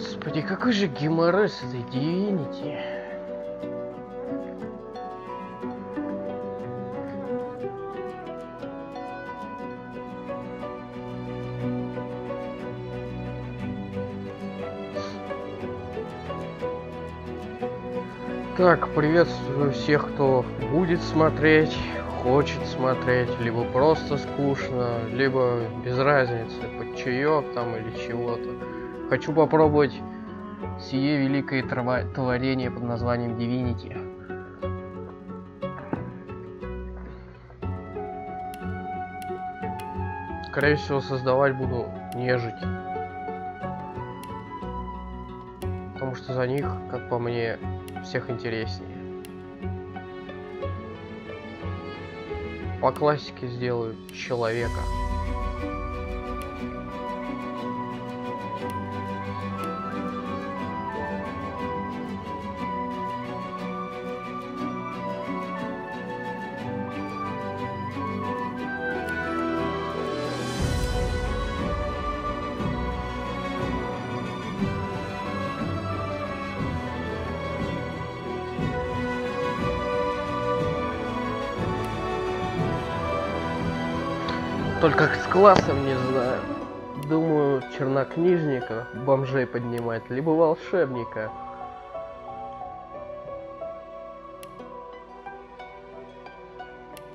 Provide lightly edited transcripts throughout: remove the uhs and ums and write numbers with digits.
Господи, какой же геморрой с этой Divinity. Так, приветствую всех, кто будет смотреть, хочет смотреть, либо просто скучно, либо без разницы, под чаек там или чего-то. Хочу попробовать сие великое творение под названием Divinity. Скорее всего, создавать буду нежить. Потому что за них, как по мне, всех интереснее. По классике сделаю человека. Только с классом не знаю. Думаю, чернокнижника, бомжей поднимать, либо волшебника.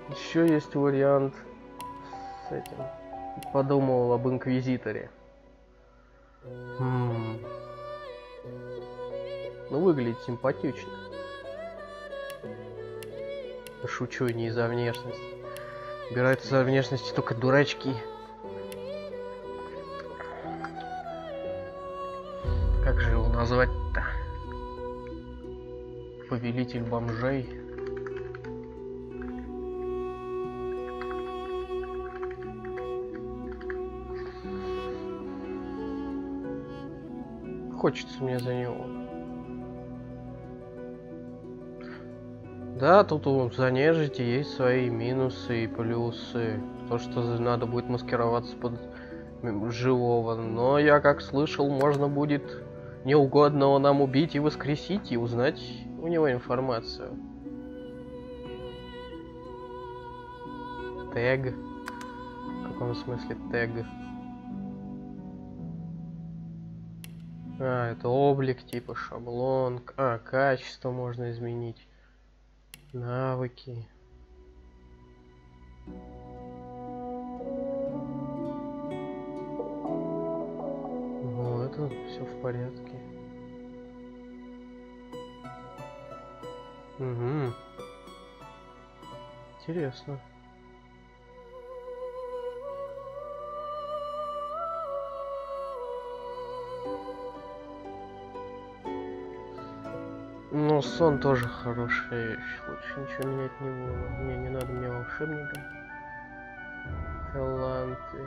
Еще есть вариант с этим. Подумал об инквизиторе. Ну, выглядит симпатично. Шучу, не из-за внешности. Убираются за внешности только дурачки. Как же его назвать-то? Повелитель бомжей. Хочется мне за него. Да, тут за нежити есть свои минусы и плюсы. То, что надо будет маскироваться под живого. Но я как слышал, можно будет неугодного нам убить и воскресить, и узнать у него информацию. Тег. В каком смысле тег? А, это облик, типа шаблон. А, качество можно изменить. Навыки. Ну, это все в порядке. Угу. Интересно. Но сон тоже хорошая вещь. Лучше ничего менять не буду. Мне не надо, мне волшебника. Таланты.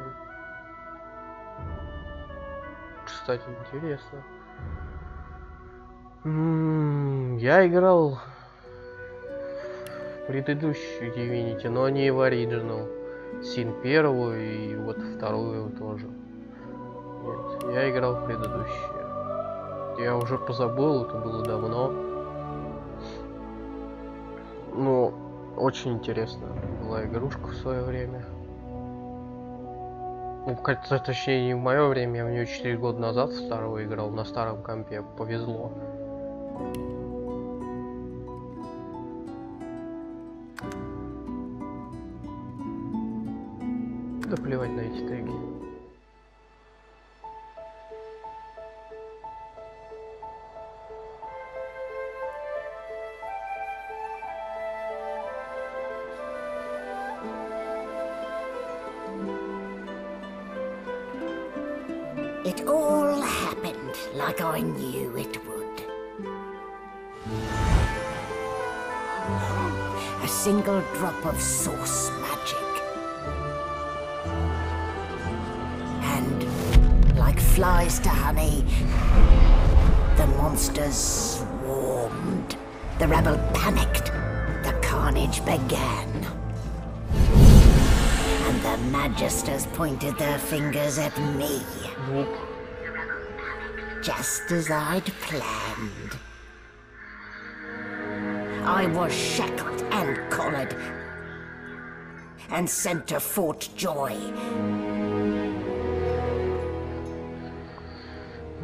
Кстати, интересно. Я играл в предыдущую Divinity, но не в оригинал. Син первую и вот вторую тоже. Нет, я играл в предыдущую. Я уже позабыл, это было давно. Ну, очень интересно была игрушка в свое время. Ну, точнее, не в мое время, я в нее 4 года назад второго играл на старом компе, повезло. Да плевать на эти теги. It all happened like I knew it would. A single drop of source magic. And like flies to honey, the monsters swarmed. The rebel panicked. The carnage began. And the magisters pointed their fingers at me. just as I'd planned. I was shackled and collared, and sent to Fort Joy.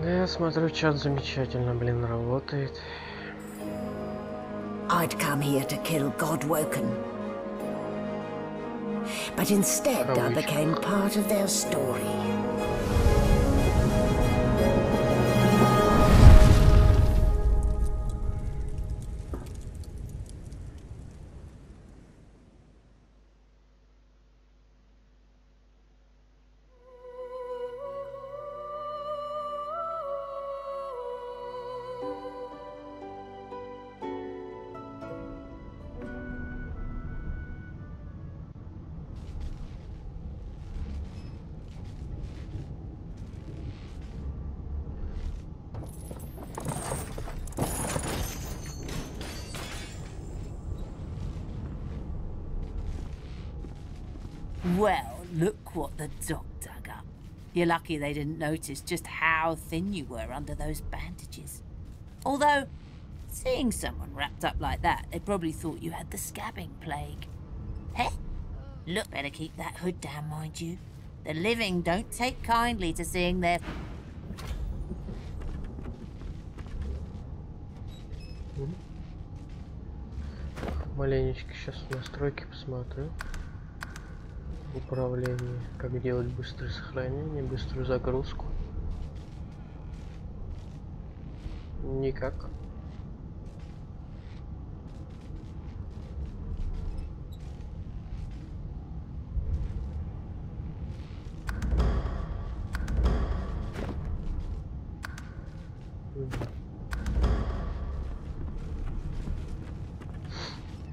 Да, я смотрю, чат замечательно, блин, работает. I'd come here to kill Godwoken, but instead I became part of their story. Well, look what the doc dug up. You're lucky they didn't notice just how thin you were under those bandages. Although, seeing someone wrapped up like that, they probably thought you had the scabbing plague. Heh? Look, better keep that hood down, mind you. The living don't take kindly to seeing their... Маленечко сейчас настройки посмотрю. Управление. Как делать быстрое сохранение, быструю загрузку. Никак.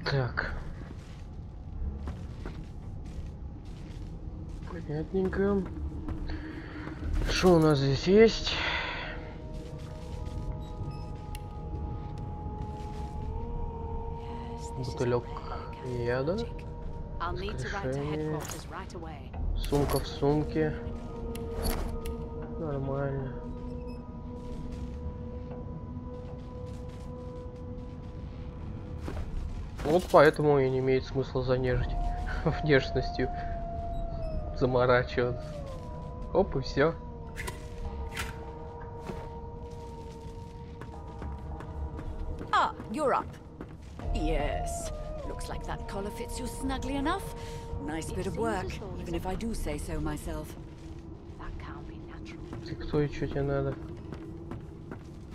Так. Понятненько. Что у нас здесь есть? Бутылек яда. Воскрешение. Сумка в сумке. Нормально. Вот поэтому и не имеет смысла за внешностью заморачиваться. Оп, и все. Ah, you're up. Yes. Looks like that collar fits you snugly enough. Nice bit of work, even if I do say so myself. That can't be natural. Ты кто и что тебе надо?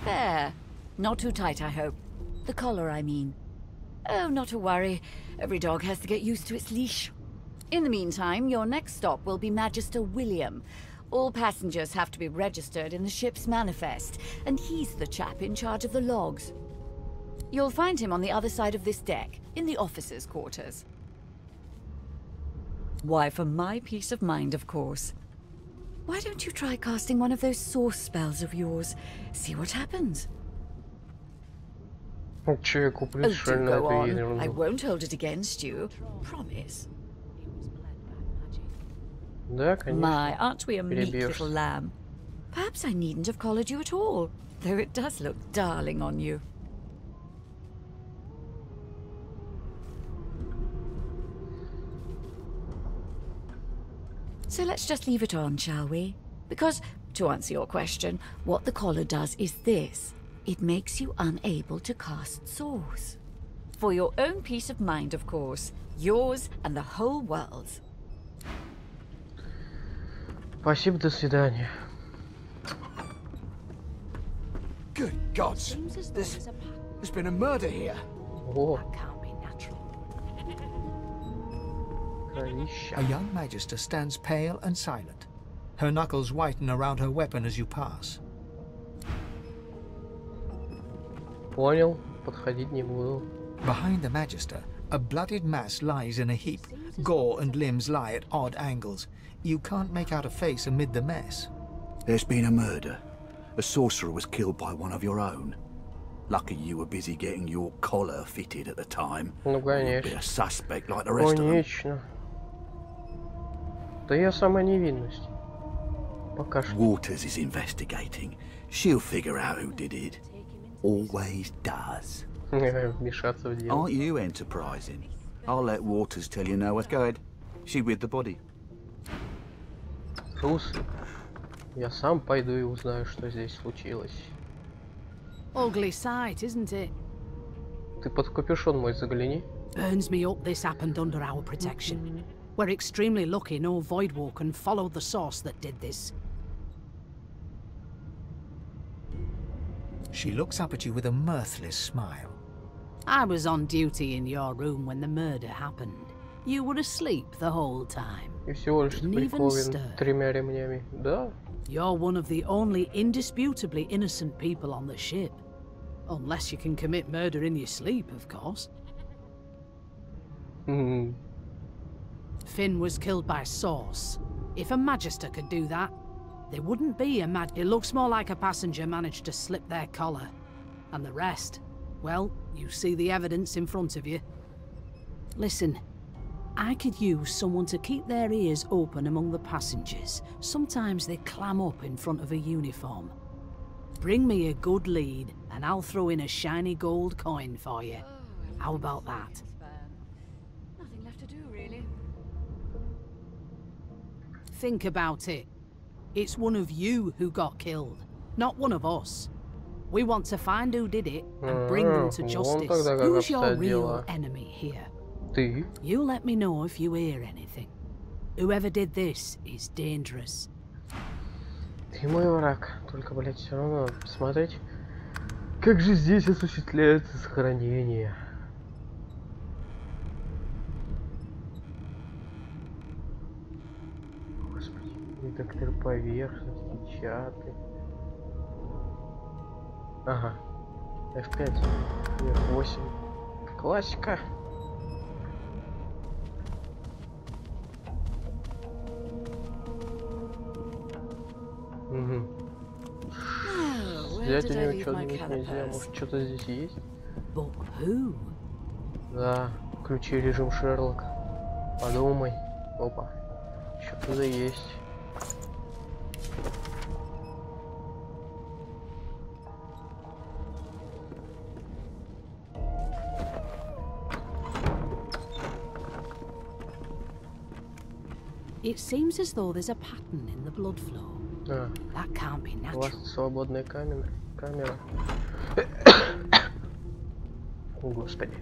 There. Not too tight, I hope. The collar, I mean. Oh, not to worry. Every dog has to get used to its leash. In the meantime, your next stop will be Magister William. All passengers have to be registered in the ship's manifest, and he's the chap in charge of the logs. You'll find him on the other side of this deck, in the officers' quarters. Why, for my peace of mind, of course. Why don't you try casting one of those source spells of yours? See what happens. Oh, do go on. I won't hold it against you. Promise. Да, конечно. My, aren't we a meek little lamb? Perhaps I needn't have collared you at all, though it does look darling on you. So let's just leave it on, shall we? Because, to answer your question, what the collar does is this. It makes you unable to cast source. For your own peace of mind, of course. Yours and the whole world's. Спасибо, до свидания. Good gods! There's been a murder here. О, A young magister stands pale and silent. Her knuckles whiten around her weapon as you pass. понял, подходить не буду. Behind the magister, a bloodied mass lies in a heap. Gore and limbs lie at odd angles. You can't make out a face amid the mess. There's been a murder. A sorcerer was killed by one of your own. Lucky you were busy getting your collar fitted at the time. Ну, конечно. You'd be a suspect like the rest of them. Конечно. Да я сама невинность. Пока что. Waters is investigating. She'll figure out who did it. Always does. Вмешаться в дело. Aren't you enterprising? I'll let Waters tell you now. Go ahead. She with the body. Трус. Я сам пойду и узнаю, что здесь случилось. Ugly sight, isn't it? Ты под капюшон мой загляни. Burns me up this happened under our protection. We're extremely lucky no Voidwalker followed the source that did this. She looks up at you with a mirthless smile. I was on duty in your room when the murder happened. You were asleep the whole time. И всего лишь Didn't even прикован stir. 3 ремнями. Да? You're one of the only indisputably innocent people on the ship. Unless you can commit murder in your sleep, of course. Finn was killed by Source. If a Magister could do that, there wouldn't be a It looks more like a passenger managed to slip their collar. And the rest, well, you see the evidence in front of you. Listen, I could use someone to keep their ears open among the passengers. Sometimes they clam up in front of a uniform. Bring me a good lead, and I'll throw in a shiny gold coin for you. How about that? Nothing left to do, really. Think about it. It's one of you who got killed, not one of us. We want to find who did it and bring them to justice. Who's your real enemy here? Ты? You let me know if you hear anything. Whoever did this is dangerous. Ты мой враг. Только, блядь, все равно посмотреть, как же здесь осуществляется сохранение. Господи, редактор поверхности, чаты. Ага. F5, F8. Классика. Угу. Взять у него что-нибудь нельзя, может что-то здесь есть? But who? Да, включи режим Шерлок. Подумай. Опа. Что-то да есть. It seems as though there's a pattern in the blood flow. That can't be У вас natural. свободная камера. О, Господи.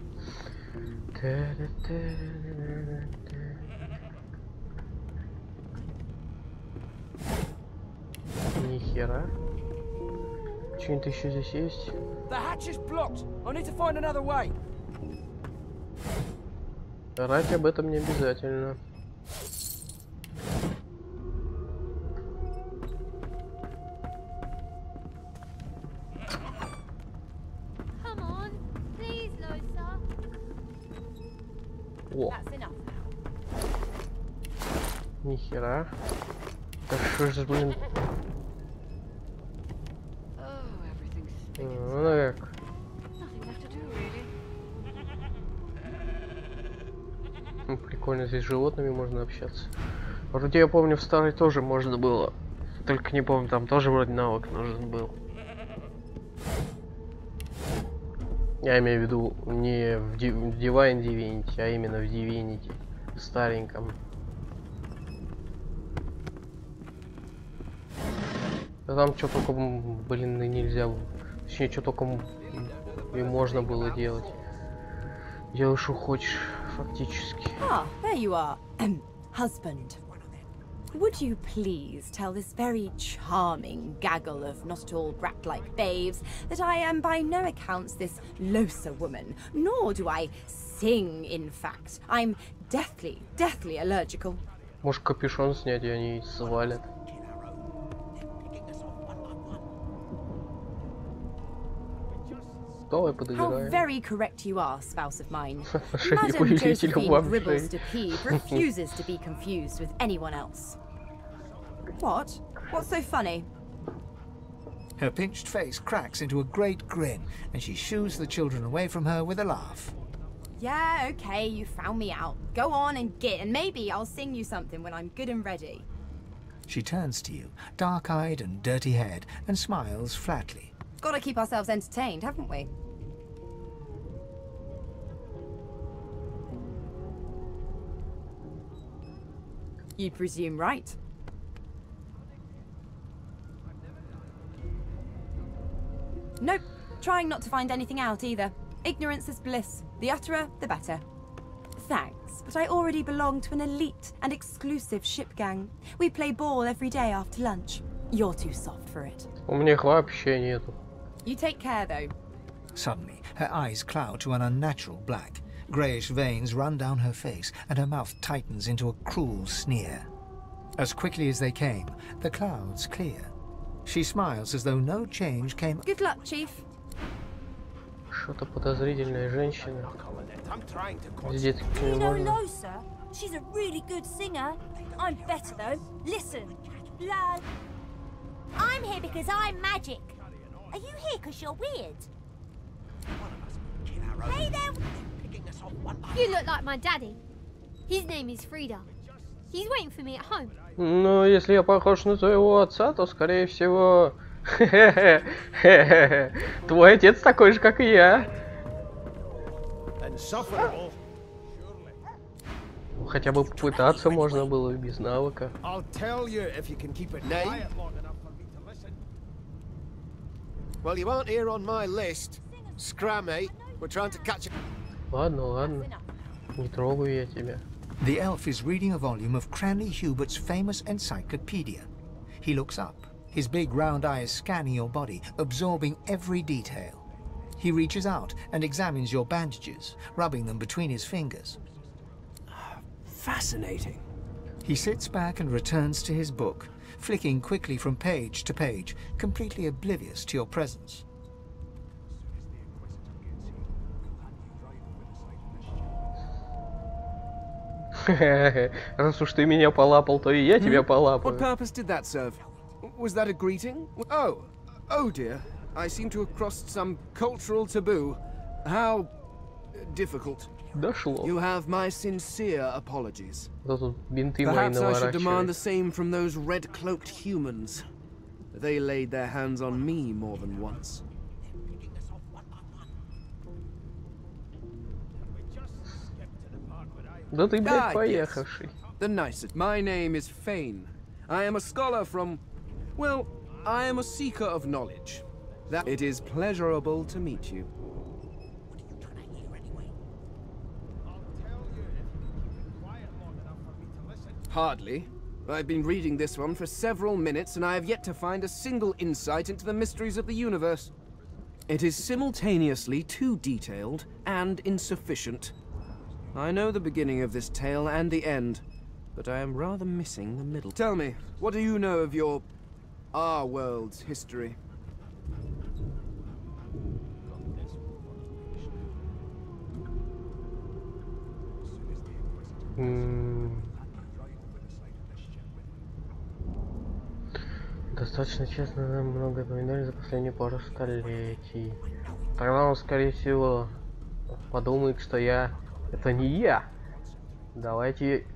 Нихера. Что-нибудь еще здесь есть? Орать об этом не обязательно. О. Нихера. Так что же, блин. Ну как? Прикольно, здесь с животными можно общаться. Вроде я помню, в старой тоже можно было. Только не помню, там тоже вроде навык нужен был. Я имею в виду не в Divine Divinity, а именно в Divinity. В стареньком. А там что только, блин, и нельзя. Точнее, что только и можно было делать. Делай, что хочешь, фактически. Ah, there you are. Husband. Would you please tell this very charming gaggle of not at all brat-like babes that I am by no accounts this Losa woman, nor do I sing, in fact. I'm deathly allergical. Может, капюшон снять, и они свалят. Давай подыграем. How very correct you are, spouse of mine. Шею Madam повелителя Josephine вам Gribbles шею. de Peeve refuses to be confused with anyone else. What? What's so funny? Her pinched face cracks into a great grin, and she shoos the children away from her with a laugh. Yeah, okay, you found me out. Go on and get, and maybe I'll sing you something when I'm good and ready. She turns to you, dark-eyed and dirty-haired, and smiles flatly. Gotta keep ourselves entertained, haven't we? You presume right. Nope. Trying not to find anything out either. Ignorance is bliss. The utterer, the better. Thanks, but I already belong to an elite and exclusive ship gang. We play ball every day after lunch. You're too soft for it. У меня их вообще нету. You take care, though. Suddenly, her eyes cloud to an unnatural black. Greyish veins run down her face, and her mouth tightens into a cruel sneer. As quickly as they came, the clouds clear. She smiles as though no change came. Good luck, Chief. Что-то подозрительная женщина. С детскими No, глазами. no, sir. She's a really good singer. I'm better, though. Listen. Lad. I'm here because I'm magic. Are you here because you're weird? Hey there. You look like my daddy. His name is Frida. He's waiting for me at home. Ну, если я похож на твоего отца, то, скорее всего... Твой отец такой же, как и я. Хотя бы попытаться можно было без навыка. Well, you aren't here on my list. Scrammy, we're trying to catch. Ладно, ладно. Не трогаю я тебя. The elf is reading a volume of Cranley Hubert's famous encyclopedia. He looks up, his big round eyes scanning your body, absorbing every detail. He reaches out and examines your bandages, rubbing them between his fingers. Fascinating. He sits back and returns to his book, flicking quickly from page to page, completely oblivious to your presence. Раз уж ты меня полапал, то и я тебя полапаю. What purpose did that serve? Was that a greeting? Oh dear. I seem to have crossed some cultural taboo. How difficult. Дошло. You have my sincere apologies. Тут бинты мои Perhaps I should demand the наворачивают. same from those red-cloaked humans. They laid their hands on me more than once. Да ты, блядь, поехавший. The nicest. My name is Fane. I am a scholar from... Well, I am a seeker of knowledge. That it is pleasurable to meet you. Hardly. I've been reading this one for several minutes, and I have yet to find a single insight into the mysteries of the universe. It is simultaneously too detailed and insufficient. I know the beginning of this tale and the end, but I am rather missing the middle. Tell me, what do you know of our world's history? Достаточно честно, нам много упоминали за последние пару столетий. Тогда он, скорее всего, подумает, что это не я. Давайте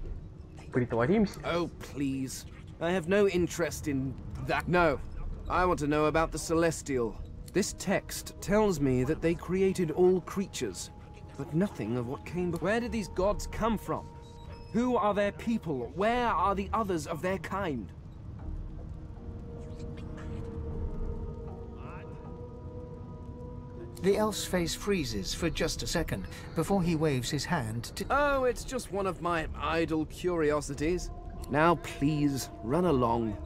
притворимся. Oh, please. I have no interest in that. No. I want to know about the Celestial. This text tells me that they created all creatures, but nothing of what came before. Where did these gods come from? Who are their people? Where are the others of their kind? The elf's face freezes for just a second before he waves his hand to... Oh, it's just one of my idle curiosities. Now, please, run along.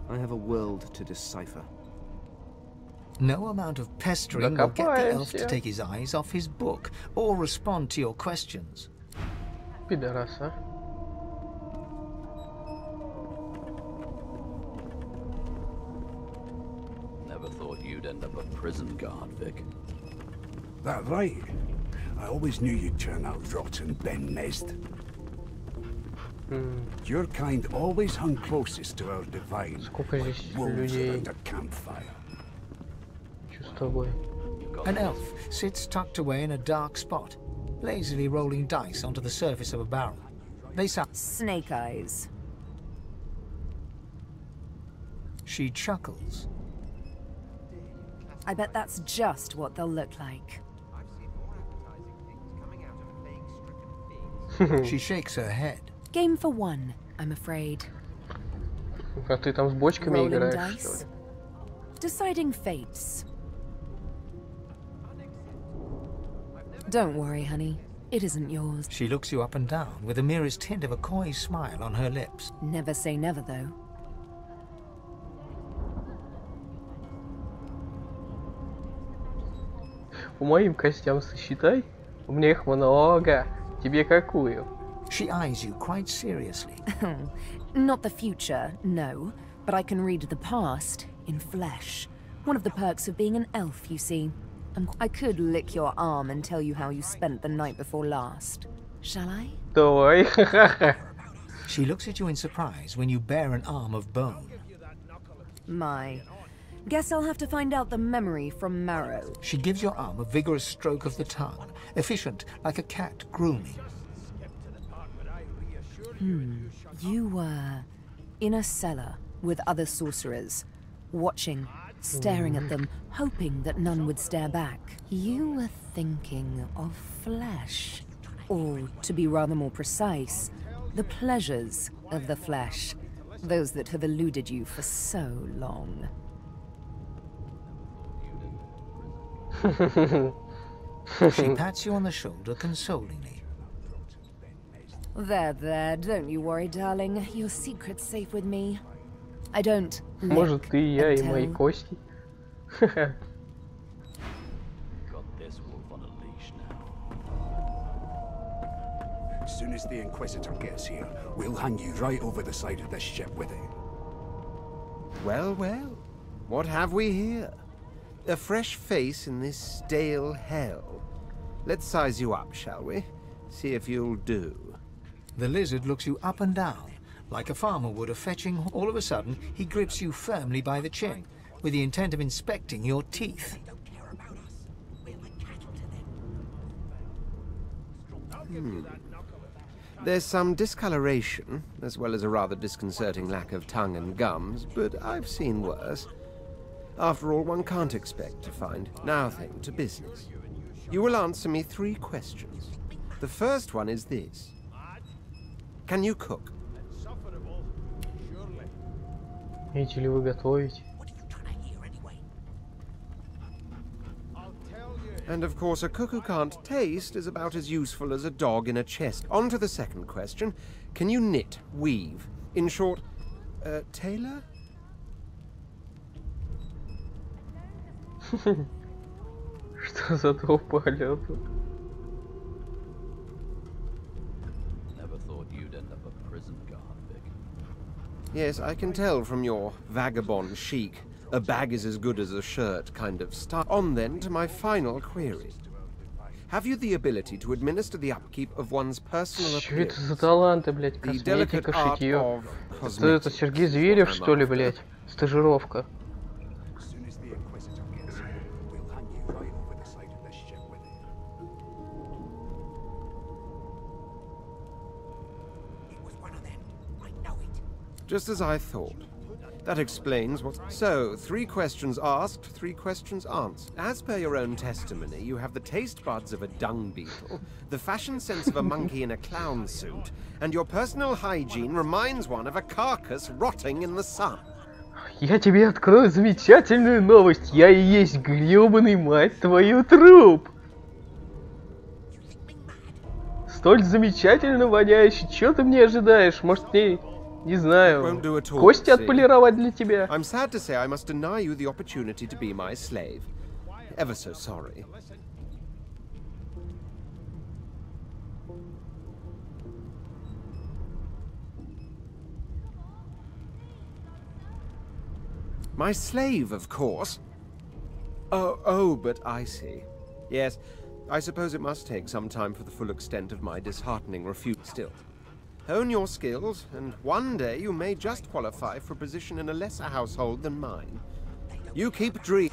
I have a world to decipher. No amount of pestering will get the elf to take his eyes off his book or respond to your questions. Пидорас, а? Never thought you'd end up a prison guard, Vic. That right? I always knew you'd turn out rotten, Ben Nest. Your kind always hung closest to our divine, like wolves around a campfire. An elf sits tucked away in a dark spot, lazily rolling dice onto the surface of a barrel. They sound... Snake eyes. She chuckles. I bet that's just what they'll look like. She shakes her head. Game for one, I'm afraid. А ты там с бочками Rolling играешь, что dice. ли? Deciding fates. Don't worry, honey. It isn't yours. She looks you up and down with the merest hint of a coy smile on her lips. Never say never, though. По моим костям сосчитай. У меня их много. Тебе какую? She eyes you quite seriously. Not the future, no. But I can read the past in flesh. One of the perks of being an elf, you see. I could lick your arm and tell you how you spent the night before last. Shall I? Давай. She looks at you in surprise when you bare an arm of bone. My. Guess I'll have to find out the memory from Marrow. She gives your arm a vigorous stroke of the tongue, efficient like a cat grooming. You were in a cellar with other sorcerers, watching, staring at them, hoping that none would stare back. You were thinking of flesh. Or, to be rather more precise, the pleasures of the flesh. Those that have eluded you for so long. She pats you on the shoulder consolingly. There, don't you worry, darling. Your secret's safe with me. I don't Может, ты и я, и until... мои кости. Got this wolf on a leash now. As soon as the Inquisitor gets here, we'll hang you right over the side of this ship with him. Well, well. What have we here? A fresh face in this stale hell. Let's size you up, shall we? See if you'll do. The lizard looks you up and down, like a farmer would a fetching. All of a sudden, he grips you firmly by the chin, with the intent of inspecting your teeth. There's some discoloration, as well as a rather disconcerting lack of tongue and gums, but I've seen worse. After all, one can't expect to find. Now then, to business. You will answer me 3 questions. The first one is this. Can you cook? Умеете ли вы готовить? And of course, a cook who can't taste is about as useful as a dog in a chest. On to the second question. Can you knit, weave? In short, tailor? Что за толпа полету? Never thought you'd end up a prison guard, Vic. Yes, I can tell from your vagabond chic. A bag is as good as a shirt kind of style. On then to my final query. Have you the ability to administer the upkeep of one's personal Что это за appearance? таланты, блядь? The delicate Косметика, art шитье. of Это Сергей Зверев, что ли, блядь? Стажировка. As soon as the Inquisitor gets here, we'll hang you right over the side of this ship with him. It was one of them. I know it. Just as I thought. That explains what... So, 3 questions asked, 3 questions answered. As per your own testimony, you have the taste buds of a dung beetle, the fashion sense of a monkey in a clown suit, and your personal hygiene reminds one of a carcass rotting in the sun. Я тебе открою замечательную новость. Я и есть грёбаный, мать твою, труп. Столь замечательно воняющий. Чё ты мне ожидаешь? Может, мне... Не знаю, кости отполировать для тебя? I'm sad to say I must deny you the opportunity to be my slave. Ever so sorry. My slave, of course. Oh, but I see. Yes, I suppose it must take some time for the full extent of my disheartening refute still. Hone your skills, and one day you may just qualify for a position in a lesser household than mine. You keep dreaming.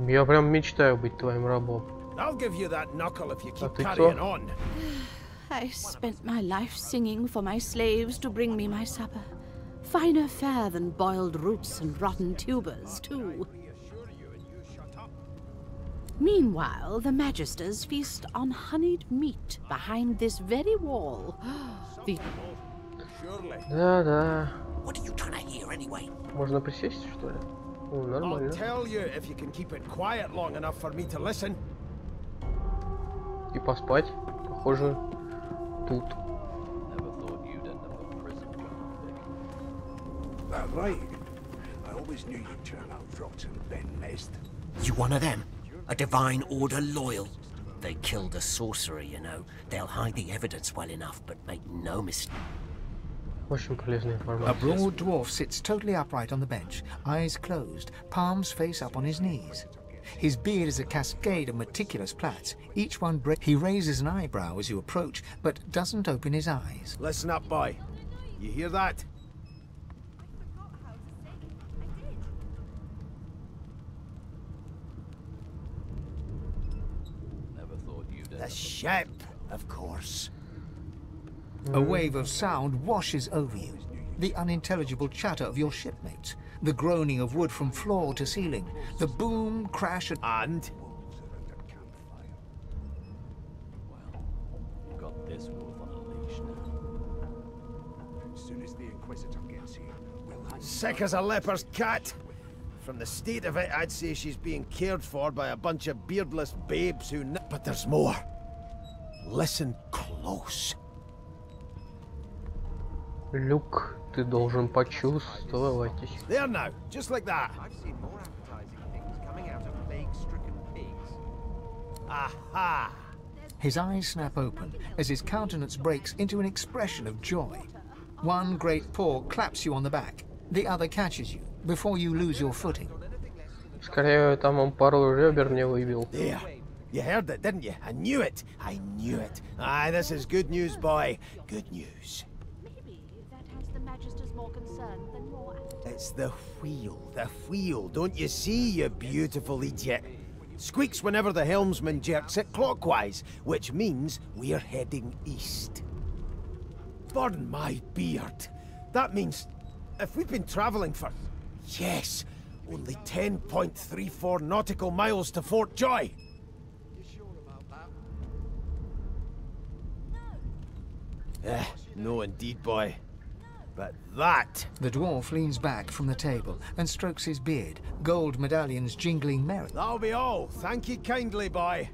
Я прям мечтаю быть твоим рабом. I'll give you that knuckle if you А keep ты carrying кто? on. I spent my life singing for my slaves to bring me my supper. finer fare than boiled roots and rotten tubers, too. Meanwhile, the Magisters feast on honeyed meat behind this very wall. The... Да. What are you trying to hear anyway? Можно присесть, что ли? Ну, нормально. I'll tell you if you can keep it quiet long enough for me to listen. И поспать, похоже, тут. That right. I always knew you'd turn out rotten, Ben Mest. You one of them? A divine order loyal? They killed a sorcerer, you know. They'll hide the evidence well enough, but make no mistake. Очень полезная информация. A broad dwarf sits totally upright on the bench, eyes closed, palms face up on his knees. His beard is a cascade of meticulous plaits, each one He raises an eyebrow as you approach, but doesn't open his eyes. Listen up, boy. You hear that? The ship, of course. A wave of sound washes over you. The unintelligible chatter of your shipmates, the groaning of wood from floor to ceiling, the boom, crash, and... Well, got this wolf on a leash now. As soon as the Inquisitor gets here, we'll hang... Sick as a leper's cat. From the state of it, I'd say she's being cared for by a bunch of beardless babes who... But there's more. Listen close. Люк, ты должен почувствовать. There now, just like that. I've seen more appetizing things coming out of plague-stricken pigs. Aha! His eyes snap open as his countenance breaks into an expression of joy. One great paw claps you on the back, the other catches you before you lose your footing. Скорее, там он пару ребер не выбил. There. You heard it, didn't you? I knew it. I knew it. Aye, this is good news, boy. Good news. It's the wheel, don't you see, you beautiful idiot? Squeaks whenever the helmsman jerks it clockwise, which means we're heading east. Burn my beard. That means, if we've been travelling for, yes, only 10.34 nautical miles to Fort Joy. No indeed, boy. But that... The dwarf leans back from the table and strokes his beard, gold medallions jingling merrily. That'll be all. Thank you kindly, boy.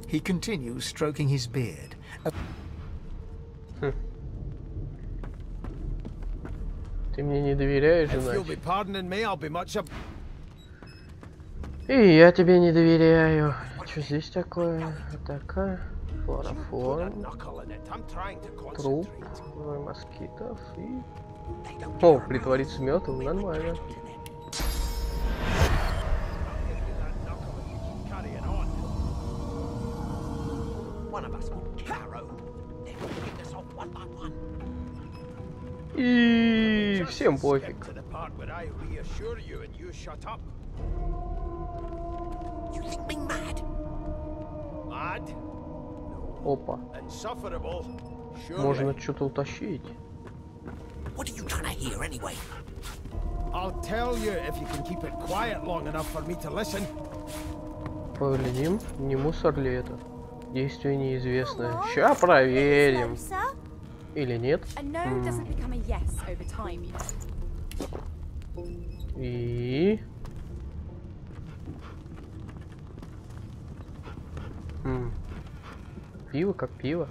He continues stroking his beard. Ты мне не доверяешь, If you'll значит? be pardoning me, I'll be much up. И я тебе не доверяю. Что здесь такое? Атака, флороформ, труп, москитов и... О, притвориться мертвым, нормально. И всем пофиг. You think me mad? Mad? Опа. Insufferable. Можно что-то утащить. What are you trying to hear anyway? I'll tell you if you can keep it quiet long enough for me to listen. Поглядим, не мусор ли это? Действие неизвестное. Ща проверим. Или нет? И... Пиво как пиво.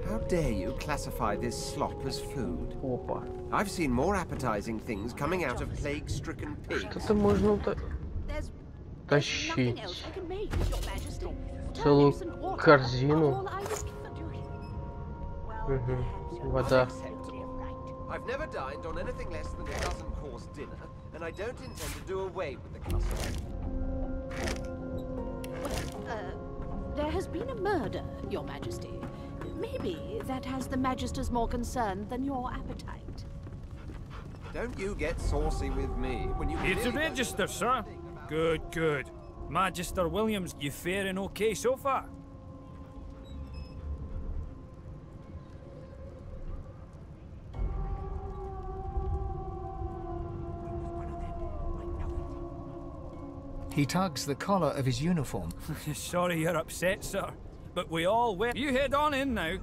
How dare you classify this slop as food? Опа. I've seen more appetizing things coming out of plague-stricken pigs. Что-то можно тащить. Целую корзину. Угу. Вода. I've never dined on anything less than a dozen-course dinner, and I don't intend to do away with the custom. There has been a murder, Your Majesty. Maybe that has the Magisters more concerned than your appetite. Don't you get saucy with me when you... It's a register, sir. Good, good. Magister Williams, you faring okay so far? He tugs the collar of his uniform. Sorry you're upset, sir, but we all will. You head on in now.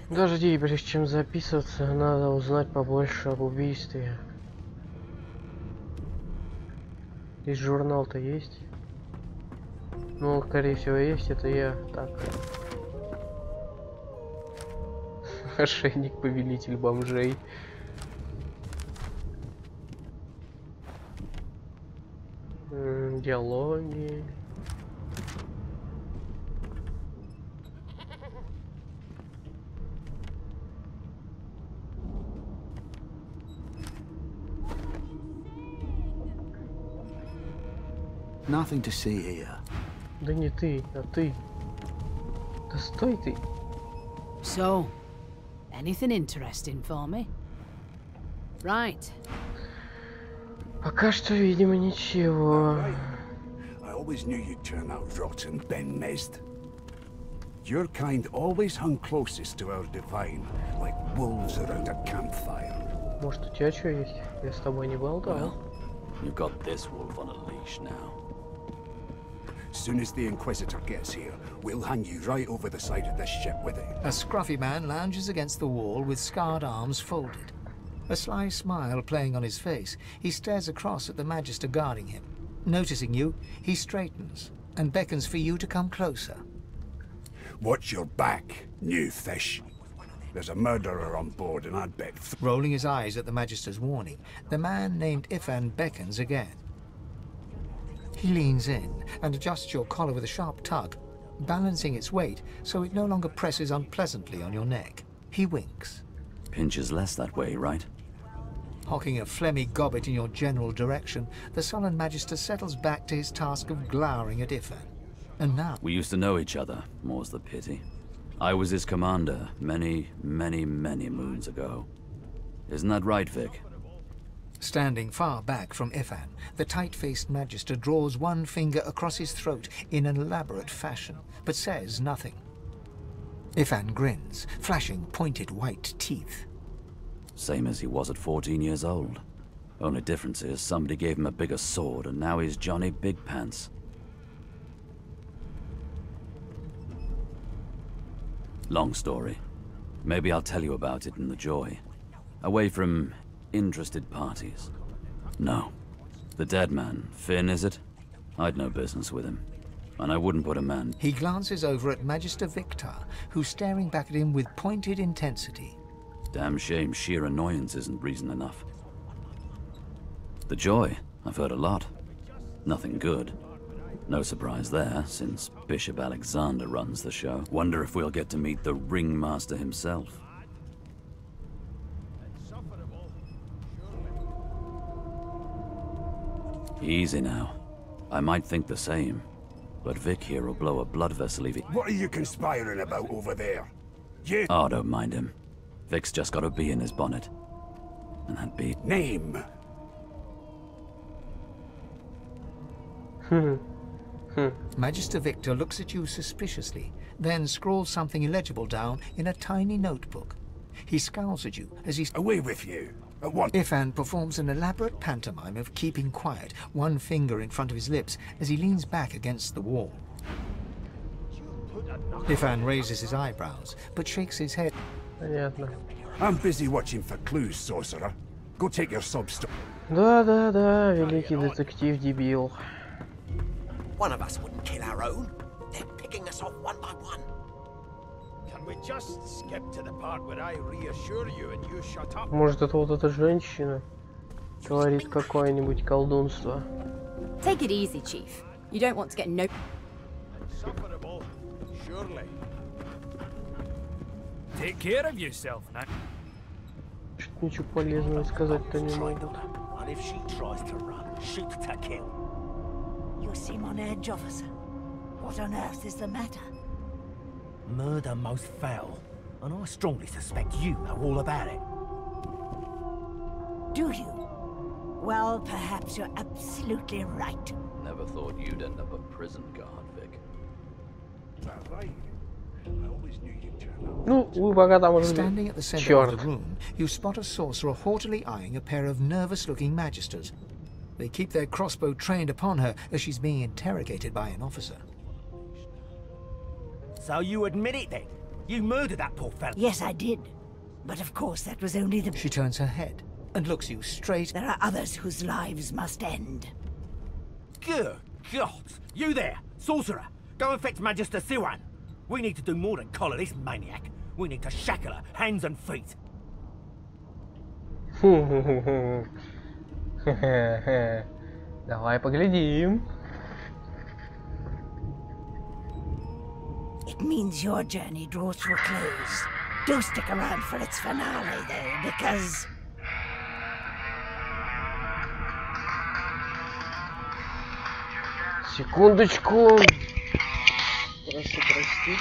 Подожди, прежде чем записываться, надо узнать побольше об убийстве. Здесь журнал-то есть? Ну, скорее всего, есть, это я. Так. Ошейник, повелитель бомжей. Диалоги. Nothing to see here. Да не ты, а ты. Да стой ты. So, anything interesting for me? Right. Пока что, видимо, ничего. I always knew you'd turn out rotten, Ben Mezd. Your kind always hung closest to our divine, like wolves around a campfire. Может, у тебя что есть? Я с тобой не болтал. You've got this wolf on a leash now. Soon as the Inquisitor gets here, we'll hang you right over the side of this ship with it. A scruffy man lounges against the wall with scarred arms folded. A sly smile playing on his face, he stares across at the Magister guarding him. Noticing you, he straightens and beckons for you to come closer. Watch your back, new fish. There's a murderer on board, and I'd bet... Rolling his eyes at the Magister's warning, the man named Ifan beckons again. He leans in and adjusts your collar with a sharp tug, balancing its weight so it no longer presses unpleasantly on your neck. He winks. Pinches less that way, right? Hocking a phlegmy gobbet in your general direction, the sullen Magister settles back to his task of glowering at Ifan. And now... We used to know each other, more's the pity. I was his commander many, many, many moons ago. Isn't that right, Vic? Standing far back from Ifan, the tight-faced Magister draws one finger across his throat in an elaborate fashion, but says nothing. Ifan grins, flashing pointed white teeth. Same as he was at 14 years old. Only difference is somebody gave him a bigger sword and now he's Johnny Big Pants. Long story. Maybe I'll tell you about it in the Joy. Away from interested parties. No. The dead man, Finn, is it? I'd no business with him. And I wouldn't put a man... He glances over at Magister Victor, who's staring back at him with pointed intensity. Damn shame sheer annoyance isn't reason enough. The Joy, I've heard a lot. Nothing good. No surprise there, since Bishop Alexander runs the show. Wonder if we'll get to meet the ringmaster himself. Easy now. I might think the same. But Vic here will blow a blood vessel if he... What are you conspiring about over there? You... Oh, don't mind him. Vic's just got a bee in his bonnet. And that bee... Name! Magister Victor looks at you suspiciously, then scrawls something illegible down in a tiny notebook. He scowls at you as he's... Away with you! At once! Ifan performs an elaborate pantomime of keeping quiet, one finger in front of his lips as he leans back against the wall. Ifan raises his eyebrows, but shakes his head. Понятно. I'm busy watching for clues, sorcerer. Go take your sub-story. Да, великий детектив дебил. One of us wouldn't kill our own. They're picking us off one by one. Can we just skip to the part where I reassure you and you shut up? Может, это вот эта женщина творит какое-нибудь колдунство. Take it easy, Chief. You don't want to get no... Insufferable, surely. Take care of yourself now. Что-то ничего полезного сказать-то не могут. And if she tries to run, shoot to kill. You seem on edge, officer. What on earth is the matter? Murder most foul, and I strongly suspect you know all about it. Do you? Well, perhaps you're absolutely right. Never thought you'd end up a prison guard, Vic. Ну, вы пока там уже... Standing at the center of the room, you spot a sorcerer haughtily eyeing a pair of nervous-looking magisters. They keep their crossbow trained upon her as she's being interrogated by an officer. So you admit it then? You murdered that poor fella? Yes, I did. But of course, that was only the... She turns her head and looks you straight... There are others whose lives must end. Good God! You there, sorcerer! Go and fetch Magister Siwan! We need to do more than collar this maniac. We need to shackle her, hands and feet. Давай поглядим. It means your journey draws to a close. Do stick around for its finale, though, because... Секундочку. Прости.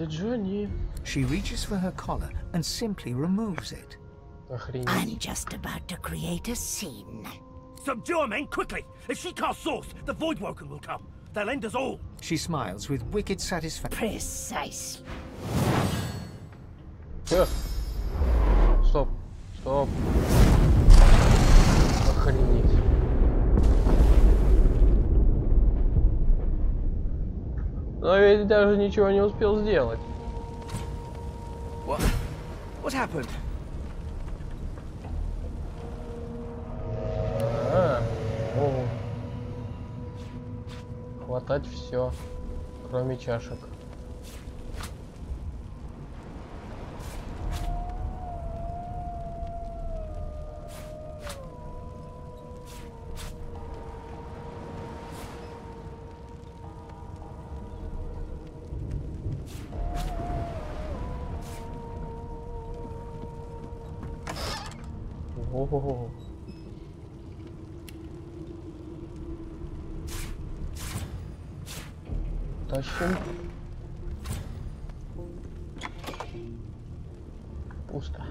Johnny. She reaches for her collar and simply removes it. I'm just about to create a scene. Subdue her, men, quickly! If she casts Source, the Voidwoken will come. They'll end us all. She smiles with wicked satisfaction. Precisely. Стоп. Охренеть. Но ведь даже ничего не успел сделать. What happened? Хватать все, кроме чашек. Ого-го. Тащим. Пусто.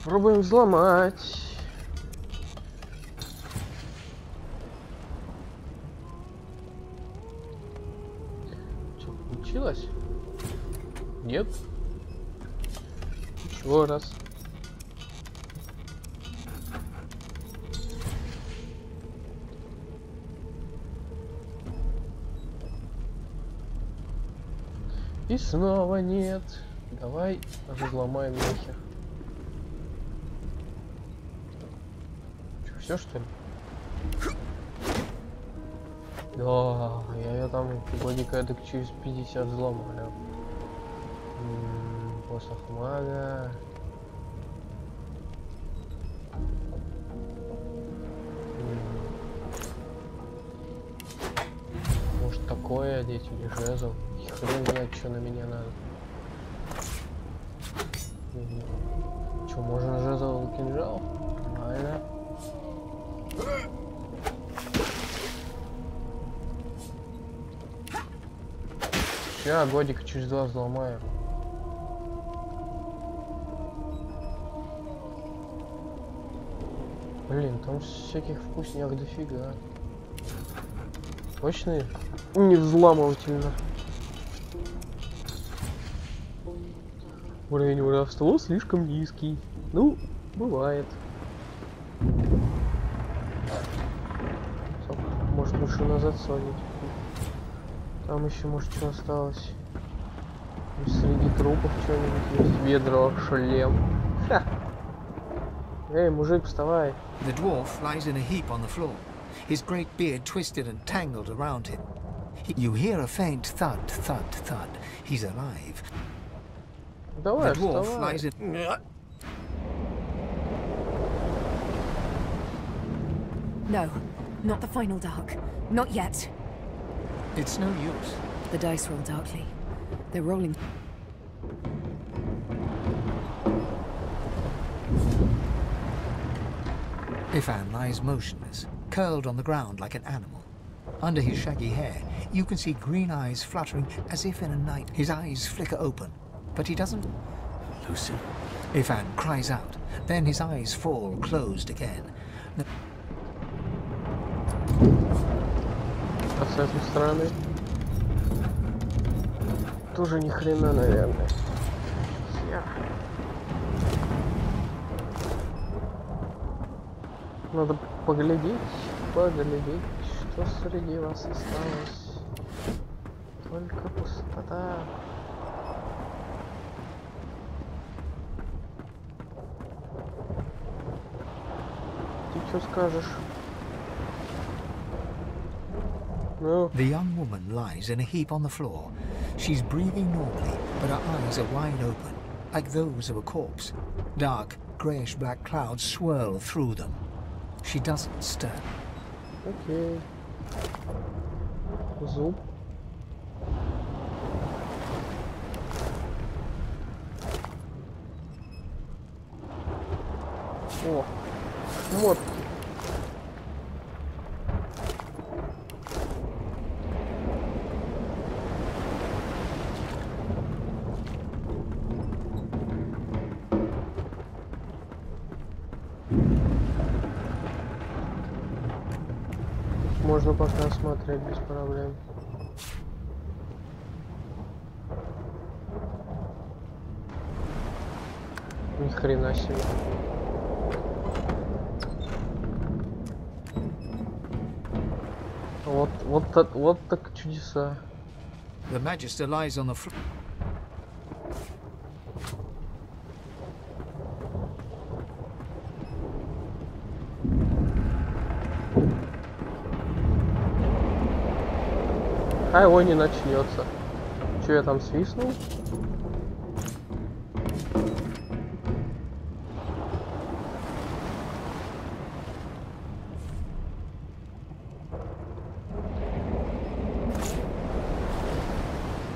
Пробуем взломать. Что, получилось? Нет? Еще раз. И снова нет. Давай разломаем нахер. Все, что ли? Да, я ее там годика эдак через 50 взломаю. Посох мага. Может такое одеть или жезл? Хрен знает, что на меня надо. Что, можно жезл и кинжал? Нормально. Ща, годик через 2 взломаю. Блин, там всяких вкусняк дофига. Точно не взламывательно. Уровень воровства слишком низкий. Ну, бывает. Может, лучше назад свалить. Там еще, может, что осталось. Среди трупов что-нибудь есть. Ведро, шлем. Ха. Эй, мужик, вставай. The dwarf lies in a heap on the floor, his great beard twisted and tangled around him. You hear a faint thud, thud, thud. He's alive. Давай, the dwarf вставай. lies in... No, not the final dark. Not yet. It's no use. The dice roll darkly. They're rolling. Ifan lies motionless, curled on the ground like an animal. Under his shaggy hair, you can see green eyes fluttering as if in a night. His eyes flicker open, but he doesn't loosen. Ifan cries out, then his eyes fall closed again. А с этой стороны тоже ни хрена, наверное. Надо поглядеть, что среди вас осталось. Только пустота. Ты что скажешь? No. The young woman lies in a heap on the floor. She's breathing normally, but her eyes are wide open, like those of a corpse. Dark, greyish-black clouds swirl through them. She doesn't stir. Okay. Зуб. О, шмотки. Можно пока осмотреть без проблем. Ни хрена себе. Вот так чудеса. The Magister lies on the floor. А его не начнется. Че я там свистнул?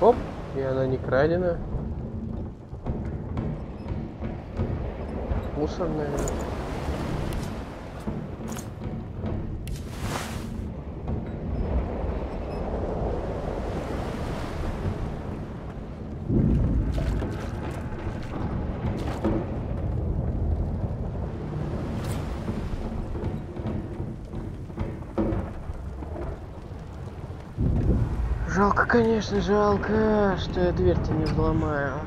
Оп, и она не крадена. Мусорная. Жалко, конечно, жалко, что я дверь-то не взломаю.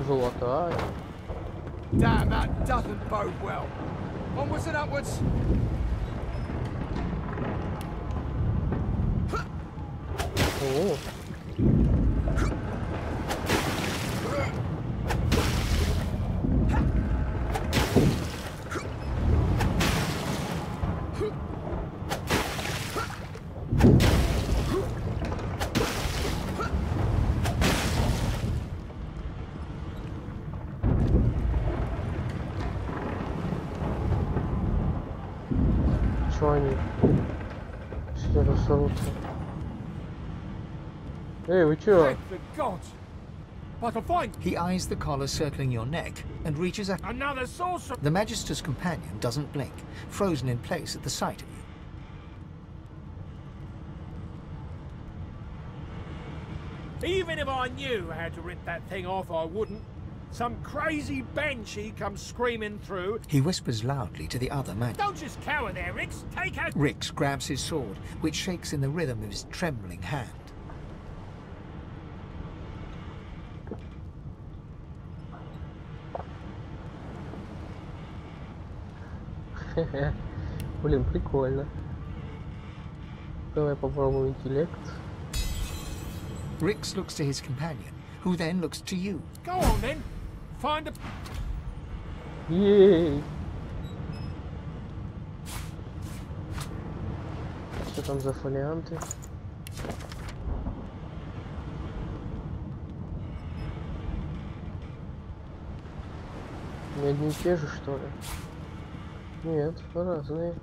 Золотая. Damn, that doesn't bode well. Onwards and upwards. О. Чё они? Все рассорутся. Эй, вы чё? He eyes the collar circling your neck and reaches out. Another saucer! The Magister's companion doesn't blink, frozen in place at the sight of you. Even if I knew how to rip that thing off, I wouldn't. Some crazy banshee comes screaming through. He whispers loudly to the other Magister. Don't just cower there, Rix. Take out... Rix grabs his sword, which shakes in the rhythm of his trembling hand. Блин, прикольно. Давай попробуем интеллект. Rix looks to his companion, who then looks to you. Go on then. Find a... Ей! Что там за фолианты? Не одни и те же, что ли? Нет, разные.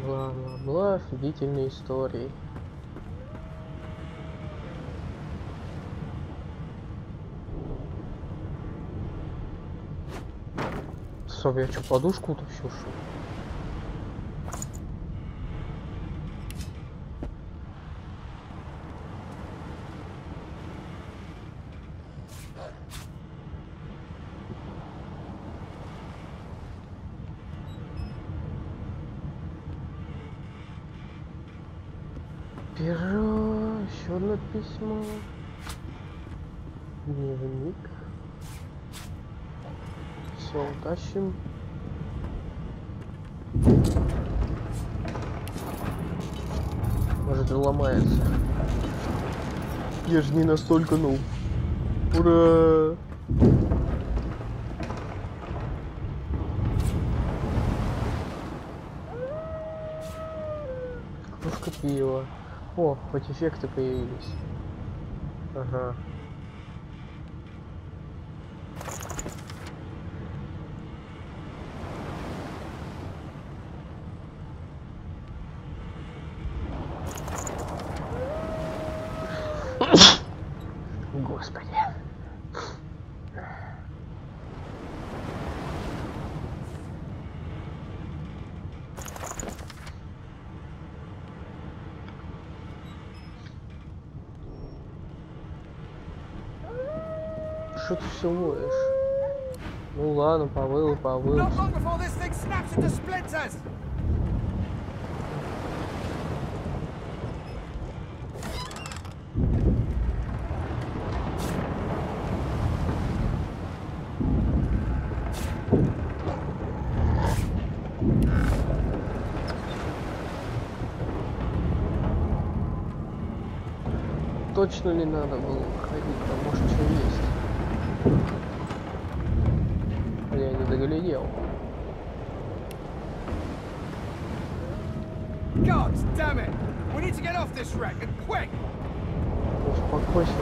Бла-бла-бла, офигительные истории. Стоп, я что, подушку утащил, что ли? Перо, еще одно письмо. Дневник. Все, утащим. Может, ломается. Я же не настолько, ну. Ура! Кружка пива. О, хоть эффекты появились. Ага. Господи. Что ты все воешь? Ну ладно, повыл. Not long before this thing snaps into splinters. точно не надо было ходить, там может что есть. Я не доглядел. God damn it! We need to get off this wreck and quick! Успокойся.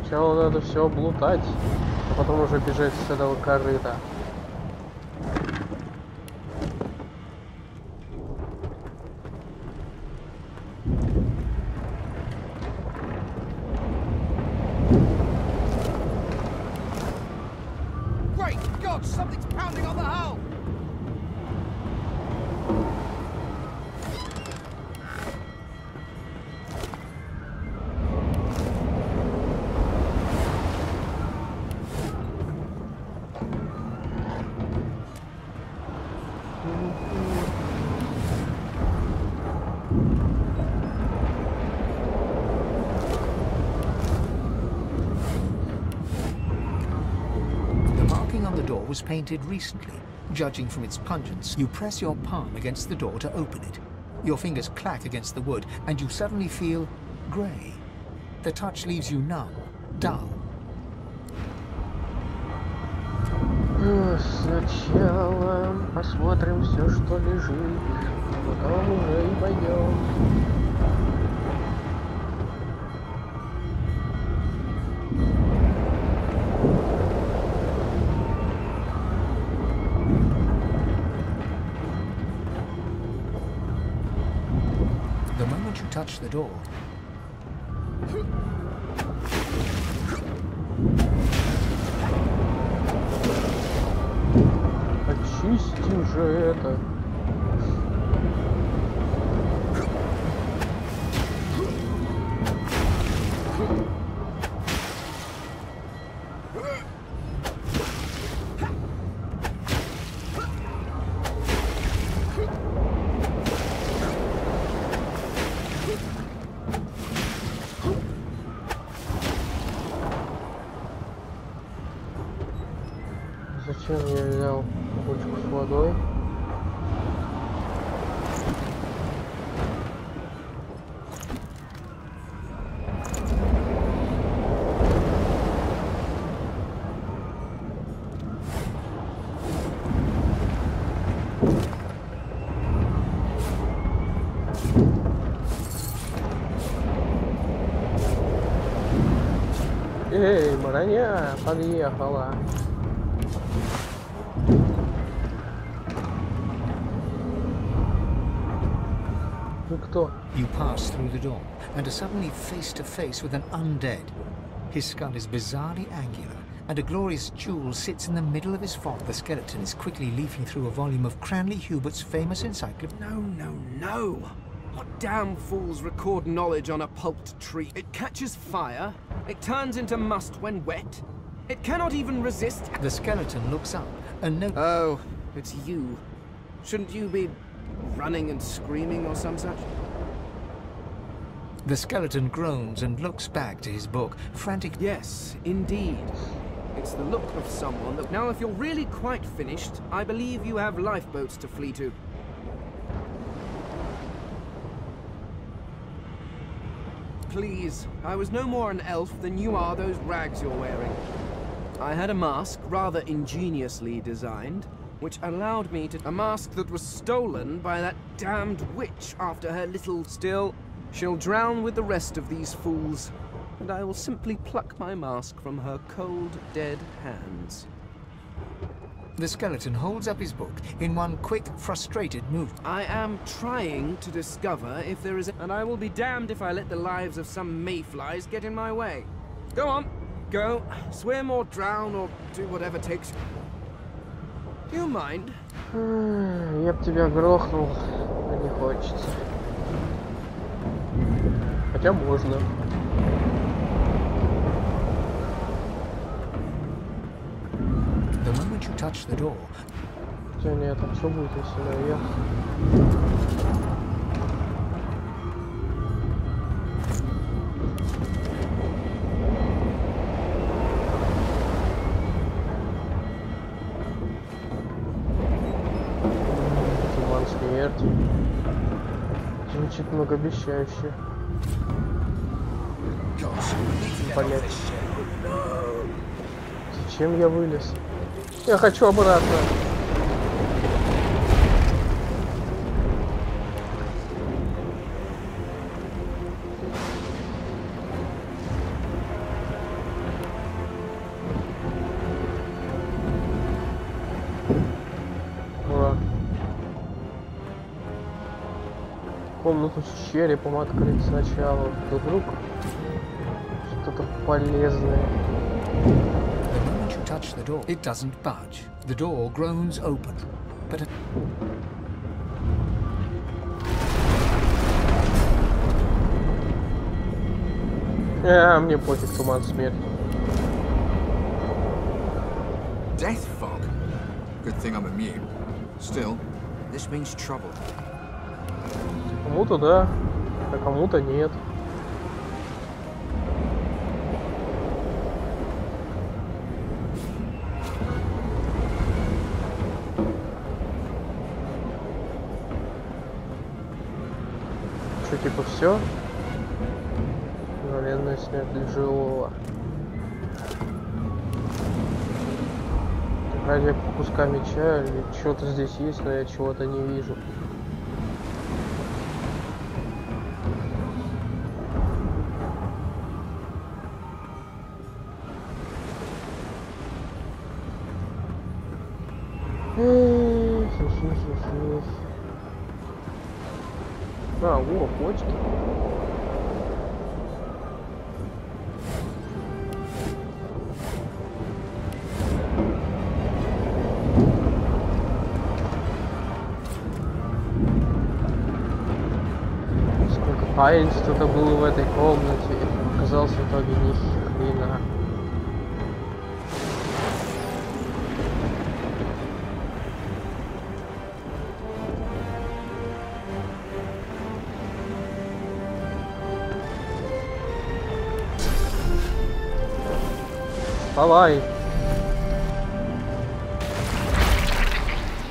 Сначала надо все облутать, а потом уже бежать с этого корыта. Great God, something's pounding on the hull! Was painted recently. Judging from its pungence, you press your palm against the door to open it. Your fingers clack against the wood, and you suddenly feel grey. The touch leaves you numb, dull. Сначала посмотрим все, что лежит, потом уже и пойдем. Touch the door. Очисти уже это. Зачем я взял бочку с водой? Эй, броня подъехала. You pass through the door and are suddenly face to face with an undead. His skull is bizarrely angular, and a glorious jewel sits in the middle of his forehead. The skeleton is quickly leafing through a volume of Cranley Hubert's famous encyclopedia. No. What damn fools record knowledge on a pulped tree? It catches fire, it turns into must when wet, it cannot even resist. The skeleton looks up and notes. Oh, it's you. Shouldn't you be running and screaming or some such? The skeleton groans and looks back to his book, frantic. Yes, indeed. It's the look of someone that... Now, if you're really quite finished, I believe you have lifeboats to flee to. Please, I was no more an elf than you are those rags you're wearing. I had a mask, rather ingeniously designed, which allowed me to... A mask that was stolen by that damned witch after her little... Still, she'll drown with the rest of these fools, and I will simply pluck my mask from her cold, dead hands. The skeleton holds up his book in one quick, frustrated move. I am trying to discover if there is a... And I will be damned if I let the lives of some mayflies get in my way. Go on, go. Swim or drown or do whatever takes... Do you mind? Я б тебя грохнул, но не хочется. Хотя можно. The moment you touch the door. Хотя нет, а что будет, если наверх? Звучит многообещающе. Блять. Зачем я вылез? Я хочу обратно. Комнату с черепом открыть сначала. Вдруг что-то полезное. The moment you touch the door, it doesn't budge. The door groans open, but мне пофиг, туман смерти. Death fog? Good thing I'm immune. Still, this means trouble. Кому-то да, а кому-то нет. Что, типа все? Мгновенная смерть для живого. Ради куска меча или что-то здесь есть, но я чего-то не вижу. А, о, почки. Сколько таинства-то было в этой комнате. Оказался в итоге ни хрена. Вставай!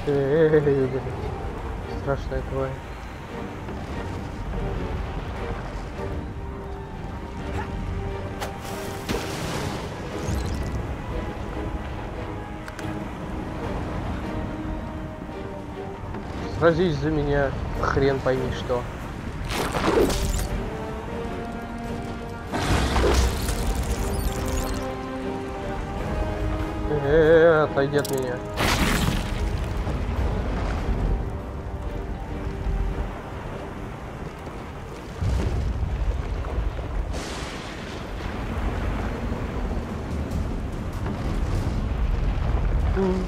Блин. Страшная тварь. Сразись за меня, хрен пойми что. Отойди от меня.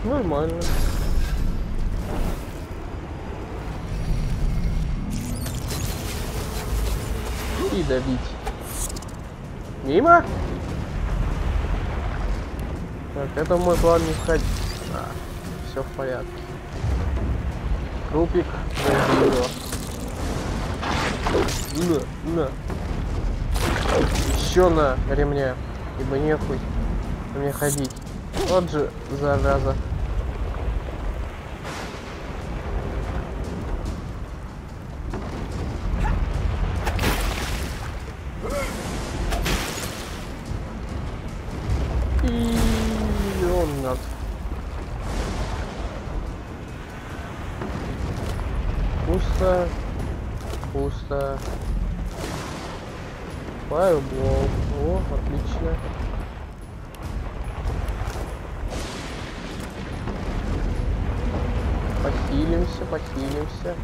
Нормально. И добить. Мимо? Так, это мой план не входить. Все в порядке. Крупик, на. Еще на ремня, ибо нехуй мне ходить. Вот же, зараза. Пусто. Пусто. Фаербол. О, отлично. Похилимся, похилимся.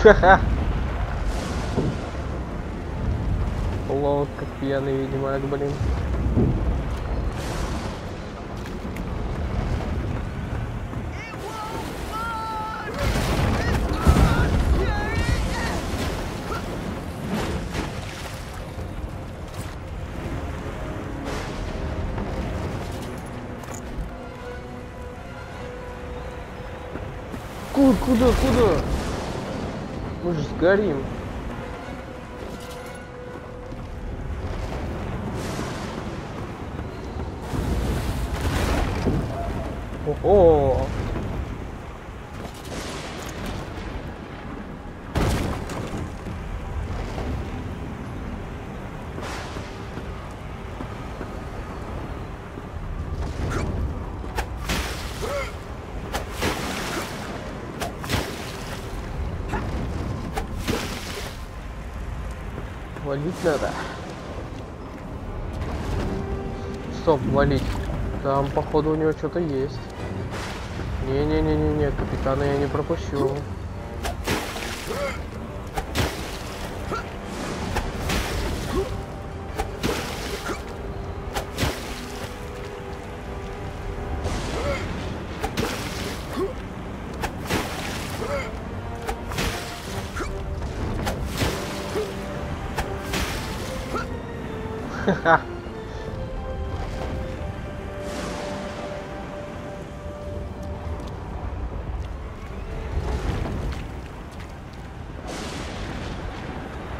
Ха-ха. Лол, как пьяный ведьмак, блин. Куда? Мы же сгорим. Ого! Валить надо. Стоп, валить. Там, походу, у него что-то есть. Не-не-не-не-не, капитана я не пропущу. Ха-ха.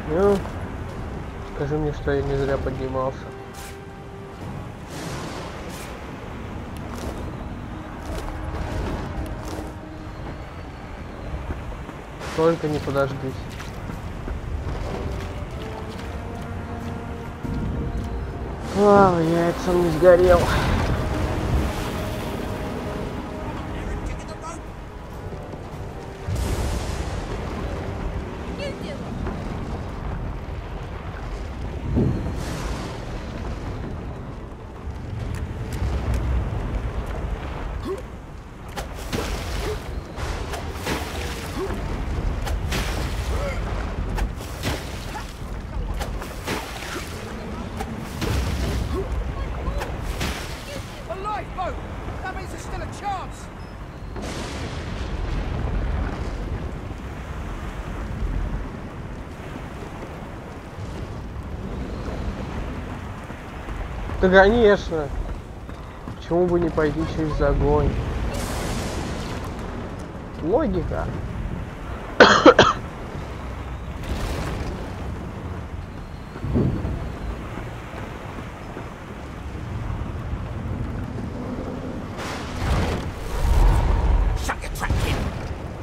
Ну, скажи мне, что я не зря поднимался. Только не подождись. Яйцом не сгорел. Да, конечно. Почему бы не пойти через огонь? Логика.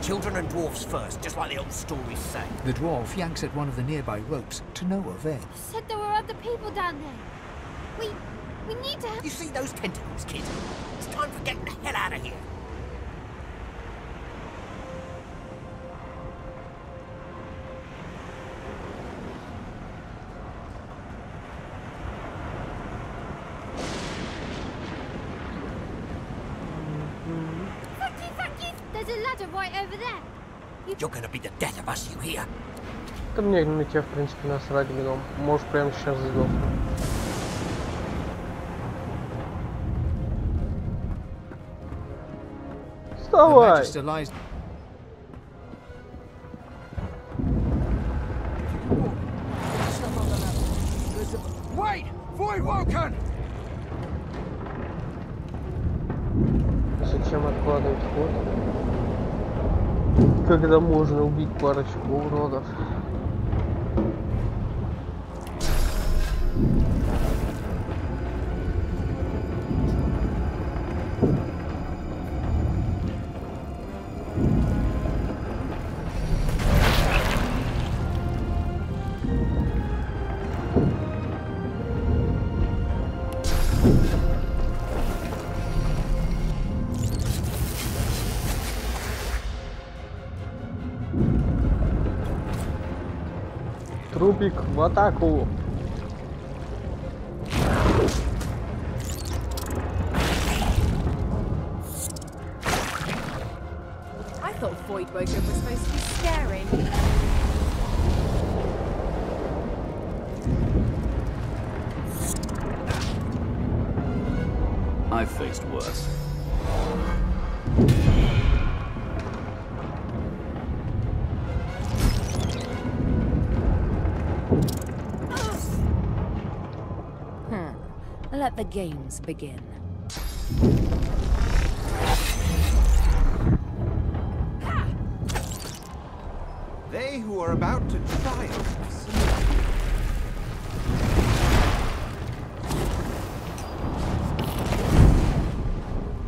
Children and dwarfs first, just like the old stories say. The dwarf yanks at one of the nearby ropes to no avail. You said there were other people down there. We need to have... You see those tentacles, kid? It's time for getting the hell out of here. Fuck you! There's a ladder right over there. You're gonna be the death of us, you hear? Да мне на тебя, в принципе, насрать, гном. Можешь прямо сейчас сдохнуть. Вставай! Wait! Void Woken! Зачем откладывать ход, когда можно убить парочку уродов? Трупик в атаку! I thought Void Woken was supposed to be scary. I've faced worse. Let the games begin. They who are about to triumph.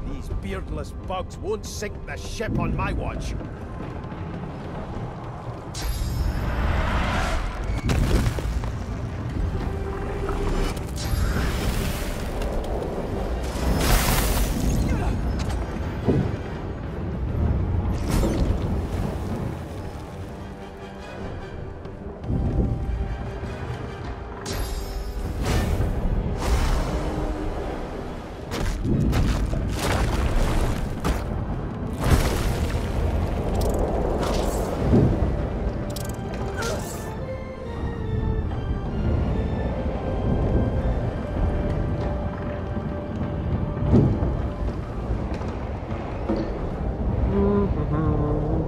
These beardless bugs won't sink the ship on my watch.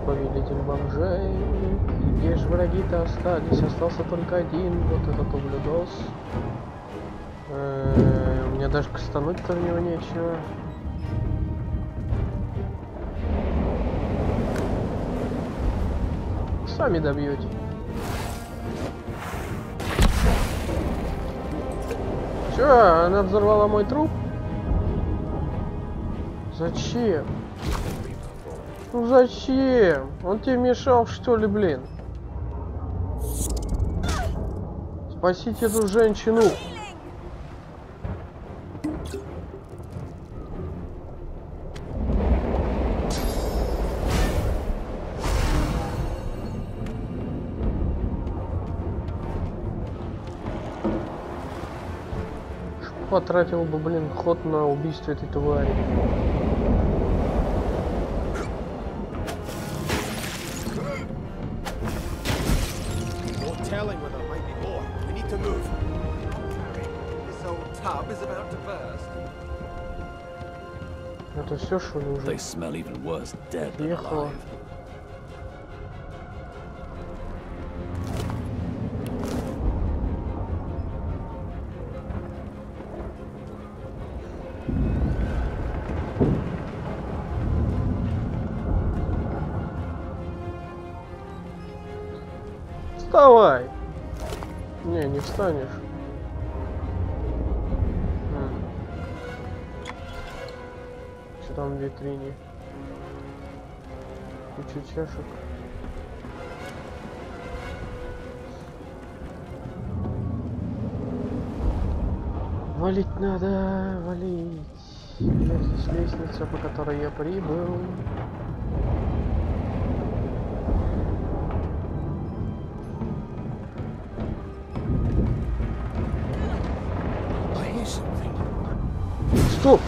Повелитель бомжей. Где же враги-то остались? Остался только один. Вот этот ублюдос. У меня даже кастануть-то в него нечего. Сами добьете. Чё, она взорвала мой труп? Зачем? Ну зачем? Он тебе мешал, что ли, блин? Спасите эту женщину. Потратил бы, блин, ход на убийство этой твари. Это все, что ли, уже? Ехала. Вставай! Не, не встанешь. Что там в витрине? Куча чашек. Валить надо, валить. Где здесь лестница, по которой я прибыл? Стоп!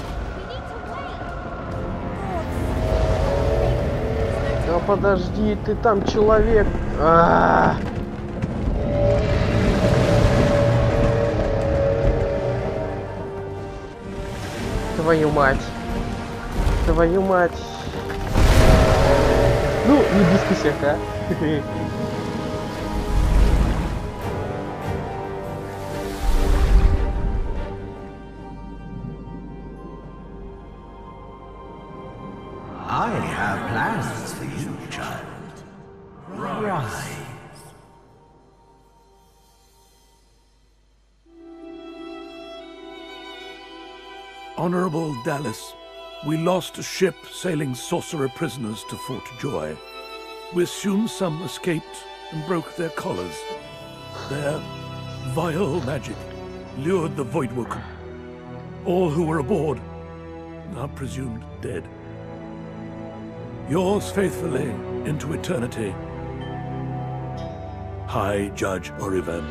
Да подожди, ты там человек. Твою мать. Твою мать. Ну, не без косяка. I have plans for you, child. Rise. Honorable Dallas, we lost a ship sailing sorcerer prisoners to Fort Joy. We assume some escaped and broke their collars. Their vile magic lured the Voidwoken. All who were aboard are presumed dead. Yours faithfully into eternity, High Judge Oriven.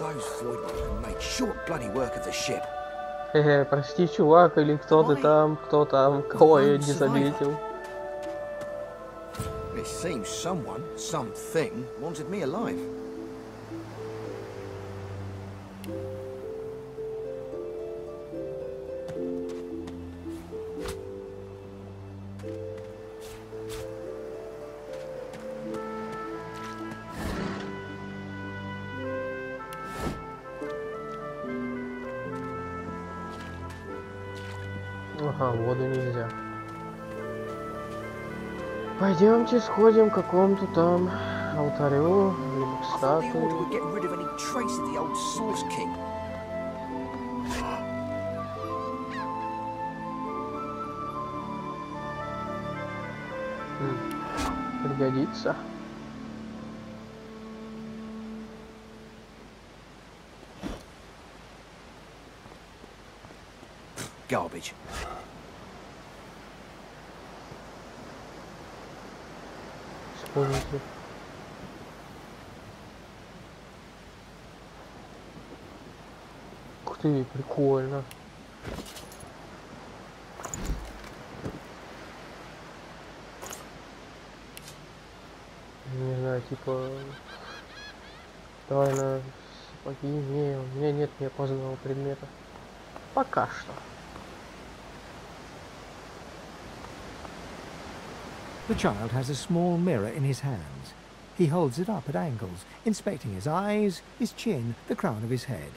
Those void can make short bloody work of the ship. Прости, чувак, или кто ты там, кого я не заметил. It seems someone, something, wanted me alive. Ага, воду нельзя. Пойдемте сходим к какому-то там алтарю, либо к статуе. Пригодится. Garbage. Вспомните. Ух ты, прикольно. Не знаю, типа... Давай на сапоги. Не, у меня нет неопознанного предмета. Пока что. The child has a small mirror in his hands. He holds it up at angles, inspecting his eyes, his chin, the crown of his head.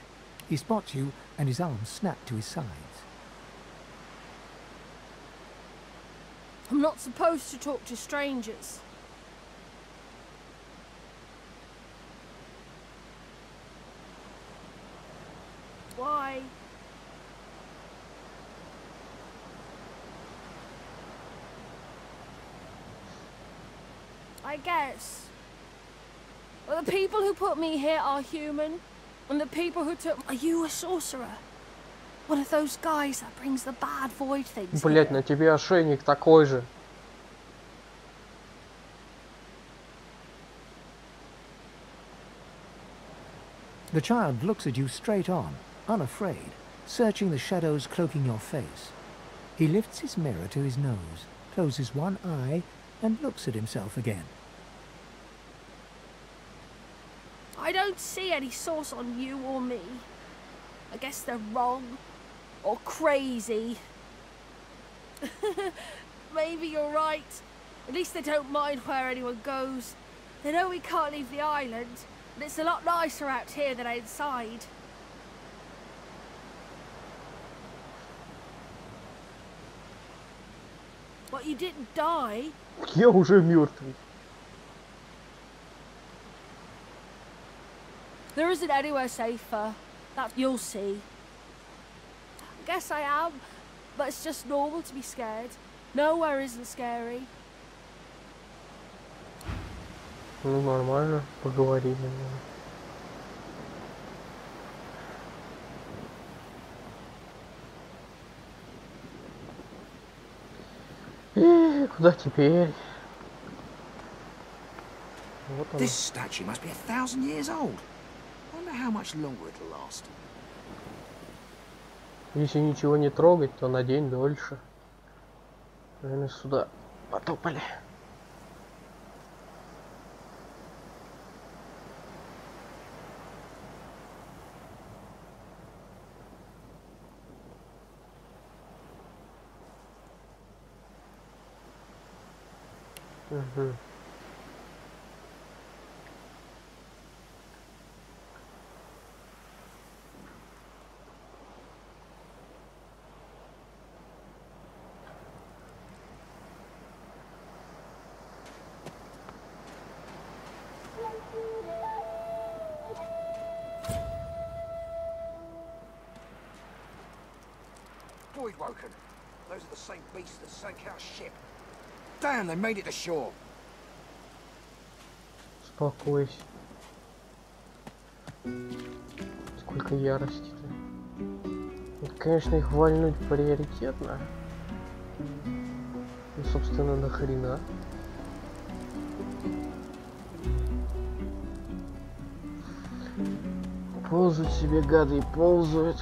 He spots you, and his arms snap to his sides. I'm not supposed to talk to strangers. Why? I guess. Well, the people who put me here are human, and the people who took... Are you a sorcerer? One of those guys that brings the bad void things? Блять, на тебе ошейник такой же. The child looks at you straight on, unafraid, searching the shadows cloaking your face. He lifts his mirror to his nose, closes one eye, and looks at himself again. I don't see any source on you or me. I guess they're wrong. Or crazy. Maybe you're right. At least they don't mind where anyone goes. They know we can't leave the island, and it's a lot nicer out here than outside. But you didn't die. Я уже мертвый. There isn't anywhere safer. That you'll see. I guess I am, but it's just normal to be scared. Nowhere isn't scary. Ну, нормально, поговорили. И куда теперь? Вот он. This statue must be 1,000 years old. Wonder how much longer it'll last. Если ничего не трогать, то на день дольше. Наверное, сюда потопали. Угу. Void woken. Those are the same beasts that sank our ship. Damn, they made it ashore. Успокойся. Сколько ярости-то. Вот, конечно, их вальнуть приоритетно. Ну, собственно, нахрена? Ползают себе гады и ползают.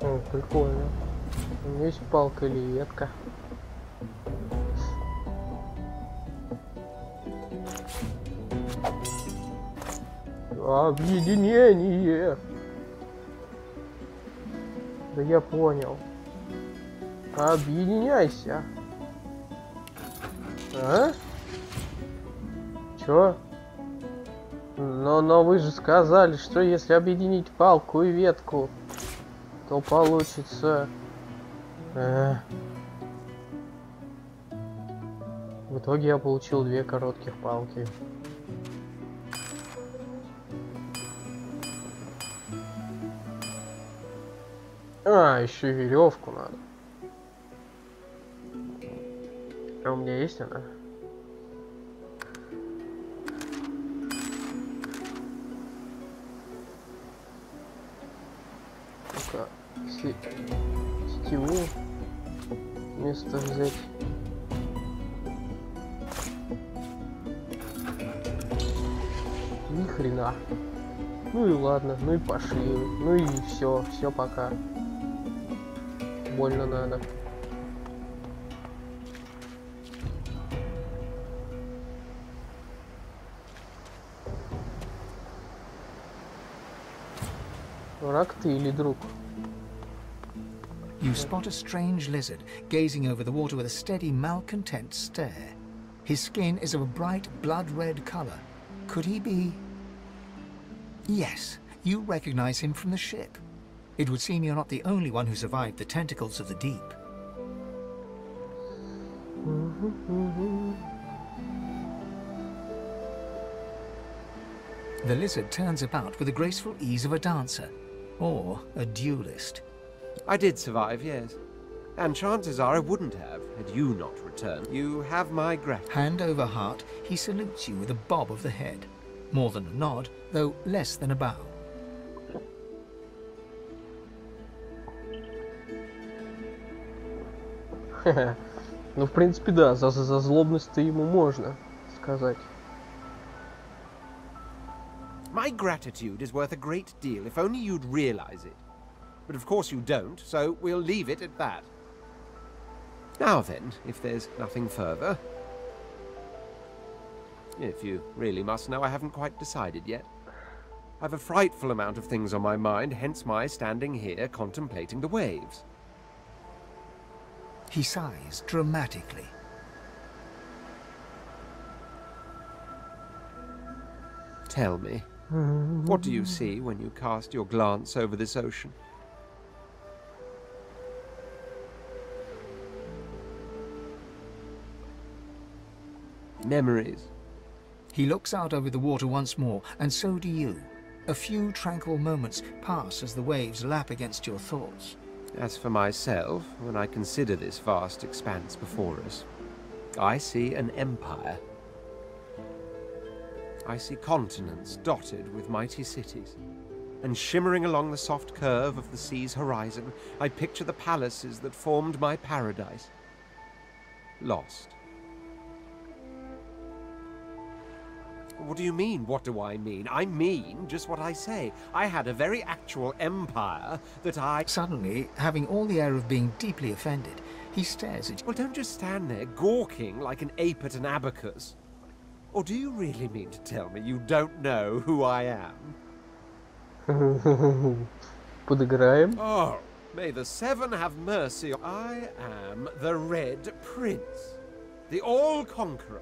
О, прикольно. Есть палка или ветка. Объединение. Да я понял. Объединяйся. А? Чё? Но вы же сказали, что если объединить палку и ветку, то получится... В итоге я получил 2 коротких палки. А, еще и веревку надо. А у меня есть она? Ну-ка, сетевую место взять. Ни хрена. Ну и ладно, ну и пошли. Ну и все, все пока. Больно надо. Враг ты или друг? You spot a strange lizard gazing over the water with a steady, malcontent stare. His skin is of a bright, blood-red color. Could he be... Yes, you recognize him from the ship. It would seem you're not the only one who survived the tentacles of the deep. The lizard turns about with the graceful ease of a dancer, or a duelist. I did survive, yes. And chances are I wouldn't have, had you not returned. You have my gratitude. Hand over heart, he salutes you with a bob of the head. More than a nod, though less than a bow. Ну, в принципе, да, за злобность-то ему можно сказать. My gratitude is worth a great deal, if only you'd realize it. But of course you don't, so we'll leave it at that. Now then, if there's nothing further... If you really must know, I haven't quite decided yet. I've a frightful amount of things on my mind, hence my standing here contemplating the waves. He sighs dramatically. Tell me, what do you see when you cast your glance over this ocean? Memories. He looks out over the water once more, and so do you. A few tranquil moments pass as the waves lap against your thoughts. As for myself, when I consider this vast expanse before us, I see an empire. I see continents dotted with mighty cities, and shimmering along the soft curve of the sea's horizon, I picture the palaces that formed my paradise. Lost. What do you mean, what do I mean? I mean just what I say. I had a very actual empire that I... Suddenly, having all the air of being deeply offended, he stares at you. Well, don't just stand there gawking like an ape at an abacus. Or do you really mean to tell me you don't know who I am? Подыграем. Oh, may the seven have mercy. I am the Red Prince, the All-Conqueror,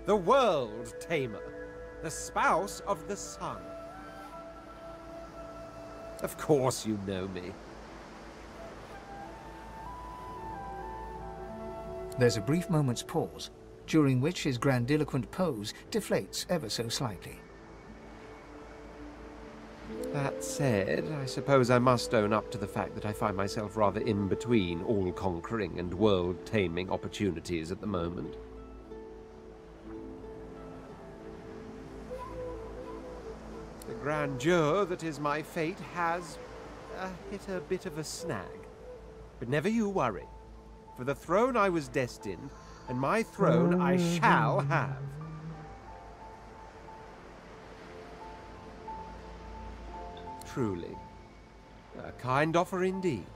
the World-Tamer, the spouse of the sun. Of course you know me. There's a brief moment's pause, during which his grandiloquent pose deflates ever so slightly. That said, I suppose I must own up to the fact that I find myself rather in between all-conquering and world-taming opportunities at the moment. grandeur that is my fate has hit a bit of a snag. But never you worry. For the throne I was destined, and my throne I shall have. Truly. A kind offer indeed.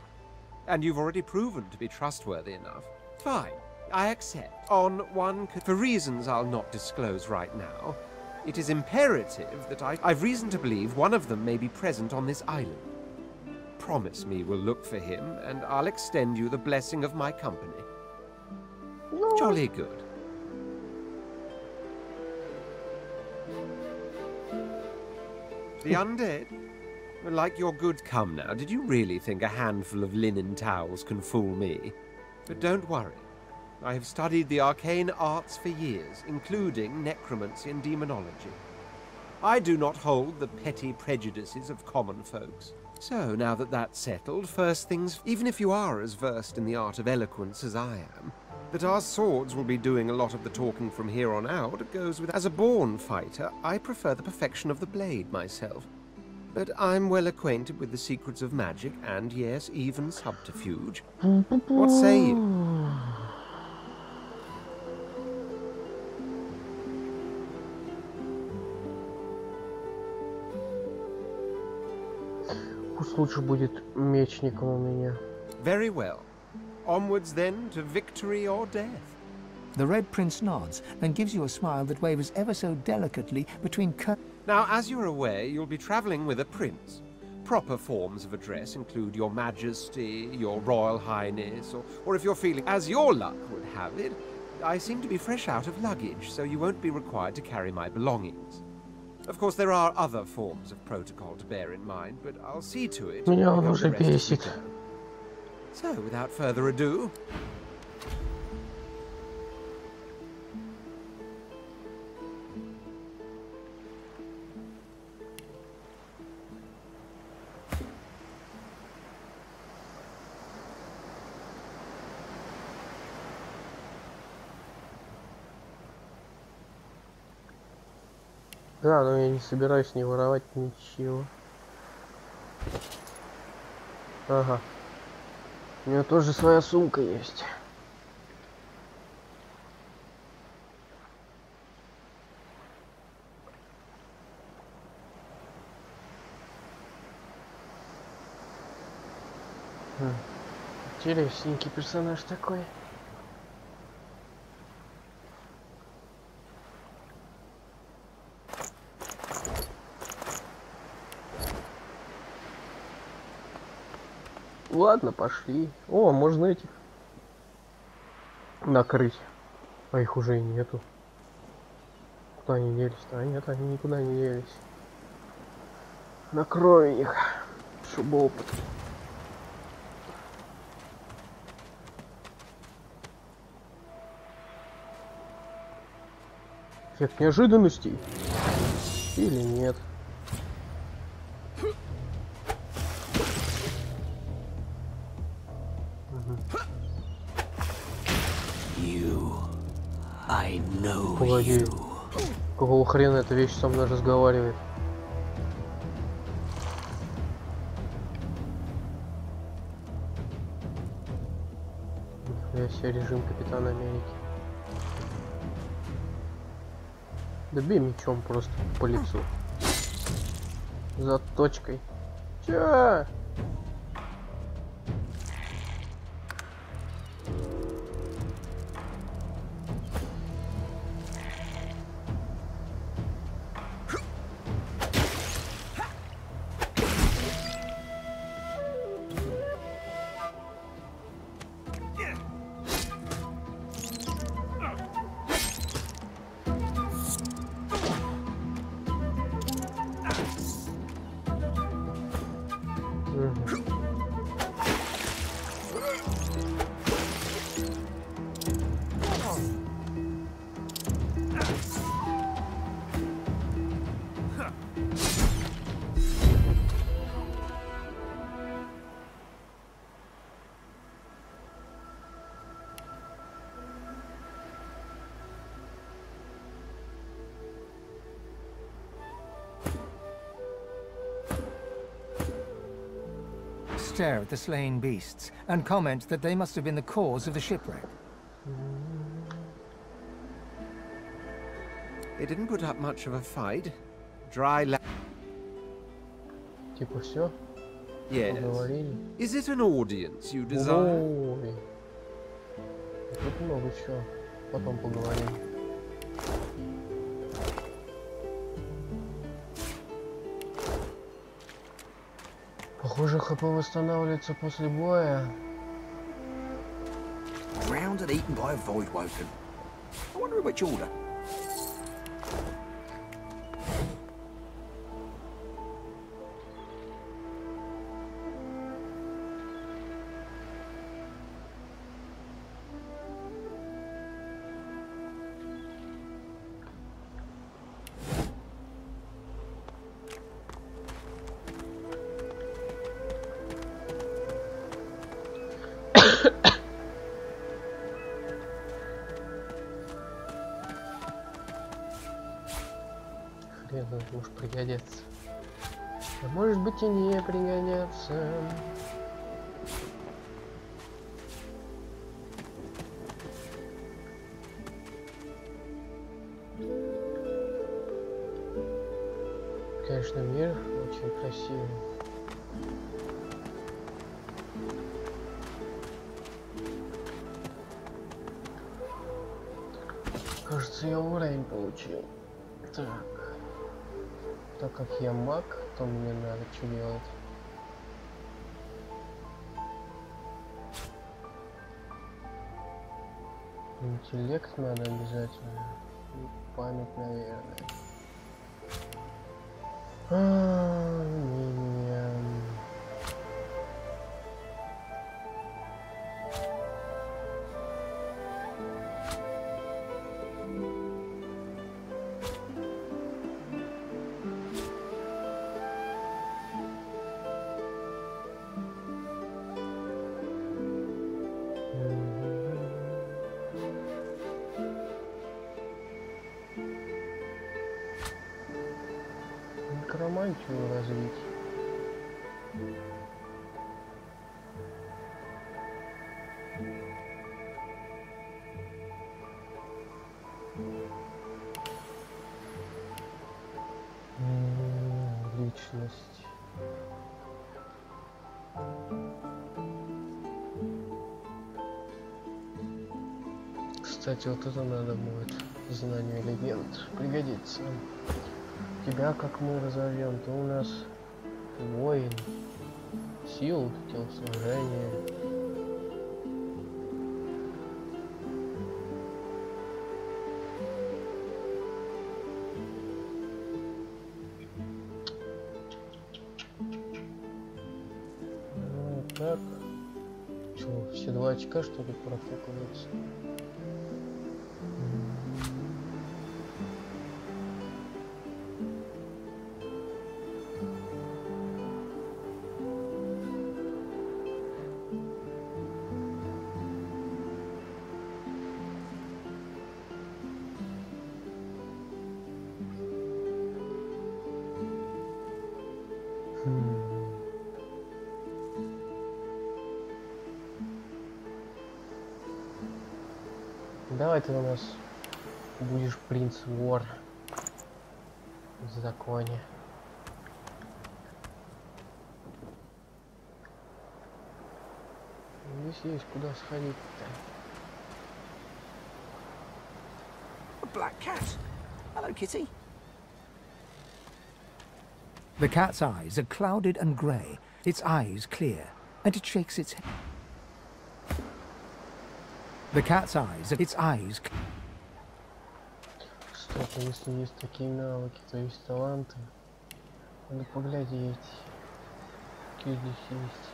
And you've already proven to be trustworthy enough. Fine, I accept. On one for reasons I'll not disclose right now, it is imperative that I've reason to believe one of them may be present on this island. Promise me we'll look for him, and I'll extend you the blessing of my company. No. Jolly good. The undead? Like your good come now, did you really think a handful of linen towels can fool me? But don't worry. I have studied the arcane arts for years, including necromancy and demonology. I do not hold the petty prejudices of common folks. So, now that that's settled, first things, even if you are as versed in the art of eloquence as I am, that our swords will be doing a lot of the talking from here on out goes with. As a born fighter, I prefer the perfection of the blade myself. But I'm well acquainted with the secrets of magic and, yes, even subterfuge. What say you? Пусть лучше будет мечником у меня. Very well. Onwards then to victory or death. The Red Prince nods and gives you a smile that wavers ever so delicately between Now, as you're aware, you'll be traveling with a prince. Proper forms of address include Your Majesty, Your Royal Highness, or if you're feeling, as your luck would have it, I seem to be fresh out of luggage, so you won't be required to carry my belongings. Of course, there are other forms of protocol to bear in mind, but I'll see to it. Меня он уже бесит. So, without further ado, Да, но я не собираюсь не воровать ничего. Ага. У меня тоже своя сумка есть. Интересненький персонаж такой. Ладно, пошли. О, можно этих накрыть. А их уже и нету. Куда они делись-то? А нет, они никуда не делись. Накрою их, чтобы опыт. Эффект неожиданностей. Или нет? Погоди. Какого хрена эта вещь со мной разговаривает? Нихуя себе режим Капитана Америки. Да бей мечом просто по лицу. Заточкой. Чё? stare at the slain beasts and comment that they must have been the cause of the shipwreck. They didn't put up much of a fight. Dry land. Типа все? Yes. Поговорили. Is it an audience you desire? Ой. Тут много чего. Потом поговорим. Похоже, ХП восстанавливается после боя. Drowned and eaten by a void woken. I wonder which order. Хрен, может пригодится. А может быть и не пригодятся. Конечно, мир очень красивый. Кажется, я уровень получил. Так как я маг, то мне надо что делать? Интеллект надо обязательно. И память, наверное. Некромантию развить. Личность. Кстати, вот это надо будет. Знание легенд пригодится. Тебя как мы разовьем? Ты у нас воин, сил, телосложение. Ну, так. Чё, все 2 очка что ли профукиваются? Давай ты у нас будешь принц-вор в законе. Здесь есть куда сходить-то. Black cat. Hello, kitty. The cat's eyes are clouded and grey, its eyes clear, and it shakes its head. The cat's eyes. Кстати, если есть такие навыки, то есть таланты. Надо поглядеть, какие здесь есть.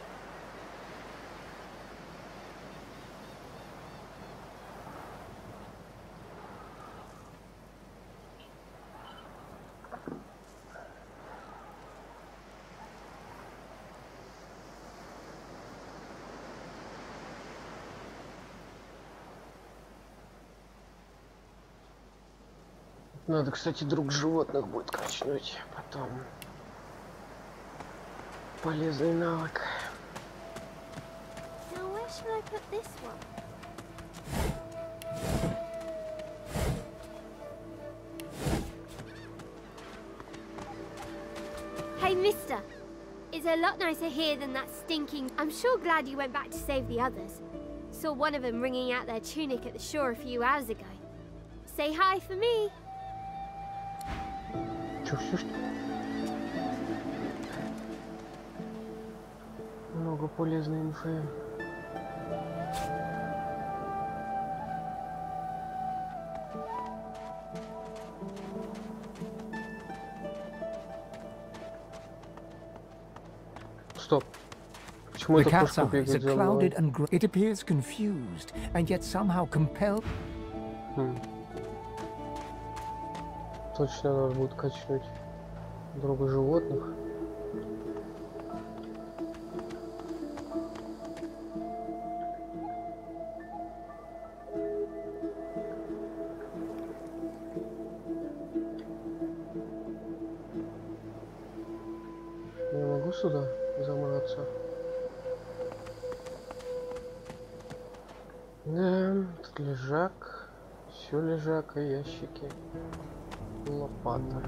Надо, кстати, друг животных будет качнуть потом. Полезный навык. shall I put this one? Hey, mister. It's a lot nicer here than that stinking... I'm sure glad you went back to save the others. Saw one of them wringing out their tunic at the shore a few hours ago. Say hi for me. Много полезной инфы. Стоп. Почему The эта cat's кошка eyes are бегает за clouded мной? and it appears confused and yet somehow compelled. Точно надо будет качнуть друга животных. Я могу сюда забраться? Да, тут лежак, все лежак и ящики. Лопата.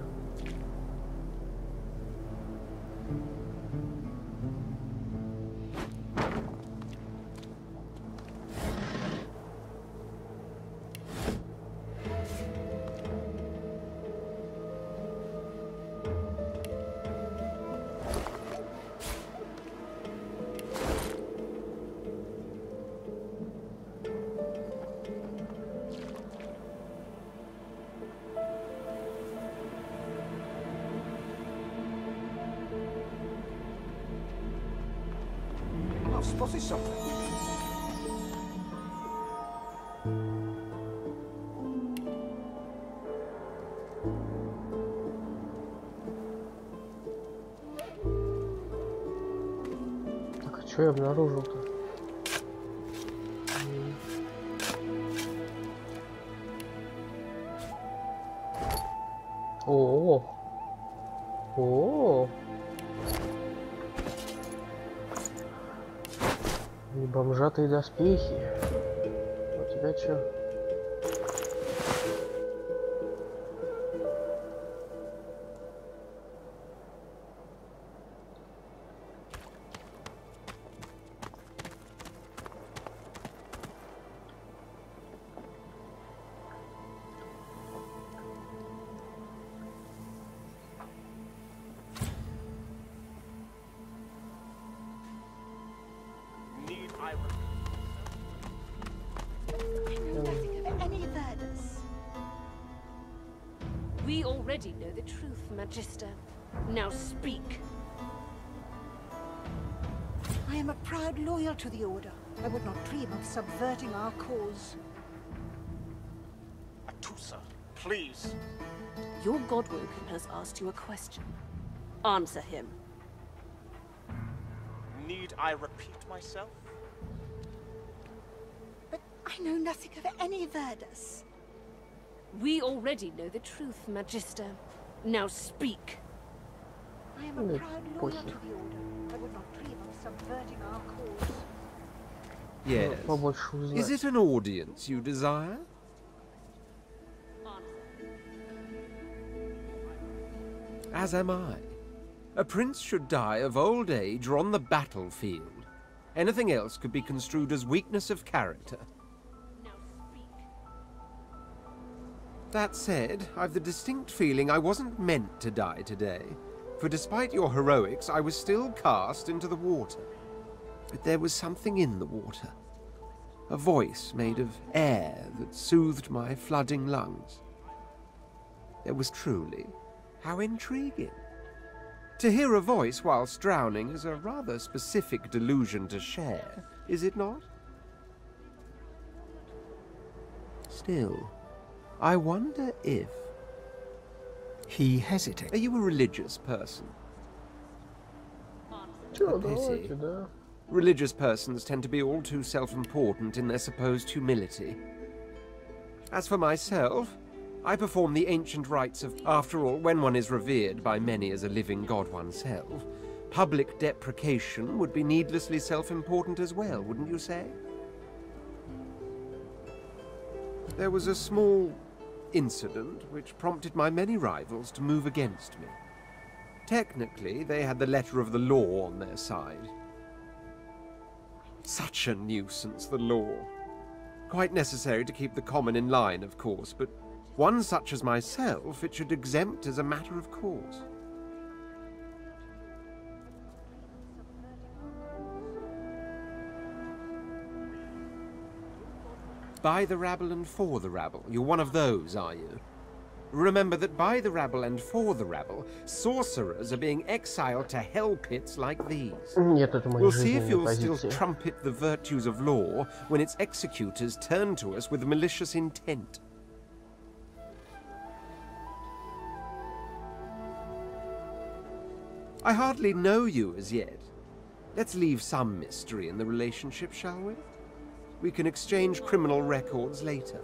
I've spotted something. Так, а что я обнаружил-то? О, о, и бомжатые доспехи. У тебя чё? We already know the truth, Magister. Now speak. I am a proud loyal to the Order. I would not dream of subverting our cause. Atusa, please. Your Godwoken has asked you a question. Answer him. Need I repeat myself? But I know nothing of any Verdus. We already know the truth, Magister. Now speak. I am a proud loyal to the Order. I would not dream of subverting our cause. Yes. Is it an audience you desire? As am I. A prince should die of old age or on the battlefield. Anything else could be construed as weakness of character. That said, I've the distinct feeling I wasn't meant to die today. For despite your heroics, I was still cast into the water. But there was something in the water. A voice made of air that soothed my flooding lungs. It was truly, how intriguing. To hear a voice whilst drowning is a rather specific delusion to share, is it not? Still, I wonder if... He hesitated. Are you a religious person? Sure, A pity. Religious persons tend to be all too self-important in their supposed humility. As for myself, I perform the ancient rites of... After all, when one is revered by many as a living god oneself, Public deprecation would be needlessly self-important as well, wouldn't you say? There was a small incident which prompted my many rivals to move against me. Technically, they had the letter of the law on their side. Such a nuisance, the law. Quite necessary to keep the common in line, of course, but one such as myself it should exempt as a matter of course. By the rabble and for the rabble. You're one of those, are you? Remember that by the rabble and for the rabble, sorcerers are being exiled to hell pits like these. We'll see if you'll still trumpet the virtues of law when its executors turn to us with malicious intent. I hardly know you as yet. Let's leave some mystery in the relationship, shall we? We can exchange criminal records later.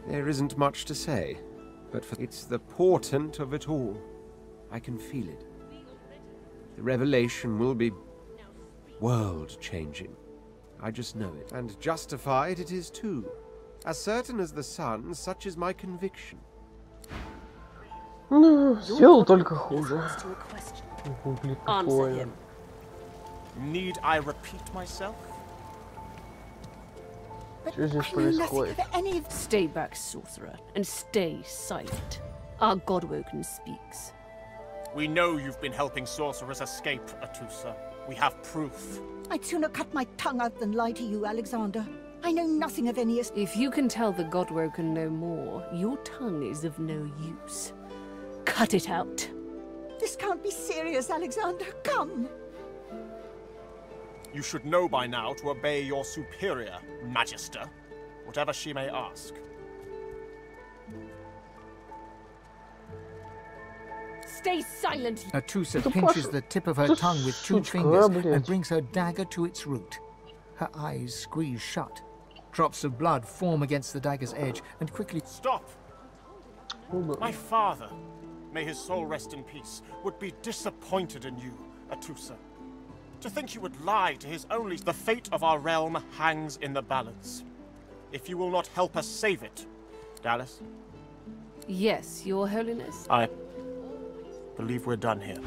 There isn't much to say, but it's the portent of it all. I can feel it. The revelation will be world-changing. I just know it, and justified it is too. As certain as the sun, such is my conviction. Ну, сделал только хуже. Answer him. Need I repeat myself? Что здесь происходит? Stay back, sorcerer, and stay silent. Our Godwoken speaks. We know you've been helping sorcerers escape, Atusa. We have proof. I'd sooner cut my tongue out than lie to you, Alexander. I know nothing of any... If you can tell the Godwoken no more, your tongue is of no use. Cut it out. This can't be serious, Alexander. Come. You should know by now to obey your superior, Magister, whatever she may ask. Stay silent! Atusa pinches the tip of her tongue with two fingers and brings her dagger to its root. Her eyes squeeze shut. Drops of blood form against the dagger's edge and quickly... Stop! My father, may his soul rest in peace, would be disappointed in you, Atusa. To think you would lie to his only... The fate of our realm hangs in the balance. If you will not help us save it, Dallas? Yes, Your Holiness. I believe we're done here.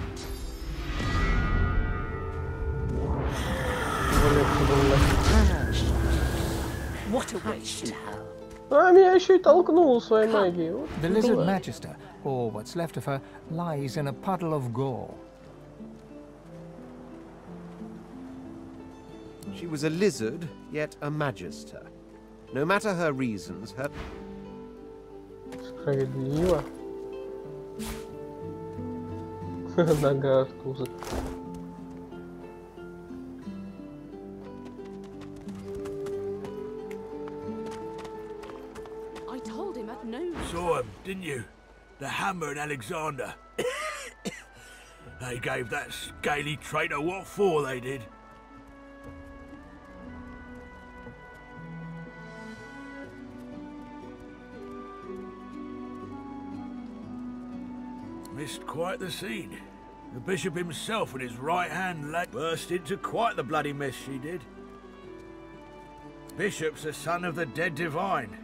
What a waste. А, меня еще и толкнул своей магией. The lizard magister, or what's left of her, lies in a puddle of gore. She was a lizard, yet a magister. No matter her reasons, her... Справедливо. Нога Артуза. I told him at noon. Saw him, didn't you? The Hammer and Alexander. They gave that scaly traitor what for, they did. Missed quite the scene. The bishop himself and his right hand lad burst into quite the bloody mess, she did. Bishop's the son of the dead divine.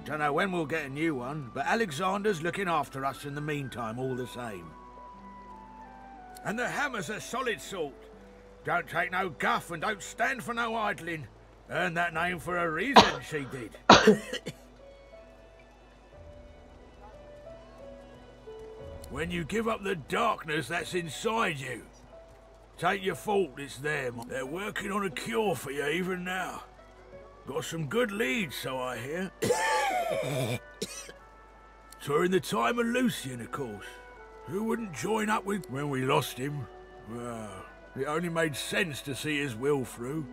Don't know when we'll get a new one, but Alexander's looking after us in the meantime all the same. And the Hammer's a solid sort. Don't take no guff and don't stand for no idling. Earned that name for a reason, she did. When you give up the darkness that's inside you, take your fault, it's them. They're working on a cure for you even now. Got some good leads, so I hear. During the time of Lucian, of course. Who wouldn't join up with when we lost him? Well, it only made sense to see his will through.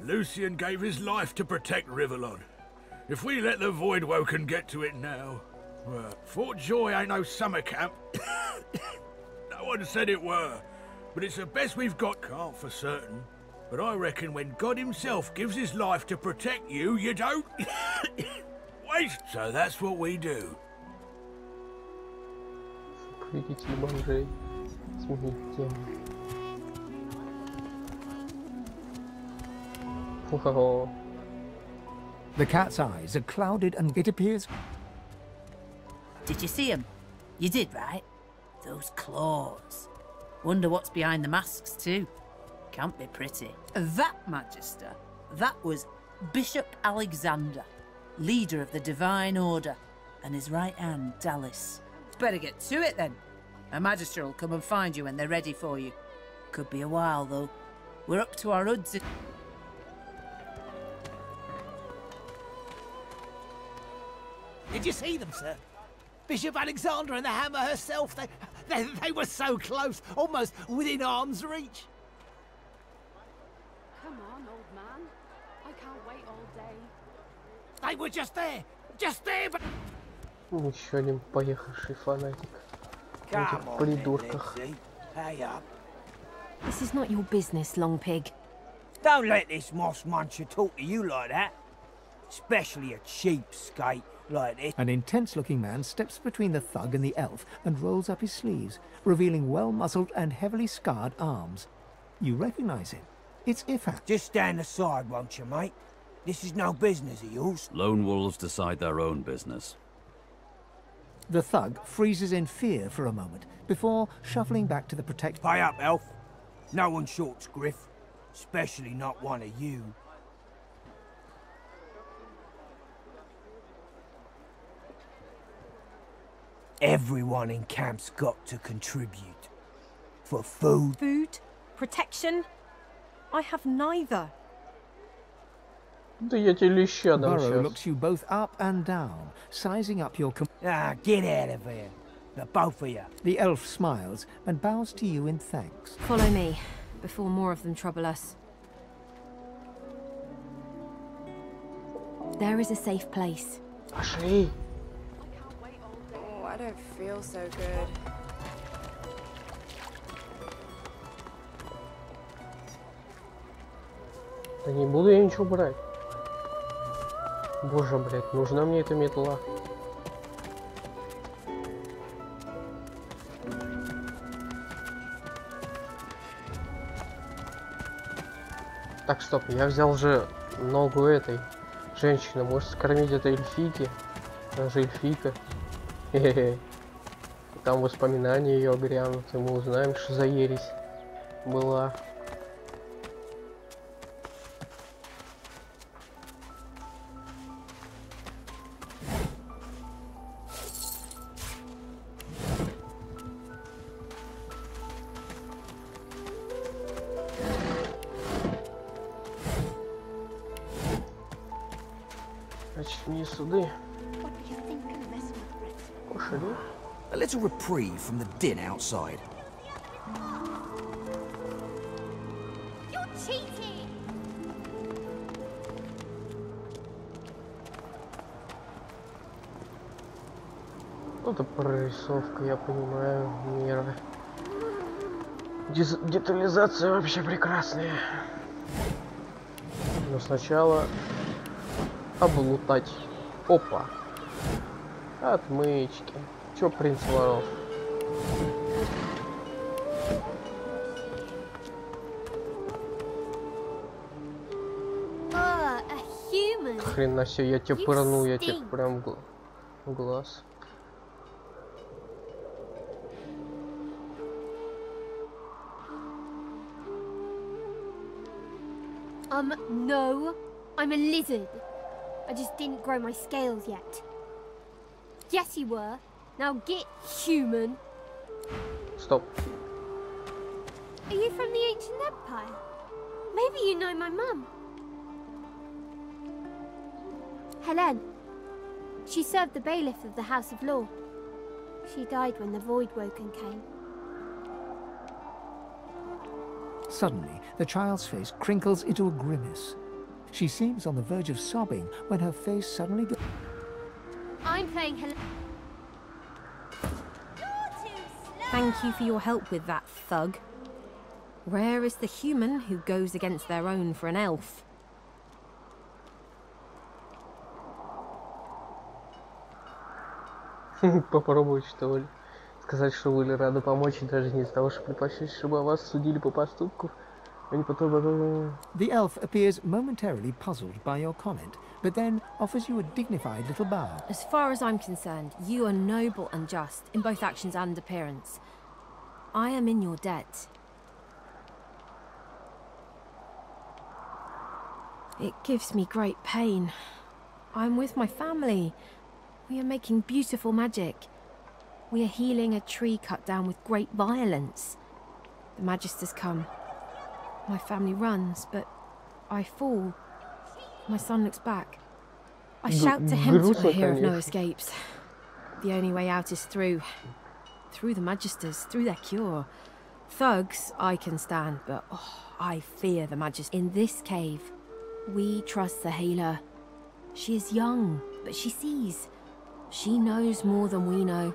Lucian gave his life to protect Rivellon. If we let the Voidwoken get to it now... Well, Fort Joy ain't no summer camp. No one said it were, but it's the best we've got. Can't for certain, but I reckon when God himself gives his life to protect you, you don't... Wait! So that's what we do. Видите бомжей. Сменить тему. О. The cat's eyes are clouded and it appears... Did you see him? You did, right? Those claws. Wonder what's behind the masks, too. Can't be pretty. That, Magister, that was Bishop Alexander, leader of the Divine Order, and his right hand, Dallas. Better get to it, then. A Magister will come and find you when they're ready for you. Could be a while, though. We're up to our hoods. Did you see them, sir? Bishop Alexander and the Hammer herself, they were so close, almost within arm's reach. Come on, old man. I can't wait all day. They were just there, but... Еще один поехавший фанатик. Этих придурках. Hey up. This is not your business, Long Pig. Don't let this moss muncher talk to you like that. Especially a cheapskate like this. An intense-looking man steps between the thug and the elf and rolls up his sleeves, revealing well-muscled and heavily scarred arms. You recognize him. It's Ifat. Just stand aside, won't you, mate? This is no business of yours. Lone wolves decide their own business. The thug freezes in fear for a moment before shuffling back to the protect. Pay up, elf. No one shorts Griff, especially not one of you. Everyone in camp's got to contribute. For food. Food? Protection? I have neither. Да я тебе леща дам Burrow сейчас. looks you both up and down, sizing up your... Get out of here. The both of you. The elf smiles and bows to you in thanks. Follow me, before more of them trouble us. There is a safe place. Пошли. Oh, I don't feel so good. Да не буду я ничего брать. Боже, блядь, нужна мне эта метла. Так, стоп, я взял же ногу этой женщины. Может скормить это эльфийке? Она же эльфийка. Хе-хе-хе. Там воспоминания ее грянут, и мы узнаем, что за ересь была. Значит, не суды. Кушали. A little reprieve from the din outside. You're cheating! Это прорисовка, я понимаю, мира. Детализация вообще прекрасная. Но сначала облутать. Опа. Отмычки. Чё, принц воров? Oh, a human. Хрена себе, я тебя пырну, я тебе прям в глаз. No. I'm a lizard. I just didn't grow my scales yet. Yes, you were. Now get human. Stop. Are you from the ancient empire? Maybe you know my mum. Helen. She served the bailiff of the House of Law. She died when the Voidwoken came. Suddenly, the child's face crinkles into a grimace. She seems on the verge of sobbing when her face suddenly goes... I'm playing Helen. Thank you for your help with that, thug. Rare is the human who goes against their own for an elf. Попробуй, что ли. сказать, что были рады помочь, даже не из того, что предпочли, чтобы вас судили по поступку. Они потом... The elf appears momentarily puzzled by your comment, but then offers you a dignified little bow. As far as I'm concerned, you are noble and just in both actions and appearance. I am in your debt. It gives me great pain. I'm with my family. We are making beautiful magic. We are healing a tree cut down with great violence. The Magisters come. My family runs, but I fall. My son looks back. I shout to him till I hear of no escapes. The only way out is through. Through the Magisters, through their cure. Thugs I can stand, but I fear the Magisters. In this cave, we trust the healer. She is young, but she sees. She knows more than we know.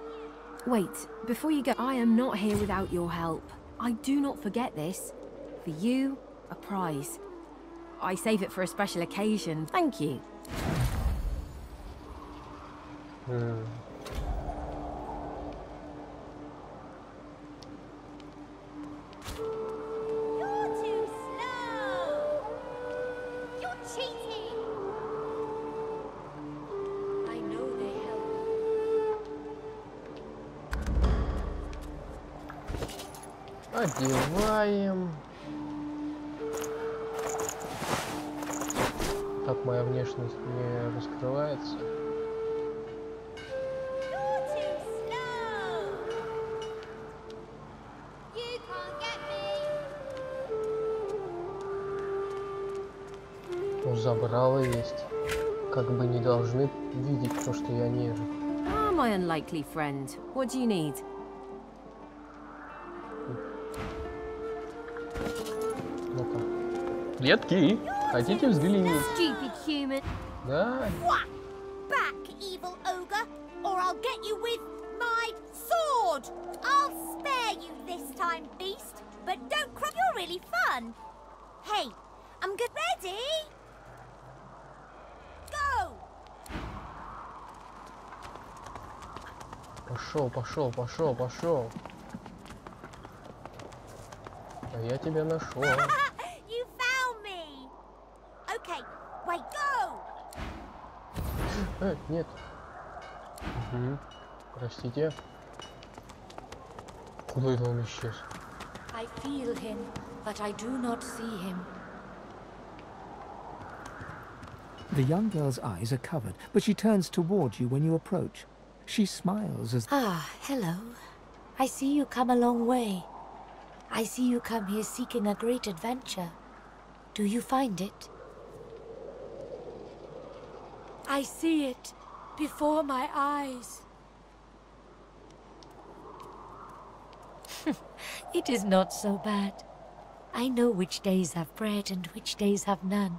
Wait, before you go, I am not here without your help. I do not forget this. For you, a prize. I save it for a special occasion. Thank you. You're too slow! You're cheating! I know they help. Одеваем. Так моя внешность не раскрывается. У забрала есть. Как бы не должны видеть то, что я ниже. Ah, my unlikely friend. What do you need? Ну-ка. Детки, хотите взглянуть? Stupid human. Да. Whack! Back, evil ogre, or I'll get you with my sword! I'll spare you this time, beast, but don't cry. You're really fun. Hey, I'm good. Ready? Go! Пошел, пошел, пошел, пошел. А я тебя нашел. You found me. Okay, wait, go! Нет. Угу. Простите. Куда это он исчез? I feel him, but I do not see him. The young girl's eyes are covered, but she turns towards you when you approach. She smiles as... Ah, hello. I see you come a long way. I see you come here seeking a great adventure. Do you find it? I see it before my eyes. It is not so bad. I know which days have bread and which days have none.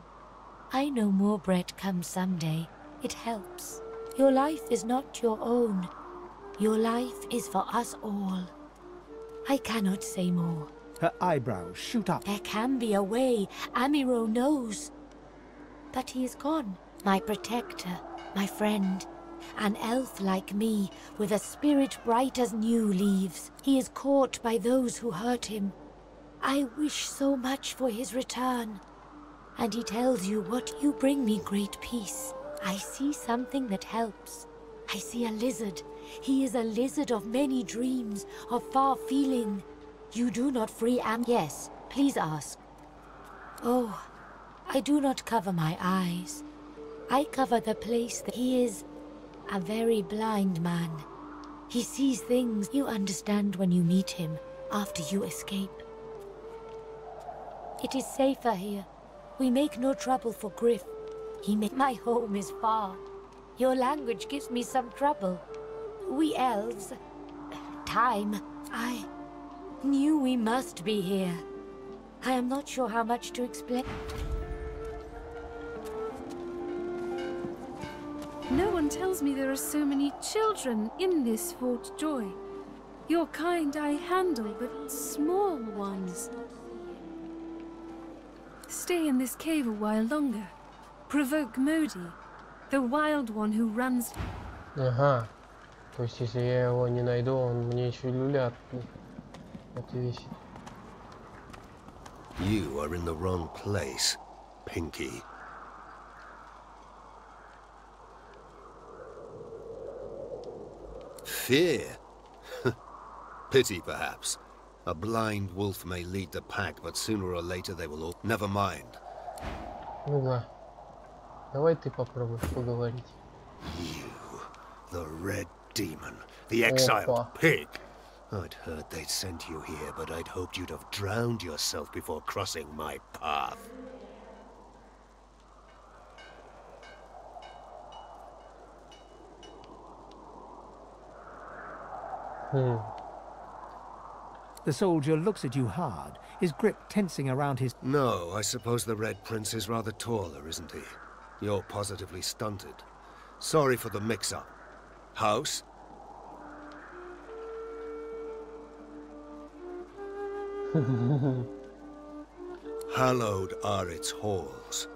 I know more bread comes someday. It helps. Your life is not your own. Your life is for us all. I cannot say more. Her eyebrows shoot up. There can be a way. Amiro knows. But he is gone. My protector, my friend. An elf like me, with a spirit bright as new leaves. He is caught by those who hurt him. I wish so much for his return. And he tells you, what you bring me great peace. I see something that helps. I see a lizard. He is a lizard of many dreams, of far feeling. You do not free Yes, please ask. Oh, I do not cover my eyes. I cover the place that he is a very blind man. He sees things you understand when you meet him, after you escape. It is safer here. We make no trouble for Griff. My home is far. Your language gives me some trouble. We elves... Time. I knew we must be here. I am not sure how much to explain. No one tells me there are so many children in this Fort Joy. Your kind I handle, but small ones. Stay in this cave a while longer. Provoke Modi, the wild one who runs... Ага. То есть, если я его не найду, он мне еще люля отвесит. You are in the wrong place, Pinky. Fear? Pity, perhaps. A blind wolf may lead the pack, but sooner or later they will all... Never mind. Ну да. Давай ты попробуй поговорить. You, the red demon, the exiled pig. I'd heard they'd sent you here, but I'd hoped you'd have drowned yourself before crossing my path. The soldier looks at you hard, his grip tensing around his... No, I suppose the Red Prince is rather taller, isn't he? You're positively stunted. Sorry for the mix-up. House? Hallowed are its halls.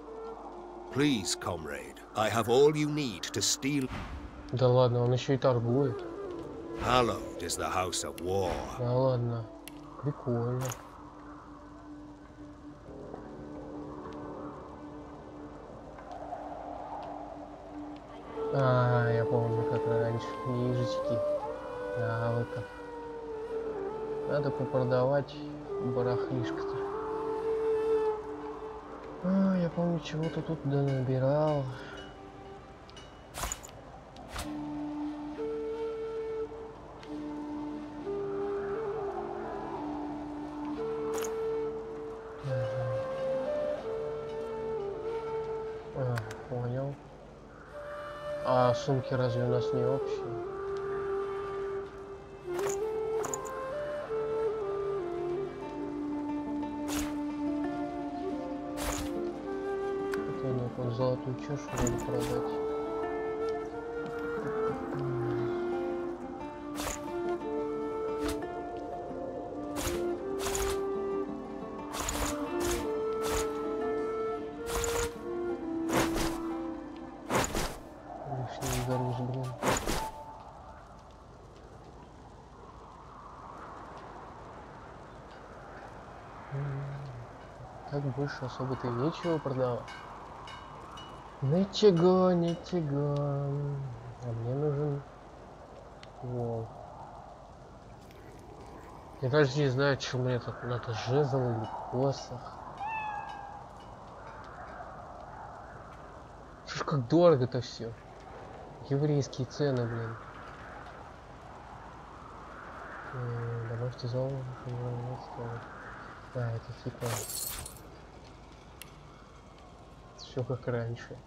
Please, comrade, I have all you need to steal... Да ладно, он еще и торгует. Hallowed is the house of war. Да ладно, прикольно. А, я помню, как раньше книжечки. Да, вот так. Надо попродавать барахлишко-то. А, я помню, чего-то тут набирал. А, понял. А сумки разве у нас не общие? Вот золотую чашу надо продать. Лишний груз, блин. Так больше особо-то и нечего продавать. Ничего, ничего. А мне нужен вол. Я даже не знаю, что мне тут надо, жезл или посох. Что ж как дорого-то все. Еврейские цены, блин. Добавьте золото, да, это типа все как раньше.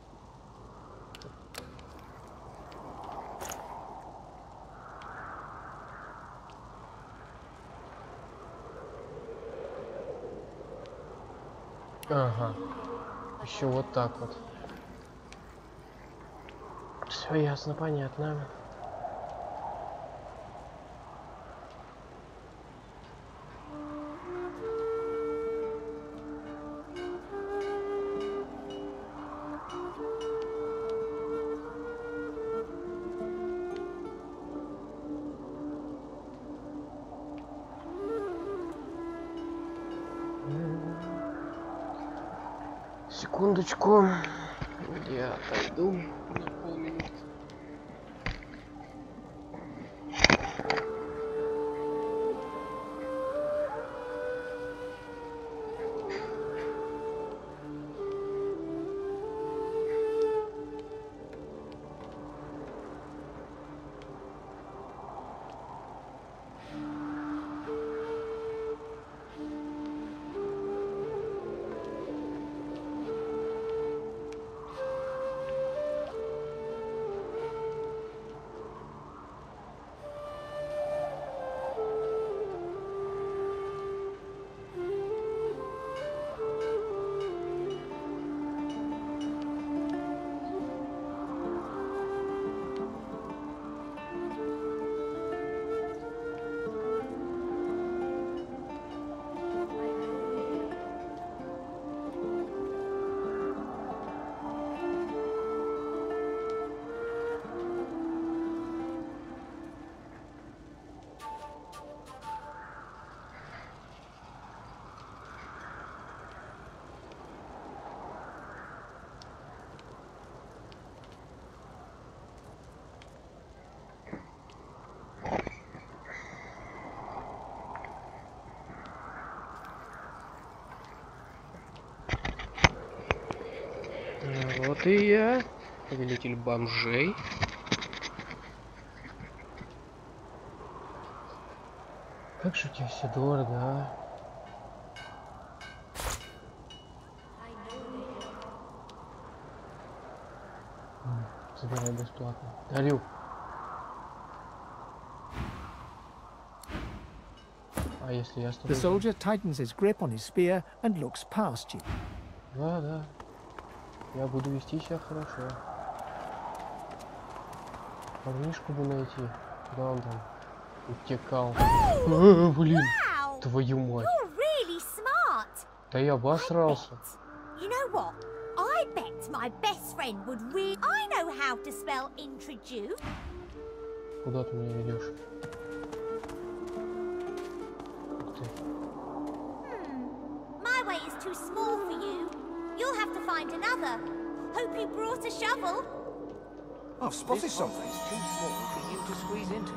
Ага. Еще вот так вот. Все ясно, понятно. Секундочку, я отойду на полминуты. ты я, повелитель бомжей. Как же тебе все дорого, а? Забирай бесплатно. Дарю. А если я с тобой... The soldier tightens his grip on his spear and looks past you. Да, да. Я буду вести себя хорошо. Парнишку бы найти. Куда он там утекал? Блин. Твою мать. Really smart. Да я обосрался. You know what? I bet my best friend would really... I know how to spell introduce. Куда ты меня ведешь? My way is too small for you. You'll have to find another. Hope you brought a shovel. I've spotted something. It's too small for you to squeeze into.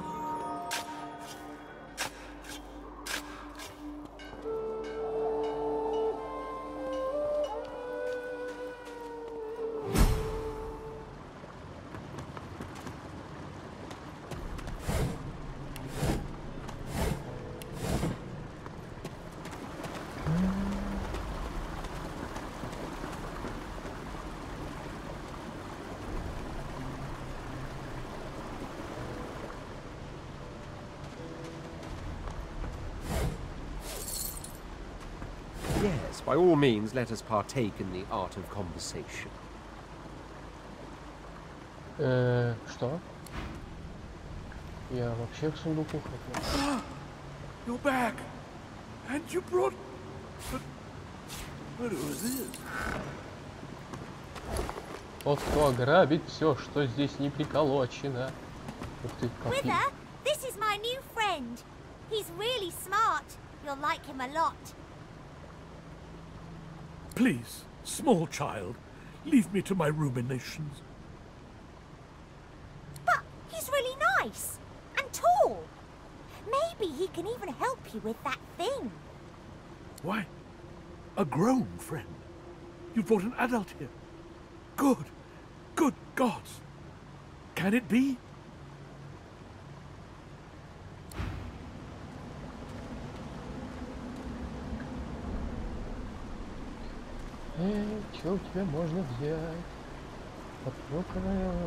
Yes, by all means, let us partake in the art of conversation. Что? Я вообще к сундуку хотел. You're back, and you brought. But who is this? Тот, кто ограбит все, что здесь не приколочено. Ух ты, какие. Wither, this is my new friend. He's really smart. You'll like him a lot. Please, small child, leave me to my ruminations. But he's really nice and tall. Maybe he can even help you with that thing. Why? A grown friend? You brought an adult here? Good. Good gods. Can it be? Что у тебя можно взять? Копье,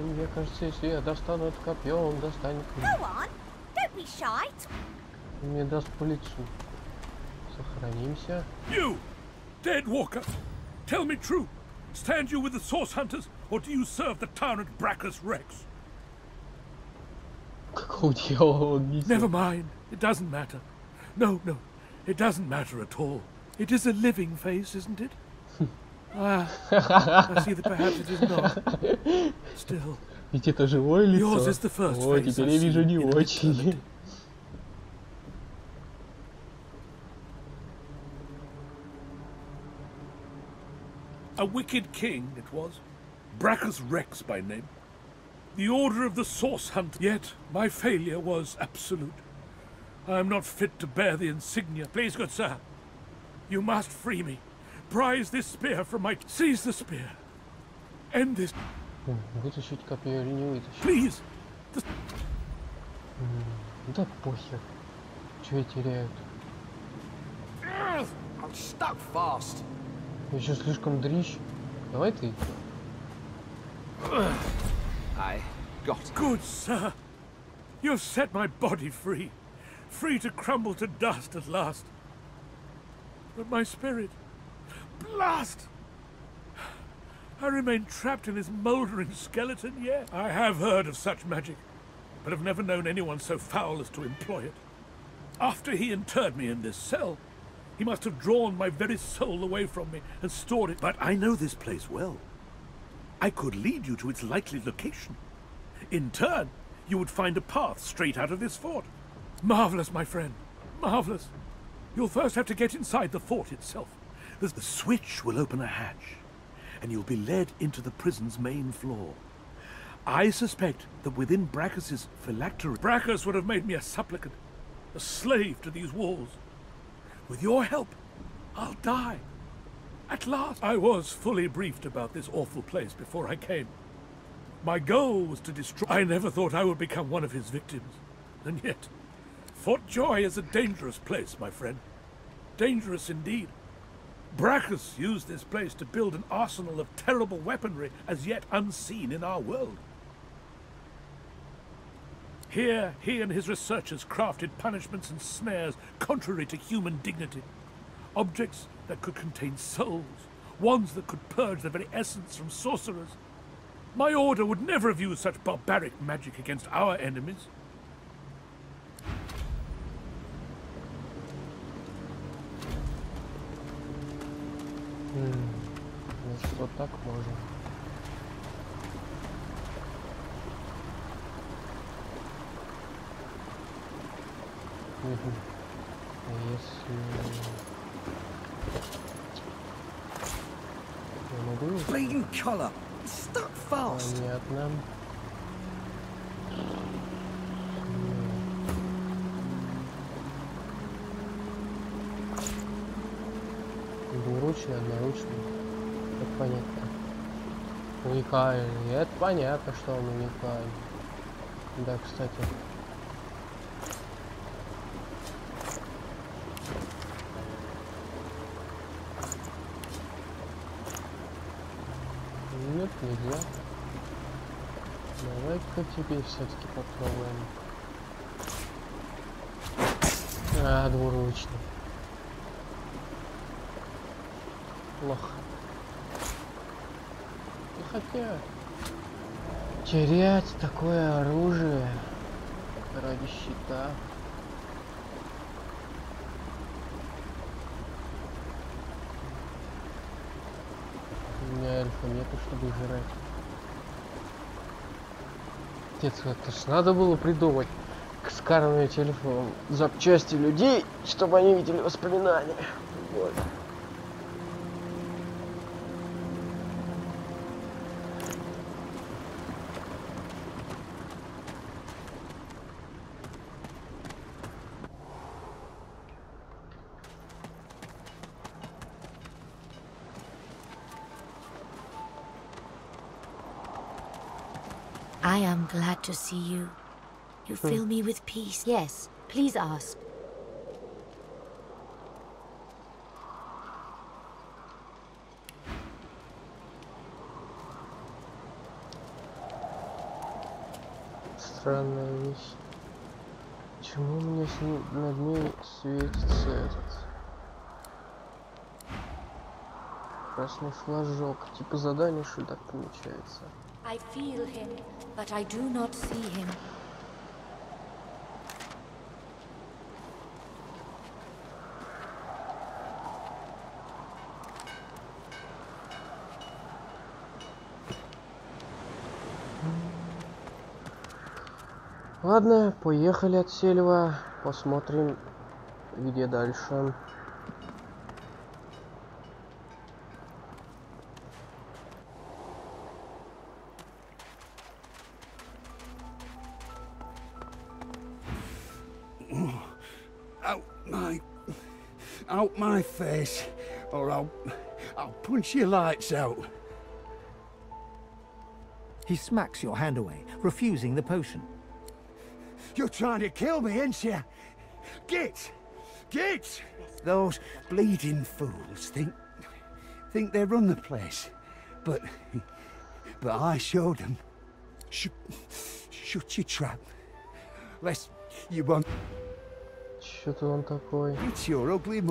мне кажется, если я достану это копье, он достанет меня. Go on, don't be shy. Мне даст по лицу. Сохранимся. You, dead walker, tell me true. Stand you with the source hunters, or do you serve the tyrant Brachus Rex? Какого дьявола он несет? Never mind, it doesn't matter. No, no, it doesn't matter at all. It is a living face, isn't it? I see that perhaps it is not. Still, ведь это живое лицо. Yours is the first О, face теперь I я вижу see не in очень. A wicked king it was, Brachus Rex by name. The order of the source hunt, yet my failure was absolute. I am not fit to bear the insignia. Please, good sir, you must free me. Prize this spear from my... Seize the spear. End this. Вытащить копье или не вытащить? Please. Да похер. Чё я теряю? I'm stuck fast. Я еще слишком дрищ. Давай ты. I got it. Good sir. You've set my body free. Free to crumble to dust at last. But my spirit... Blast! I remain trapped in this mouldering skeleton, yeah. I have heard of such magic, but have never known anyone so foul as to employ it. After he interred me in this cell, he must have drawn my very soul away from me and stored it. But I know this place well. I could lead you to its likely location. In turn, you would find a path straight out of this fort. Marvelous, my friend. Marvelous. You'll first have to get inside the fort itself. The switch will open a hatch, and you'll be led into the prison's main floor. I suspect that within Brachus's phylactery, Brachus would have made me a supplicant, a slave to these walls. With your help, I'll die. At last, I was fully briefed about this awful place before I came. My goal was to destroy... I never thought I would become one of his victims. And yet, Fort Joy is a dangerous place, my friend. Dangerous indeed. Brachus used this place to build an arsenal of terrible weaponry as yet unseen in our world. Here, he and his researchers crafted punishments and snares contrary to human dignity. Objects that could contain souls, wands that could purge the very essence from sorcerers. My order would never have used such barbaric magic against our enemies. Значит, вот так можно. Если... Я могу... Bleeding collar. Stuck fast. Понятно. Двуручный, одноручный. Это понятно. Уникальный. Это понятно, что он уникальный. Да, кстати. Нет, нельзя. Давай-ка теперь все-таки попробуем. А, двуручный. Плохо. И хотя терять такое оружие ради щита. У меня эльфа нету, чтобы жрать. Отец, это ж надо было придумать, как скармливать эльфам запчасти людей, чтобы они видели воспоминания. Вот. I am glad to see you. You fill me with peace. Yes, please ask. Странная вещь. Почему у меня над ней светится этот красный флажок? Типа задание, что ли, так получается? I feel him, but I do not see him. Ладно, поехали от Сельва, посмотрим, где дальше. Out my face, or I'll punch your lights out. He smacks your hand away, refusing the potion. You're trying to kill me, ain't you? Git! Those bleeding fools think they run the place, but I showed them. Shut your trap, lest you won't. Что-то он такой. It's your ugly.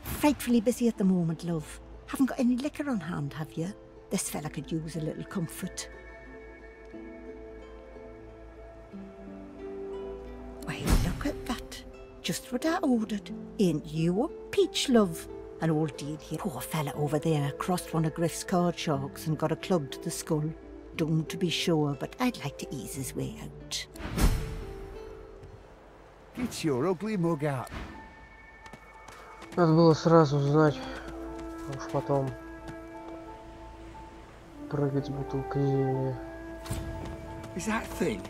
Frightfully busy at the moment, love. Haven't got any liquor on hand, have you? This fella could use a little comfort. Why, look at that. Just what I ordered. Ain't you a peach, love? An old deed here. Poor fella over there crossed one of Griff's card sharks and got a club to the skull. Doomed to be sure, but I'd like to ease his way out. Get your ugly mug out. Надо было сразу знать, а уж потом прыгать с бутылкой зелья. Is that thing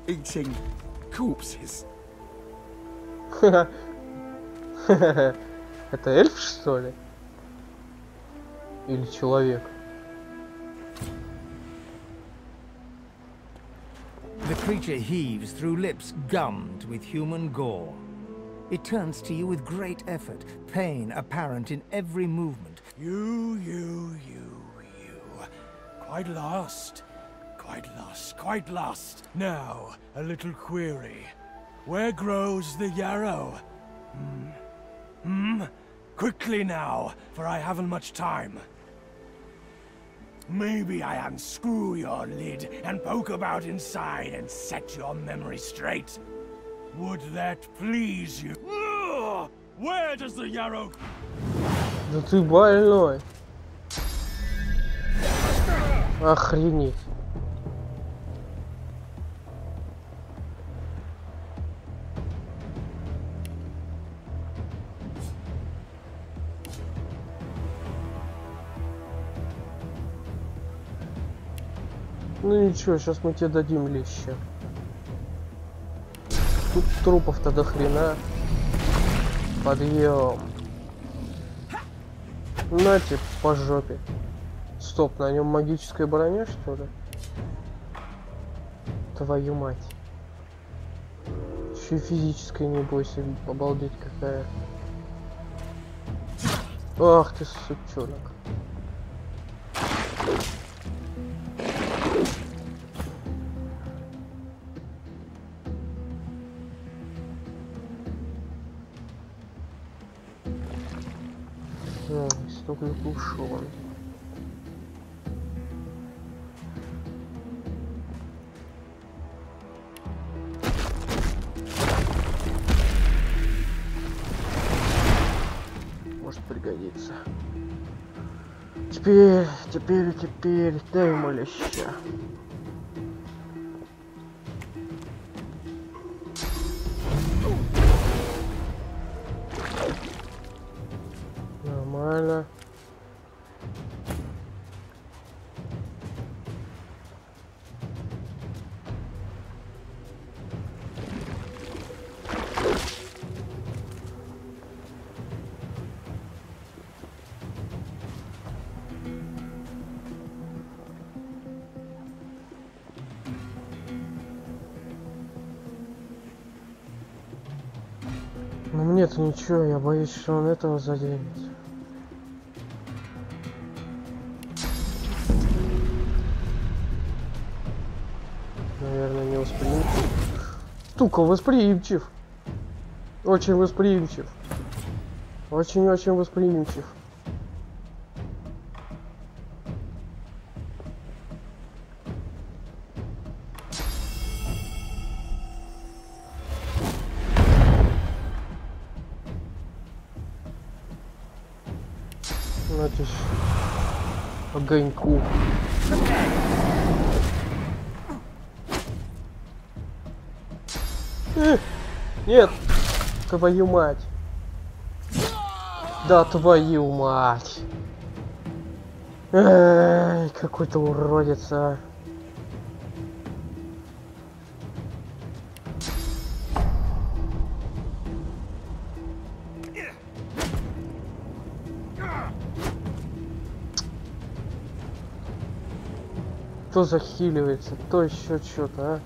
eating corpses? Это эльф, что ли? Или человек? The creature heaves through lips gummed with human gore. It turns to you with great effort, pain apparent in every movement. You. Quite lost. Now, a little query. Where grows the yarrow? Quickly now, for I haven't much time. Maybe I unscrew your lid and poke about inside and set your memory straight. Would that please you? Where does the yarrow... Да ты больной. Охренеть. Ну ничего, сейчас мы тебе дадим леща. Тут трупов-то до хрена. Подъем. Нате по жопе. Стоп, на нем магическая броня, что ли? Твою мать. Еще и физическая, не бойся, обалдеть какая. Ах ты, сучонок. Столько ушел. Может пригодится. Теперь дай ему леща. Нормально. Но мне-то ничего, я боюсь, что он этого заденет. Наверное, не восприимчив. Тука восприимчив. Очень восприимчив. Очень-очень восприимчив. Надеюсь, огоньку. Нет, твою мать. Да твою мать. Эй, какой-то уродец, а. То захиливается, то еще что-то, а.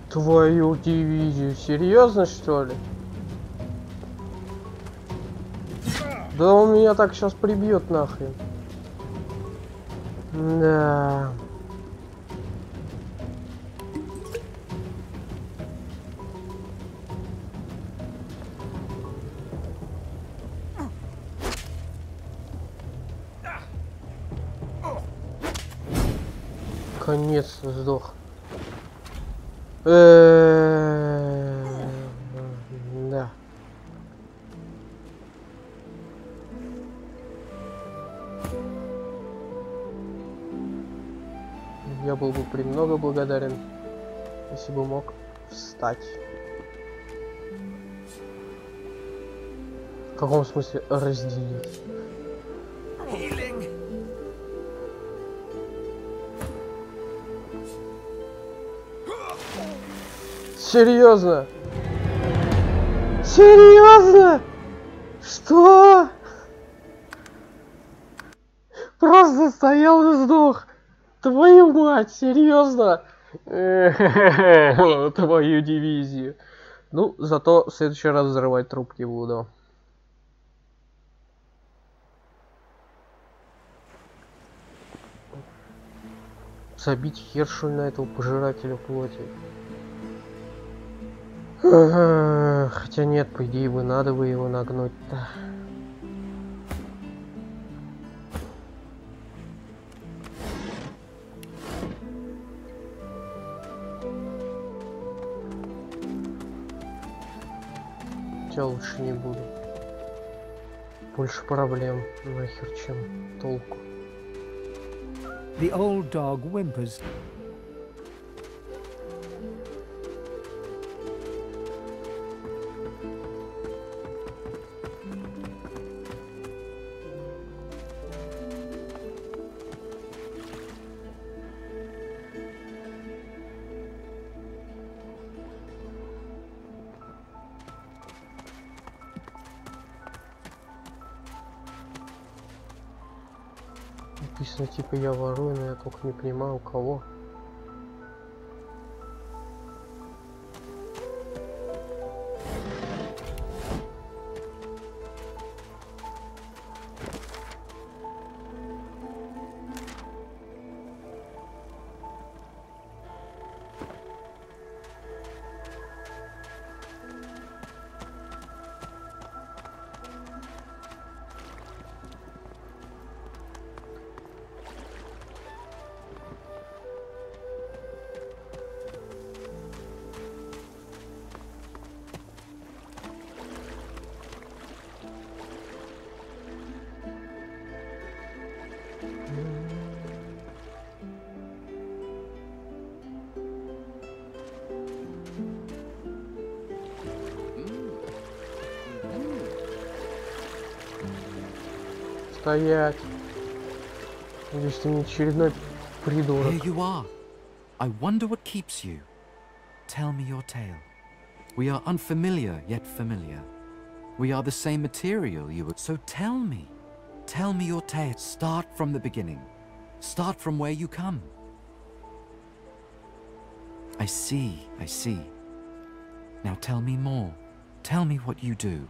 Твою дивизию, серьезно что ли? Да он меня так сейчас прибьет нахрен. Да. Конец сдох. Да. Я был бы премного благодарен, если бы мог встать. В каком смысле разделить? Серьезно? Серьезно? Что? Просто стоял и сдох. Твою мать, серьезно? Твою дивизию. Ну, зато в следующий раз взрывать трубки буду. Забить хер, что ли, на этого пожирателя плоти. Хотя нет, по идее бы надо бы его нагнуть-то. Хотя лучше не буду. Больше проблем нахер, чем толку. The old dog whimpers. Написано типа я ворую, но я только не понимаю у кого. Стоять. Надеюсь, ты не очередной придурок. Here you are. I wonder what keeps you. Tell me your tale. We are unfamiliar yet familiar. We are the same material you were. So tell me your tale. Start from the beginning. Start from where you come. I see. Now tell me more. Tell me what you do.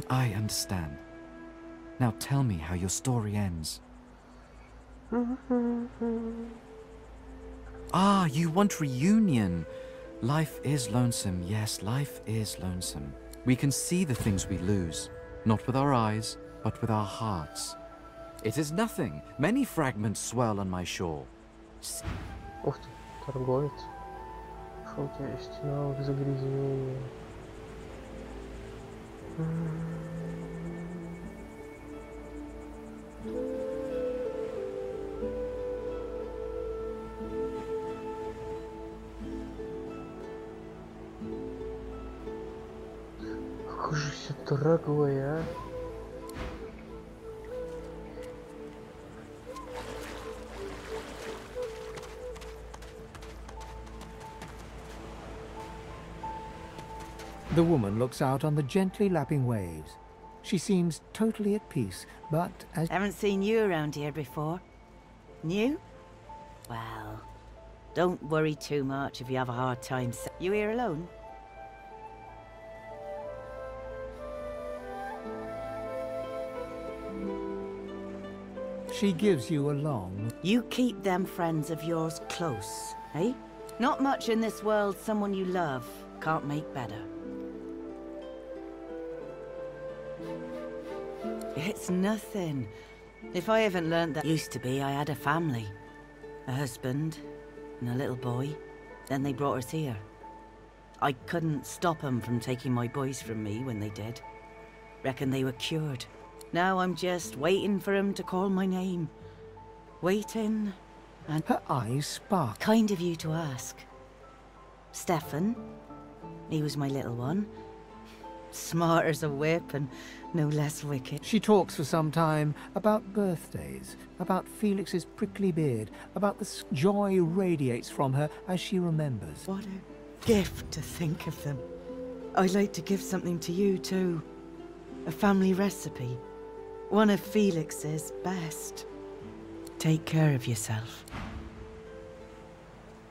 I understand. Now tell me how your story ends. Ah, you want reunion. Life is lonesome. Yes, life is lonesome. We can see the things we lose, not with our eyes, but with our hearts. It is nothing. Many fragments swirl on my shore. Ух ты, торговец. Что у тебя есть? Навык загрязнения. Какой же все дорогой, а? The woman looks out on the gently lapping waves. She seems totally at peace, but as... Haven't seen you around here before. New? Well, don't worry too much if you have a hard time. You here alone? She gives you a long... You keep them friends of yours close, eh? Not much in this world someone you love can't make better. It's nothing. If I haven't learned that... Used to be, I had a family. A husband and a little boy. Then they brought us here. I couldn't stop them from taking my boys from me when they did. Reckon they were cured. Now I'm just waiting for him to call my name. Waiting and... Her eyes spark. Kind of you to ask. Stefan. He was my little one. Smart as a whip and no less wicked. She talks for some time about birthdays, about Felix's prickly beard, about the joy radiates from her as she remembers. What a gift to think of them. I'd like to give something to you too. A family recipe. One of Felix's best. Take care of yourself.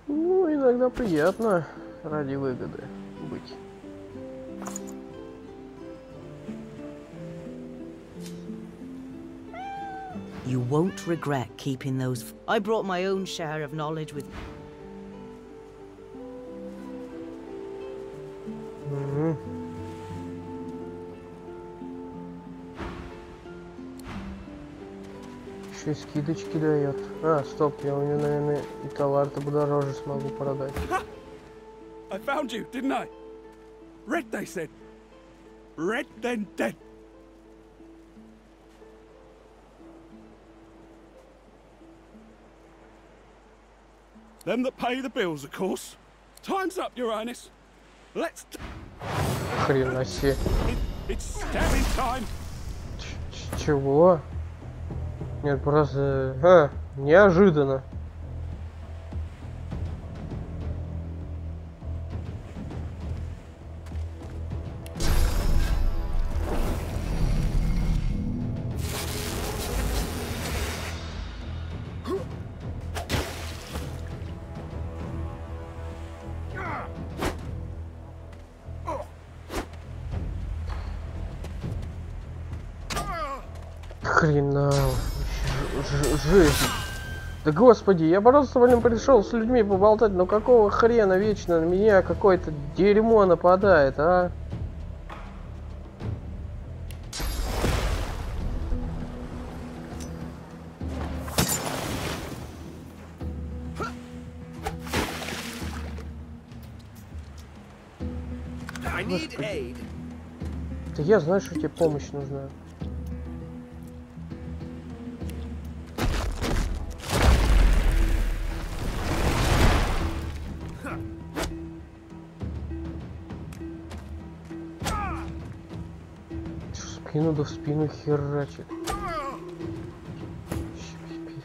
Ну, иногда приятно ради выгоды быть. You won't regret keeping those. I brought my own share of knowledge with. Еще и скидочки дает. А, стоп, я у него, наверное, и товар-то подороже смогу продать. I found you, didn't I? Red, they said. Red, then dead. Them that pay the bills, of course. Time's up, Your Highness. Let's. Хрена себе. It's stabbing time. Чего? Нет, просто... неожиданно. Хрена. Жизнь. Да господи, я просто, блин, пришел с людьми поболтать, но какого хрена вечно на меня какое-то дерьмо нападает, а? Господи. Да я знаю, что тебе помощь нужна. Спину да в спину херачит. Пипец.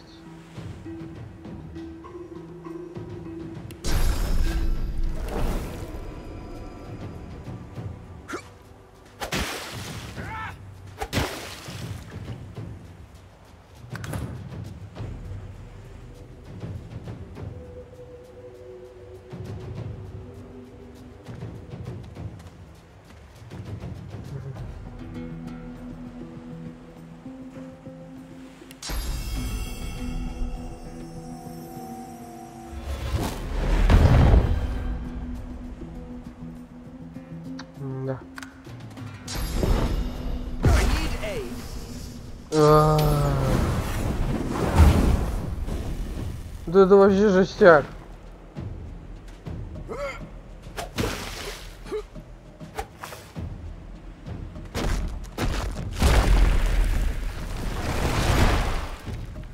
Да. Да это вообще жестяк.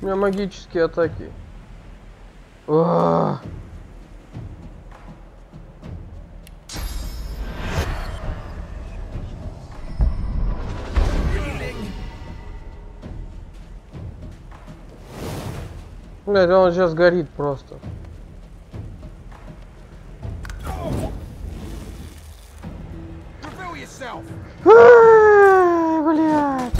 У меня магические атаки. Блядь, он сейчас горит просто. Блядь.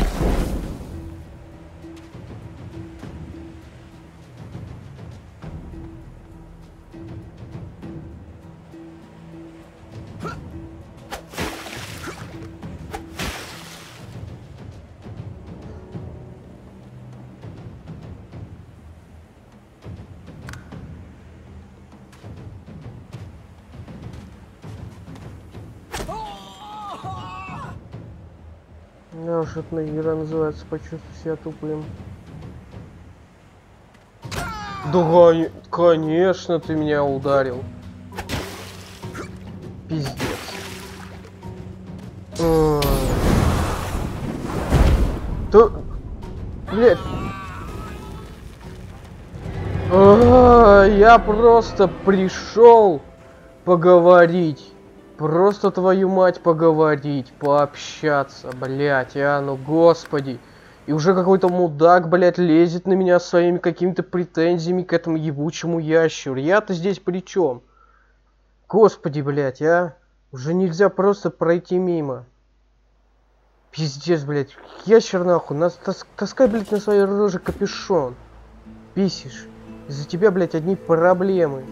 Да уж, это игра называется «Почувствуй себя тупым». Да, конечно, ты меня ударил. Пиздец. Да... Блядь. Я просто пришел поговорить. Просто, твою мать, поговорить, пообщаться, блядь, ну господи. И уже какой-то мудак, блядь, лезет на меня своими какими-то претензиями к этому ебучему ящеру. Я-то здесь при чем? Господи, блядь, а? Уже нельзя просто пройти мимо. Пиздец, блядь. Ящер нахуй. Таскай, блядь, на своей роже капюшон. Бесишь. Из-за тебя, блядь, одни проблемы.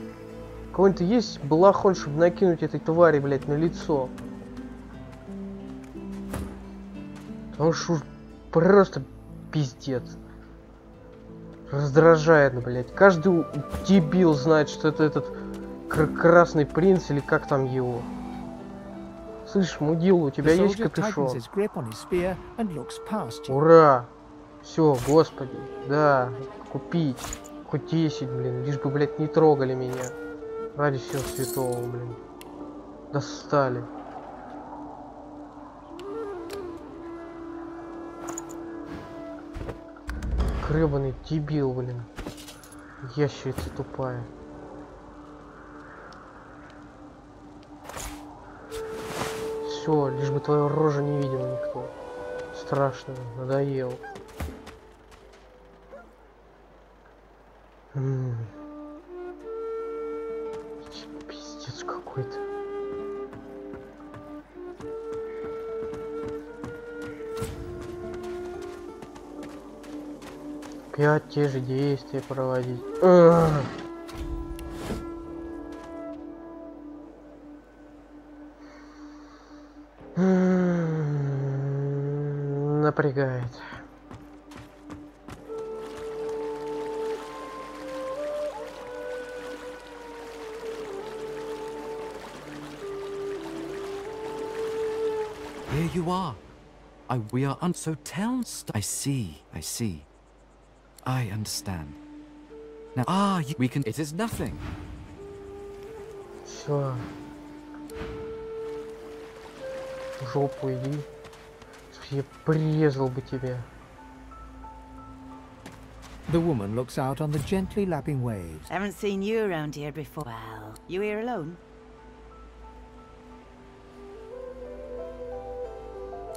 Какой-то есть балахон, чтобы накинуть этой твари, блядь, на лицо. Потому что просто пиздец. Раздражает, блядь. Каждый дебил знает, что это этот красный принц или как там его. Слышь, мудила, у тебя есть капюшон? Ура! Все, господи, да, купить. Хоть 10, блин, лишь бы, блядь, не трогали меня. Ради всего святого, блин. Достали. Гребаный дебил, блин. Ящерица тупая. Все, лишь бы твою рожу не видел никто. Страшно, надоел. Пиздец какой-то. Опять те же действия проводить. Напрягает. Here you are. We are so tell. I see. I understand. Now, we can. It is nothing. Все. В жопу иди. Я прирезал бы тебя. The woman looks out on the gently lapping waves. Haven't seen you around here before. Well, you here alone?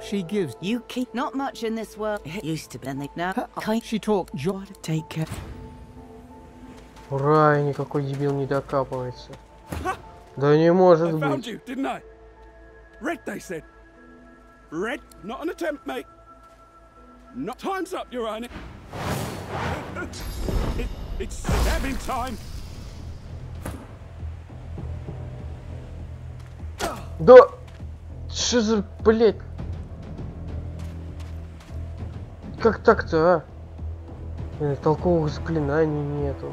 She gives you keep not much in this world. It used to be, and they now. She talked joy. Take care. Ура, и никакой дебил не докапывается. Да не может быть. I found you, didn't I? Red, they said. Red, not an attempt, mate. Not time's up, Your Honor. It's stabbing time. Да, что за, блять? Как так-то, а? Толковых заклинаний нету.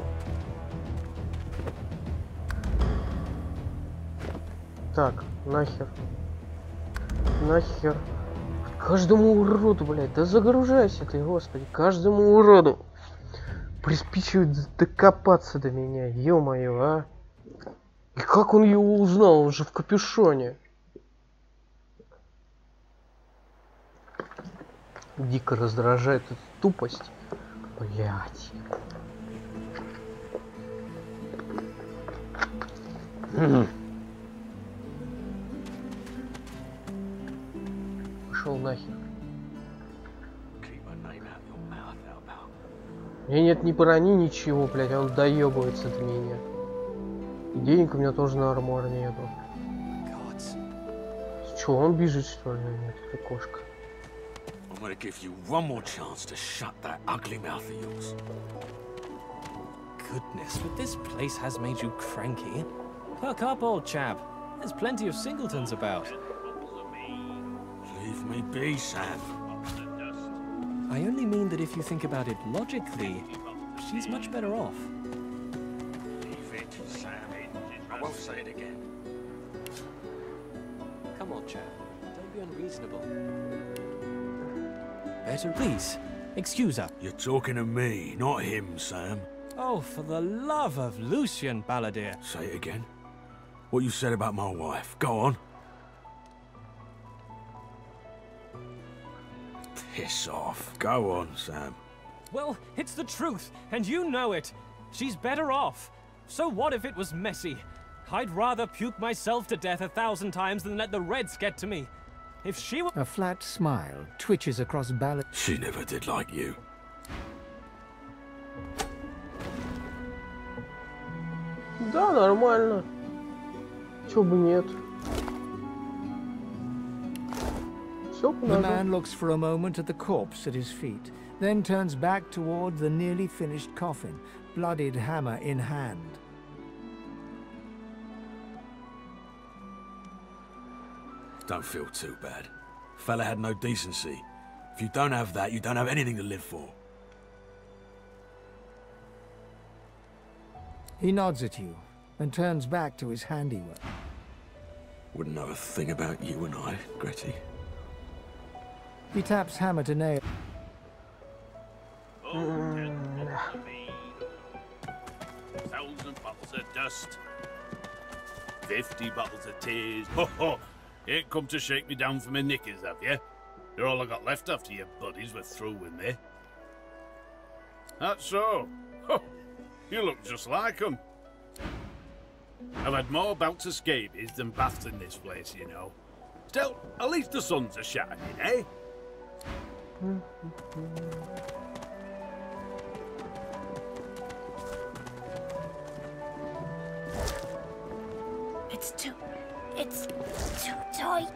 Так, нахер. Нахер. Каждому уроду, блядь, да загружайся ты, господи. Каждому уроду приспичивает докопаться до меня, ё-моё, а. И как он его узнал? Он же в капюшоне. Дико раздражает эта тупость. Блять. Пошел нахер. Мне нет ни брони, ничего, блять, он доебывается до меня. И денег у меня тоже на армор нету. Чё, он бежит, что ли? Нет, это кошка. I'm gonna give you one more chance to shut that ugly mouth of yours. Goodness, but this place has made you cranky. Perk up, old chap. There's plenty of singletons about. Leave me be, Sam. I only mean that if you think about it logically, she's much better off. Leave it, Sam. I won't say it again. Come on, chap. Don't be unreasonable. Better, please. Excuse her. You're talking to me, not him, Sam. Oh, for the love of Lucian, Balladeer. Say it again. What you said about my wife. Go on. Piss off. Go on, Sam. Well, it's the truth, and you know it. She's better off. So what if it was messy? I'd rather puke myself to death 1,000 times than let the Reds get to me. If she were... A flat smile twitches across Ballad. She never did like you. Да, нормально. Чё бы нет? The man looks for a moment at the corpse at his feet, then turns back toward the nearly finished coffin, bloodied hammer in hand. Don't feel too bad. Fella had no decency. If you don't have that, you don't have anything to live for. He nods at you and turns back to his handiwork. Wouldn't know a thing about you and I, Gretty. He taps hammer to nail. 1,000 bottles of dust. 50 bottles of tears. Ho ho! You ain't come to shake me down for my knickers, have you? They're all I got left after your buddies were through with me. That's so. Ho! You look just like them. I've had more bouts of scabies than baths in this place, you know. Still, at least the suns are shining, eh? It's too tight.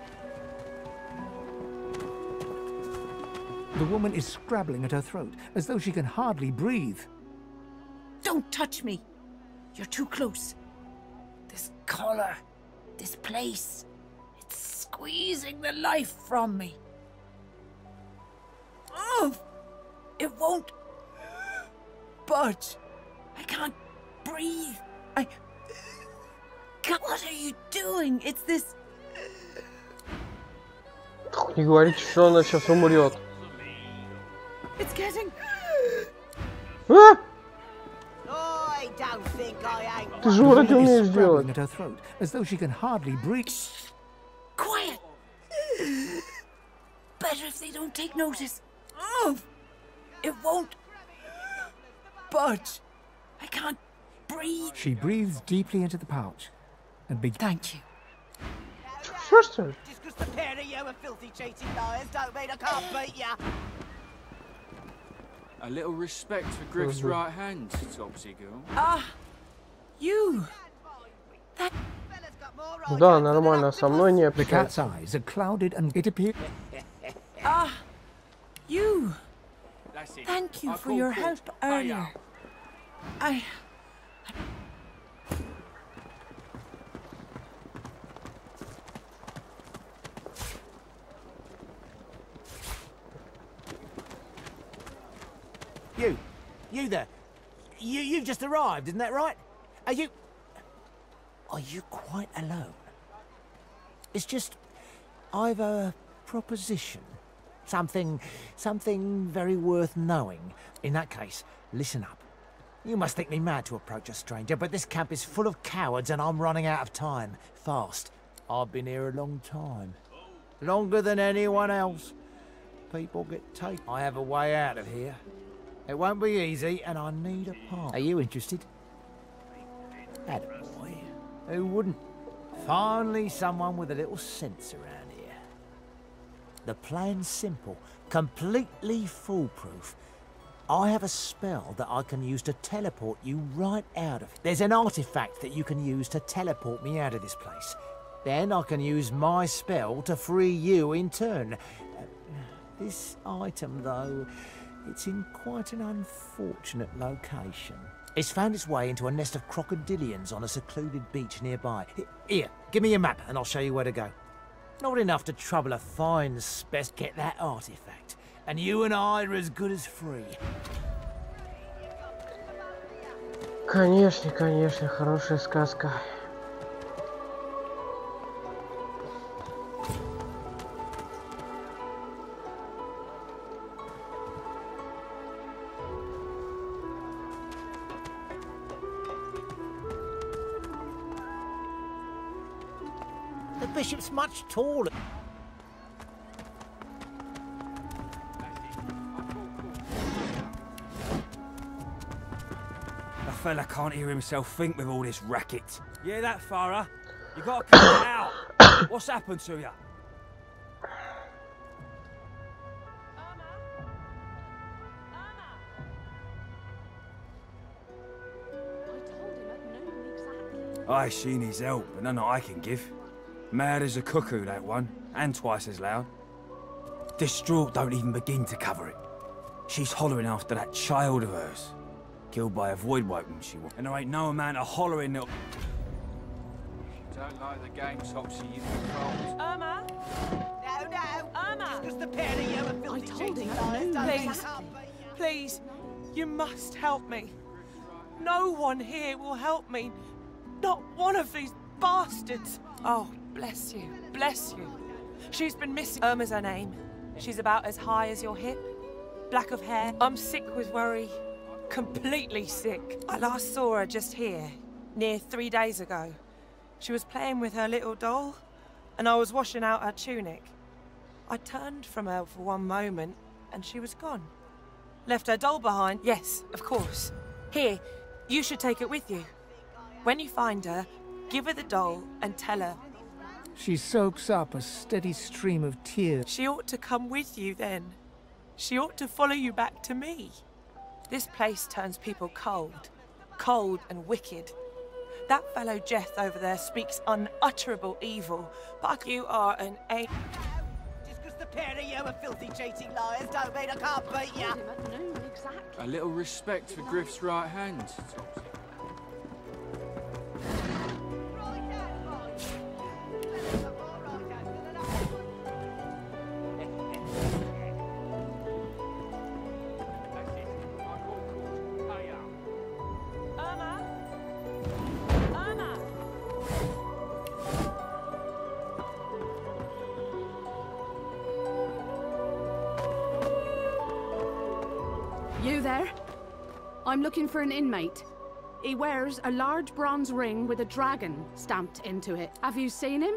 The woman is scrabbling at her throat, as though she can hardly breathe. Don't touch me. You're too close. This collar, this place, it's squeezing the life from me. Oh, it won't budge. I can't breathe. What are you doing? It's this... Не говорите, что она сейчас умрет. It's getting... А? I don't think I ain't. Ты же вроде умеешь делать. At her throat, as though she can hardly breathe. Quiet. Better if they don't take notice. Oh, it won't budge. I can't breathe. She breathes deeply into the pouch and begins. Thank you. Just because the pair of you are filthy cheating liars don't mean I can't beat ya. A little respect for Griff's right hand, Topsy girl. Ah, you. That... Да, нормально, со мной не The cat's общается. eyes are clouded and it appears. Ah, you. Thank you for your help earlier. You there. You've just arrived, isn't that right? Are you quite alone? It's just, I've a proposition. Something very worth knowing. In that case, listen up. You must think me mad to approach a stranger, but this camp is full of cowards and I'm running out of time. Fast. I've been here a long time. Longer than anyone else. People get taken. I have a way out of here. It won't be easy, and I need a part. Are you interested? Attaboy. Who wouldn't? Finally, someone with a little sense around here. The plan's simple, completely foolproof. I have a spell that I can use to teleport you right out of it. There's an artifact that you can use to teleport me out of this place. Then I can use my spell to free you in turn. This item, though, it's in quite an unfortunate location. It's found its way into a nest of crocodilians on a secluded beach nearby. Here, give me your map and I'll show you where to go. Not enough to trouble a fine spec get that artifact. And you and I are as good as free. Конечно, конечно, хорошая сказка. The bishop's much taller. The fella can't hear himself think with all this racket. Yeah, that Farah. You gotta cut it out. What's happened to you? Aye, she needs help, but none that I can give. Mad as a cuckoo, that one, and twice as loud. Distraught don't even begin to cover it. She's hollering after that child of hers. Killed by a void woman, she was. And there ain't no amount of hollering that... Don't like the game, Topsy, you control. Irma! No, Irma! Just the pair of you are filthy cheating liars. Please, please, you must help me. No one here will help me. Not one of these bastards. Oh, bless you, bless you. She's been missing. Irma's her name. She's about as high as your hip. Black of hair. I'm sick with worry. Completely sick. I last saw her just here, near 3 days ago. She was playing with her little doll, and I was washing out her tunic. I turned from her for one moment, and she was gone. Left her doll behind. Yes, of course. Here, you should take it with you. When you find her, give her the doll and tell her. She soaks up a steady stream of tears. She ought to come with you then. She ought to follow you back to me. This place turns people cold. Cold and wicked. That fellow Jeth over there speaks unutterable evil, but you are an ain't. Just because the pair of you are filthy cheating liars don't mean I can't beat you. A little respect for Griff's right hand, Topsy. You there? I'm looking for an inmate. He wears a large bronze ring with a dragon stamped into it. Have you seen him?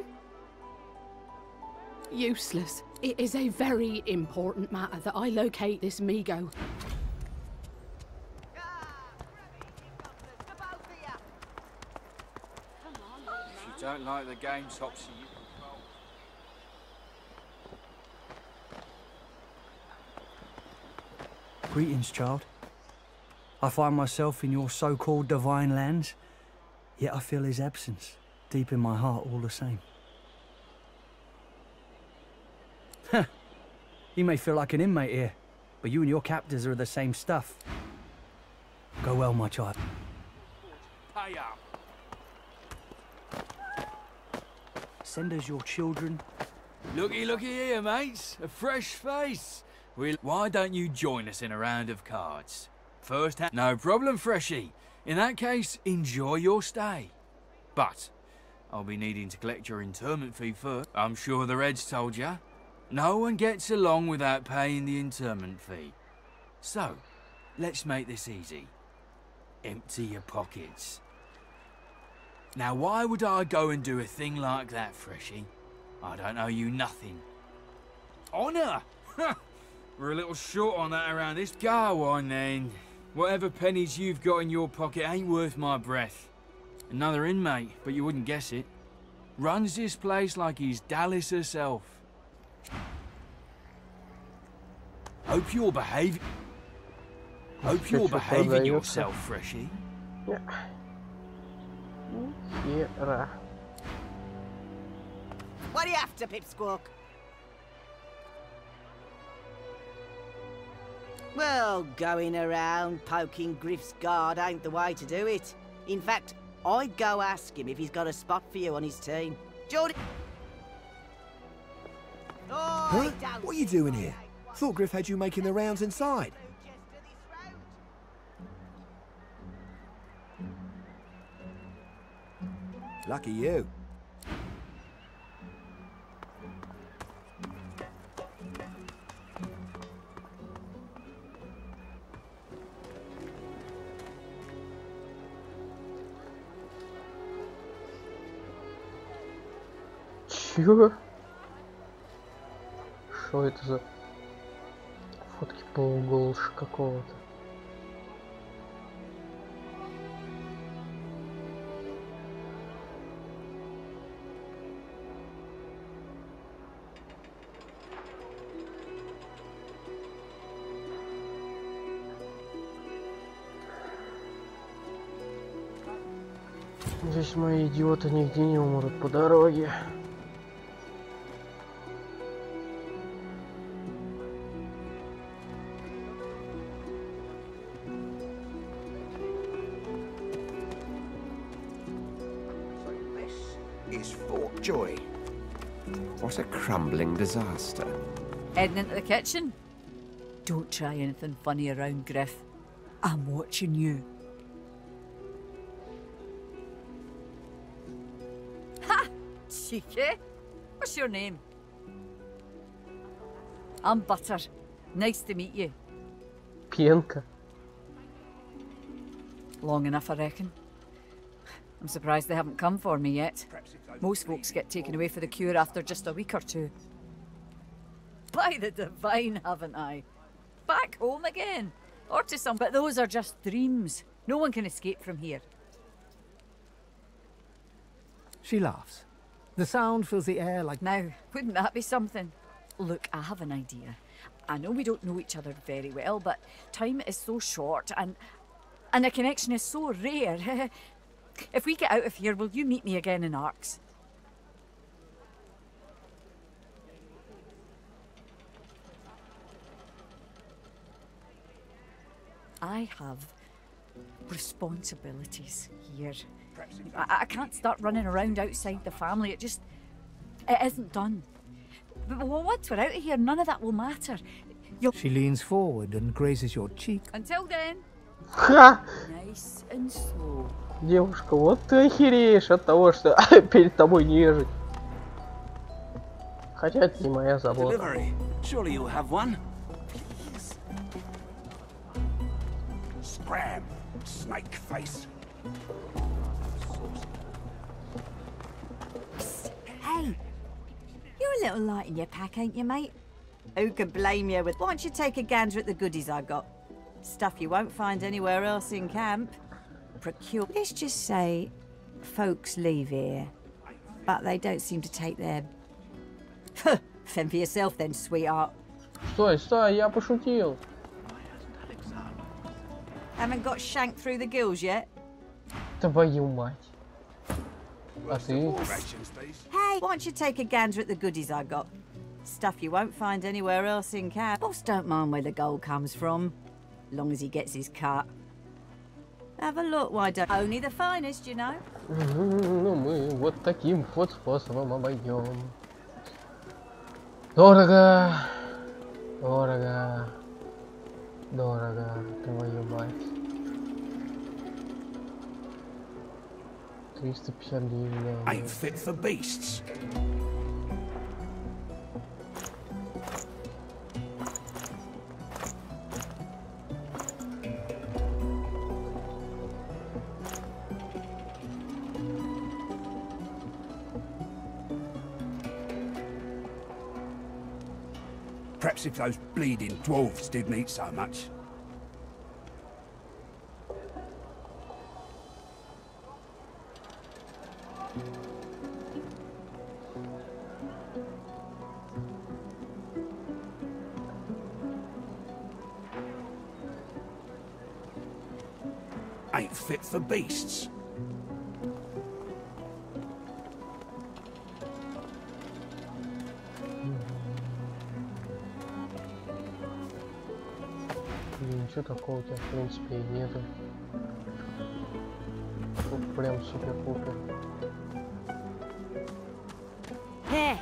Useless. It is a very important matter that I locate this Migo. If you don't like the game, Topsy, you control. Greetings, child. I find myself in your so-called divine lands, yet I feel his absence deep in my heart all the same. Huh. You may feel like an inmate here, but you and your captors are the same stuff. Go well, my child. Pay up. Send us your children. Looky here, mates. A fresh face. Why don't you join us in a round of cards? First hand. No problem, Freshie. In that case, enjoy your stay. But I'll be needing to collect your interment fee first. I'm sure the Reds told ya. No one gets along without paying the interment fee. So, let's make this easy. Empty your pockets. Now, why would I go and do a thing like that, Freshie? I don't owe you nothing. Honour! We're a little short on that around this. Go on, then. Whatever pennies you've got in your pocket ain't worth my breath. Another inmate, but you wouldn't guess it. Runs this place like he's Dallas herself. Hope you're behaving yourself, Freshie. Yeah. Хера. What are you after, Pipsqueak? Well, going around poking Griff's guard ain't the way to do it. In fact, I'd go ask him if he's got a spot for you on his team. Jordan. Huh? What are you doing here? Thought Griff had you making the rounds inside. Lucky you. Чё? Что это за фотки полуголыша какого-то? Надеюсь, мои идиоты нигде не умрут по дороге. Is Fort Joy. What a crumbling disaster. Heading into the kitchen? Don't try anything funny around, Griff. I'm watching you. Ha! Cheeky! What's your name? I'm Butter. Nice to meet you. Пенка. Long enough, I reckon. I'm surprised they haven't come for me yet. Most folks get taken away for the cure after just a week or two. By the divine, haven't I? Back home again. Or to some... But those are just dreams. No one can escape from here. She laughs. The sound fills the air like... Now, wouldn't that be something? Look, I have an idea. I know we don't know each other very well, but time is so short and a connection is so rare. If we get out of here, will you meet me again in Arks? I have responsibilities here. I can't start running around outside the family. It isn't done. But once we're out of here, none of that will matter. She leans forward and grazes your cheek. Until then. Ха! Nice and slow. Девушка, вот ты охереешь от того, что перед тобой нежить. Хотя это не моя забота. Surely you'll have one. Please. Scram, snake face. Hey, you're a little light in your pack, ain't you, mate? Who can blame you with... Why don't you take a gander at the goodies I got? Stuff you won't find anywhere else in camp. Procure... Let's just say folks leave here, but they don't seem to take their... Fend for yourself then, sweetheart. Стой, стой, я пошутил. Haven't got shanked through the gills yet? Твою мать. А ты? Hey, why don't you take a gander at the goodies I got? Stuff you won't find anywhere else in camp. Boss don't mind where the gold comes from, long as he gets his cut. Have a look, why don't... Only the finest, you know. Ну мы вот таким вот способом обойдем. Дорого, дорого, дорого, твою мать. 350 гривен. Ain't fit for beasts. Perhaps if those bleeding dwarves didn't eat so much. Ain't fit for beasts. Ничего такого у тебя в принципе и нету. Тут прям супер-пупер. Hey,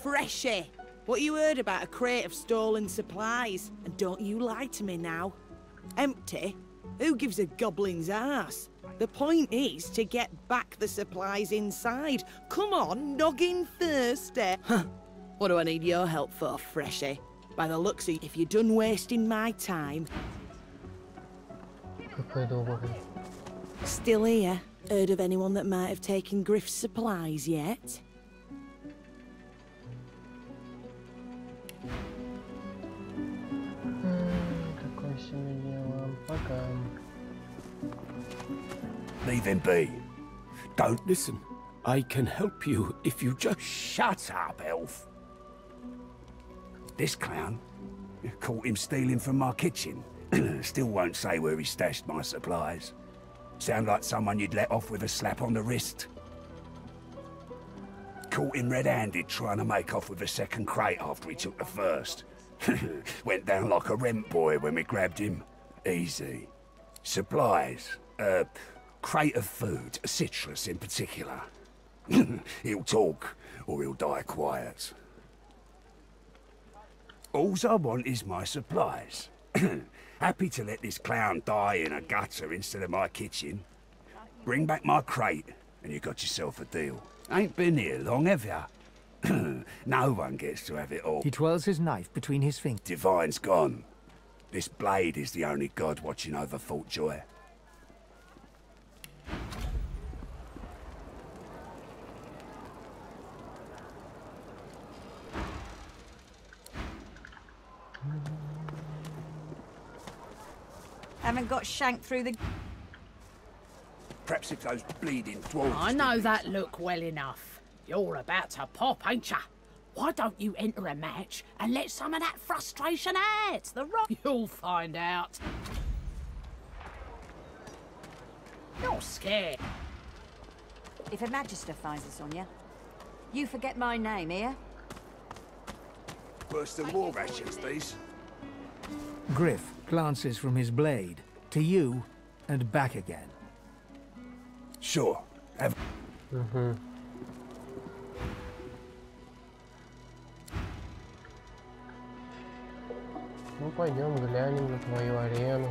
Freshie! What you heard about a crate of stolen supplies? And don't you lie to me now. Empty? Who gives a goblin's ass? The point is to get back the supplies inside. Come on, noggin thirsty. Huh. What do I need your help for, Freshie? By the looks of it, if you're done wasting my time... Still here? Heard of anyone that might have taken Griff's supplies yet? Такое себе дело. Пока. Leave him be. Don't listen. I can help you if you just... Shut up, elf. This clown caught him stealing from my kitchen. Still won't say where he stashed my supplies. Sound like someone you'd let off with a slap on the wrist. Caught him red-handed trying to make off with a second crate after he took the first. Went down like a rent boy when we grabbed him. Easy. Supplies. Crate of food, citrus in particular. He'll talk, or he'll die quiet. Alls I want is my supplies. Happy to let this clown die in a gutter instead of my kitchen. Bring back my crate, and you got yourself a deal. Ain't been here long, have ya? No one gets to have it all. He twirls his knife between his fingers. Divine's gone. This blade is the only god watching over Fort Joy. Haven't got shanked through the... Perhaps if those bleeding dwarves... I know that look well enough. You're about to pop, ain't ya? Why don't you enter a match and let some of that frustration out? You'll find out. You're scared. If a magister finds this on you, you forget my name, here? Worse than war rations, these. Griff glances from his blade to you and back again. Sure. Have... Ну, пойдем глянем на твою арену.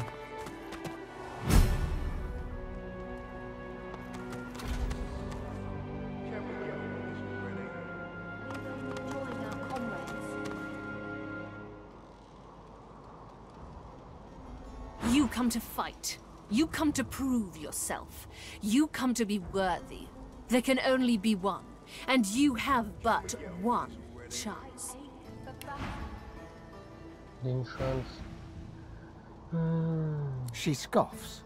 You come to fight. You come to prove yourself. You come to be worthy. There can only be one, and you have but one chance. Один шанс. She scoffs.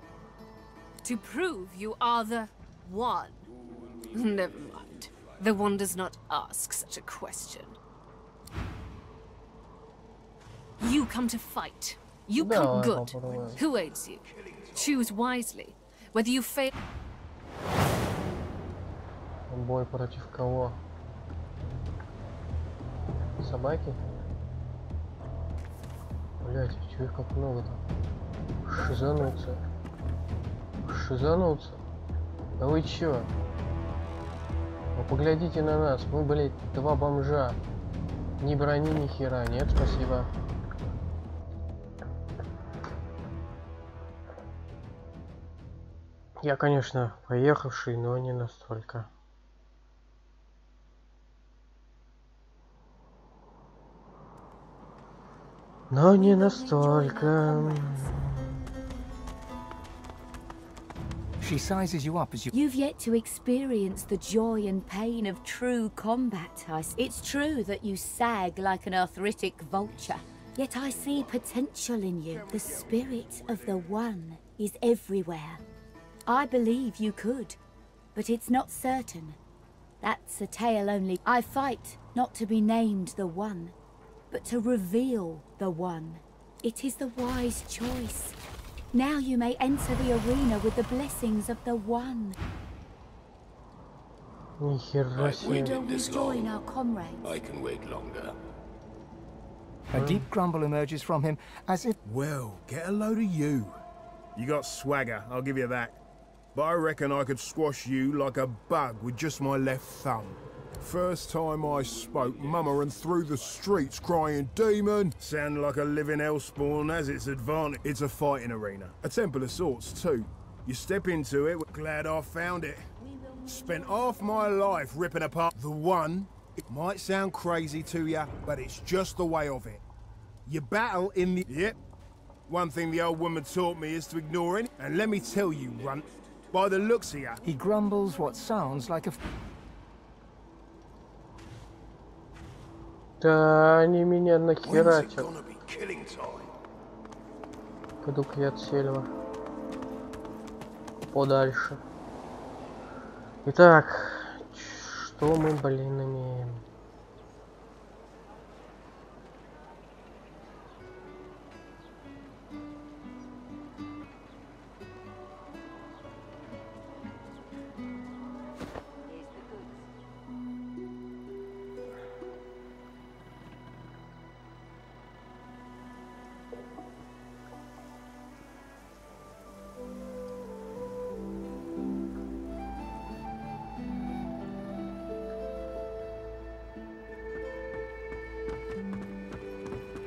To prove you are the one. Never mind. The one does not ask such a question. You come to fight. You come good. Who aids you? Choose wisely. Whether you fail... Бой против кого? Собаки? Блять, чё их как много там? Шизануться. Шизануться. Да вы чё? Ну поглядите на нас, мы, блять, два бомжа. Ни брони, ни хера. Нет, спасибо. Я, конечно, поехавший, но не настолько. Но не настолько. She sizes you up as you... You've yet to experience the joy and pain of true combat. It's true that you sag like an arthritic vulture, yet I see potential in you. The spirit of the One is everywhere. I believe you could, but it's not certain. That's a tale only. I fight not to be named the One, but to reveal the One. It is the wise choice. Now you may enter the arena with the blessings of the One. Нихера Don't we join our comrades? I can wait longer. A deep grumble emerges from him, as if... Well, get a load of you. You got swagger, I'll give you that. But I reckon I could squash you like a bug with just my left thumb. First time I spoke, Mama ran through the streets crying, "Demon!" Sounding like a living hellspawn has its advantage. It's a fighting arena. A temple of sorts, too. You step into it, glad I found it. Spent half my life ripping apart the One. It might sound crazy to ya, but it's just the way of it. You battle in the... Yep. One thing the old woman taught me is to ignore it. And let me tell you, runt, by the looks of ya... He grumbles what sounds like a... Да, они меня нахерачат. Пойду-ка я отсельва. Подальше. Итак, что мы, блин, имеем?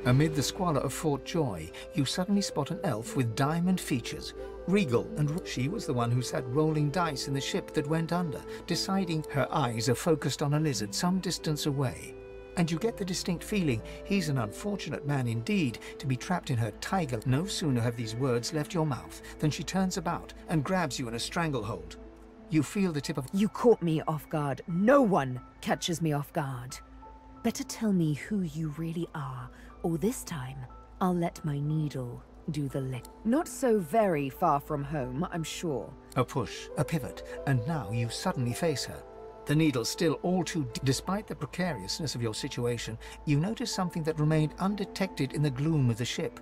Amid the squalor of Fort Joy, you suddenly spot an elf with diamond features. Regal, and she was the one who sat rolling dice in the ship that went under, deciding her eyes are focused on a lizard some distance away. And you get the distinct feeling he's an unfortunate man indeed to be trapped in her tiger. No sooner have these words left your mouth than she turns about and grabs you in a stranglehold. You feel the tip of... You caught me off guard. No one catches me off guard. Better tell me who you really are, or this time I'll let my needle do the lick. Not so very far from home, I'm sure. A push, a pivot, and now you suddenly face her. The needle still all too deep. Despite the precariousness of your situation, you notice something that remained undetected in the gloom of the ship.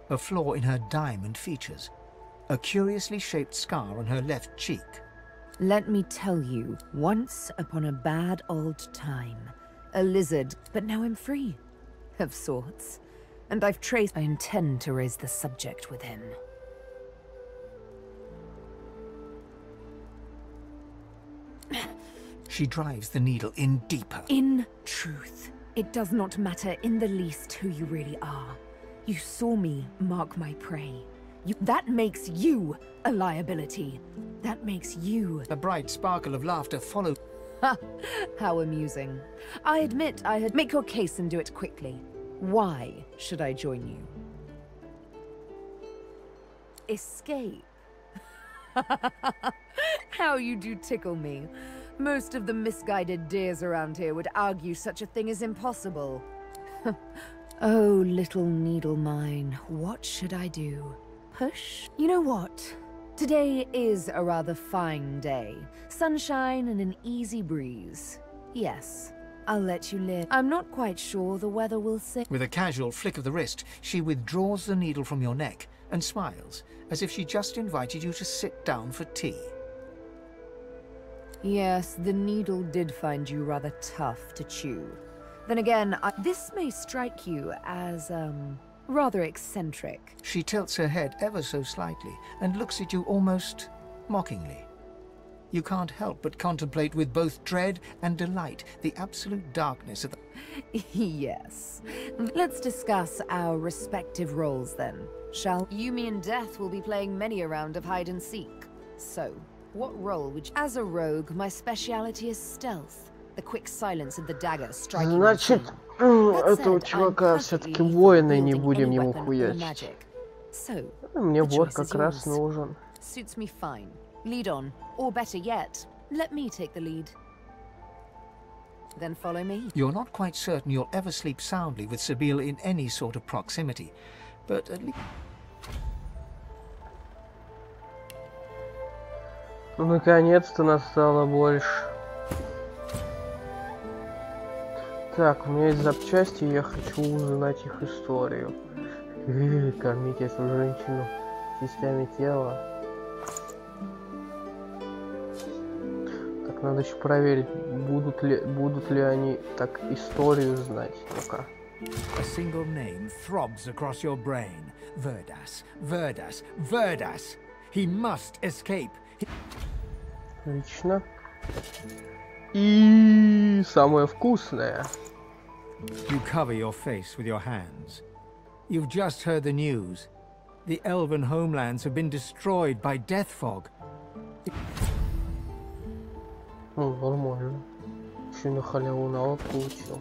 A flaw in her diamond features. A curiously shaped scar on her left cheek. Let me tell you, once upon a bad old time, a lizard, but now I'm free. Of sorts. And I've traced... I intend to raise the subject with him. She drives the needle in deeper. In truth, it does not matter in the least who you really are. You saw me mark my prey. That makes you a liability. That makes you... A bright sparkle of laughter followed. Ha! How amusing. I admit I had... Make your case and do it quickly. Why should I join you? Escape. How you do tickle me. Most of the misguided deers around here would argue such a thing is impossible. Oh, little needle mine, what should I do? Push? You know what? Today is a rather fine day. Sunshine and an easy breeze. Yes, I'll let you live. I'm not quite sure the weather will say. With a casual flick of the wrist, she withdraws the needle from your neck and smiles, as if she just invited you to sit down for tea. Yes, the needle did find you rather tough to chew. Then again, this may strike you as, rather eccentric. She tilts her head ever so slightly and looks at you almost mockingly. You can't help but contemplate with both dread and delight the absolute darkness of the... Yes. Let's discuss our respective roles then, shall you? Me and Death will be playing many a round of hide and seek. So, what role would you... As a rogue, my speciality is stealth. The quick silence of the dagger striking... Значит, этого чувака все-таки воины, не будем ему хуячить. Мне вот как раз нужен. Suits me fine. Lead on, or better yet, let me take the lead. Then follow me. You're not quite certain you'll ever sleep soundly with Sabine in any sort of proximity, but at least... Ну, наконец-то настало больше. Так, у меня есть запчасти, и я хочу узнать их историю. Кормить эту женщину частями тела. Так, надо еще проверить, будут ли они так историю знать. Ну-ка. A single name throbs across your brain. Verdas, Verdas, Verdas. He must escape. Отлично. И самое вкусное. You cover your face with your hands. You've just heard the news. The elven homelands have been destroyed by death fog. Ну, нормально. Еще на халяву навык получил.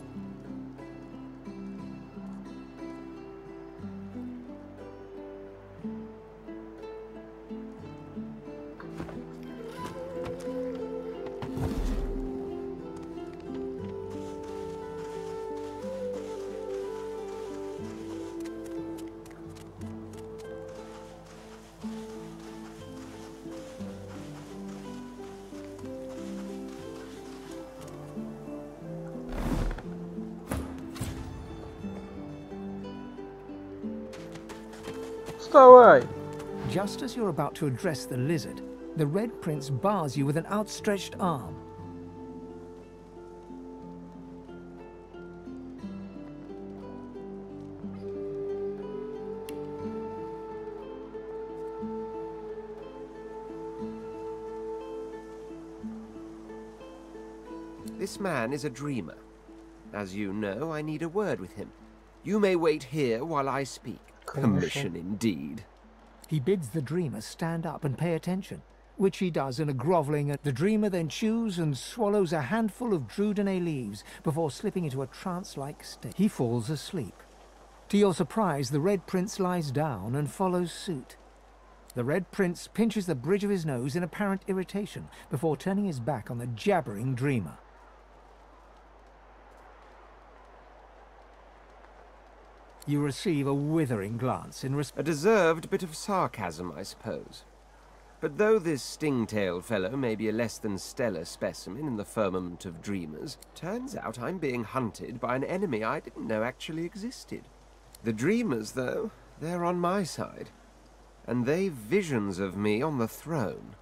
Вставай! Just as you're about to address the lizard, the Red Prince bars you with an outstretched arm. This man is a dreamer. As you know, I need a word with him. You may wait here while I speak. Permission indeed. He bids the dreamer stand up and pay attention, which he does in a grovelling. The dreamer then chews and swallows a handful of Druidine leaves before slipping into a trance-like state. He falls asleep. To your surprise, the Red Prince lies down and follows suit. The Red Prince pinches the bridge of his nose in apparent irritation before turning his back on the jabbering dreamer. You receive a withering glance in A deserved bit of sarcasm, I suppose. But though this sting-tailed fellow may be a less than stellar specimen in the firmament of dreamers, turns out I'm being hunted by an enemy I didn't know actually existed. The dreamers, though, they're on my side. And they've visions of me on the throne.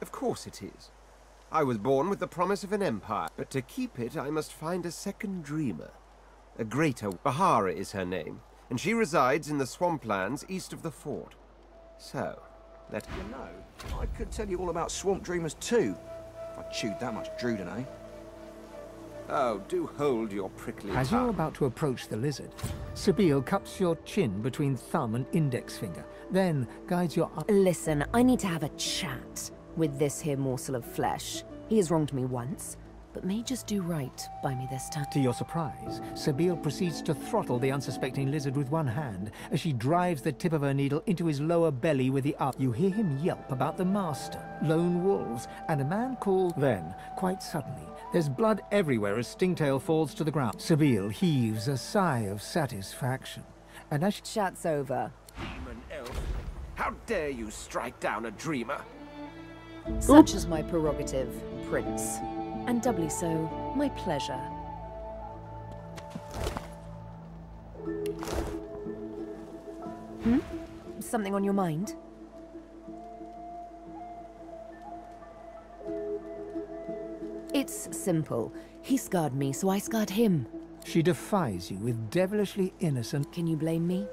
Of course it is. I was born with the promise of an empire, but to keep it I must find a second dreamer. A greater. Bahara is her name, and she resides in the swamplands east of the fort. So, let her know. I could tell you all about swamp dreamers too, if I chewed that much Druidine. Oh, do hold your prickly As tongue. you're about to approach the lizard, Sabine cups your chin between thumb and index finger, then guides your eye. Listen, I need to have a chat with this here morsel of flesh. He has wronged me once, but may just do right by me this time. To your surprise, Sabine proceeds to throttle the unsuspecting lizard with one hand as she drives the tip of her needle into his lower belly with the other. You hear him yelp about the master, lone wolves, and a man called... Then, quite suddenly, there's blood everywhere as Stingtail falls to the ground. Sabine heaves a sigh of satisfaction, and as she... Chat's over. Demon elf, how dare you strike down a dreamer? Such is my prerogative, Prince. And doubly so, my pleasure. Something on your mind? It's simple. He scarred me, so I scarred him. She defies you with devilishly innocent... Can you blame me?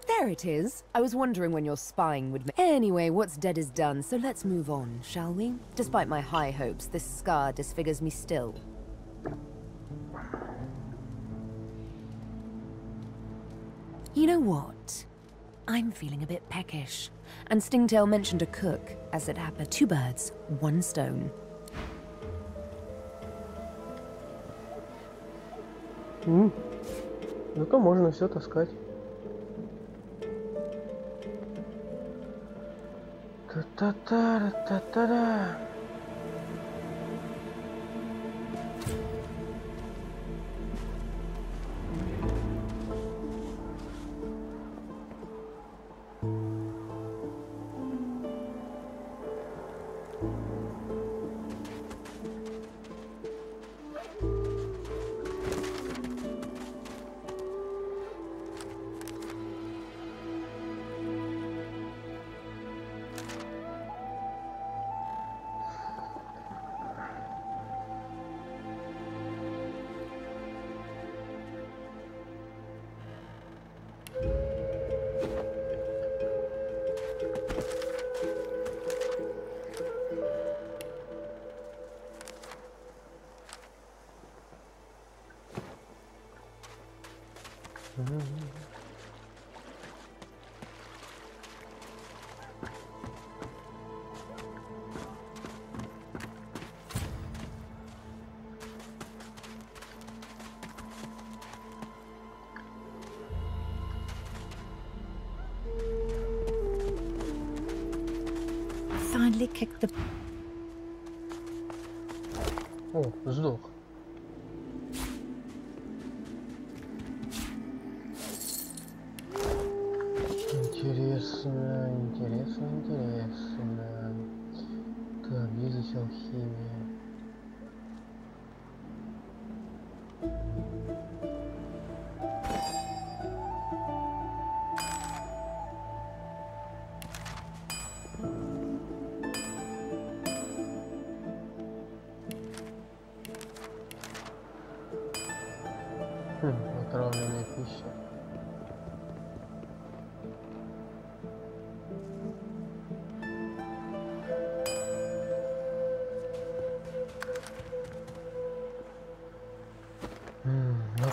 There it is. I was wondering when your spying would... Anyway, what's dead is done, so let's move on, shall we? Despite my high hopes, this scar disfigures me still. You know what? I'm feeling a bit peckish. And Stingtail mentioned a cook, as it happened. 2 birds, 1 stone. Зато можно все таскать. Та-та-та-та-та-та. Finally kicked the... О, сдох. Интересно, интересно, интересно. Так, где здесь алхимия? Отравленная пища.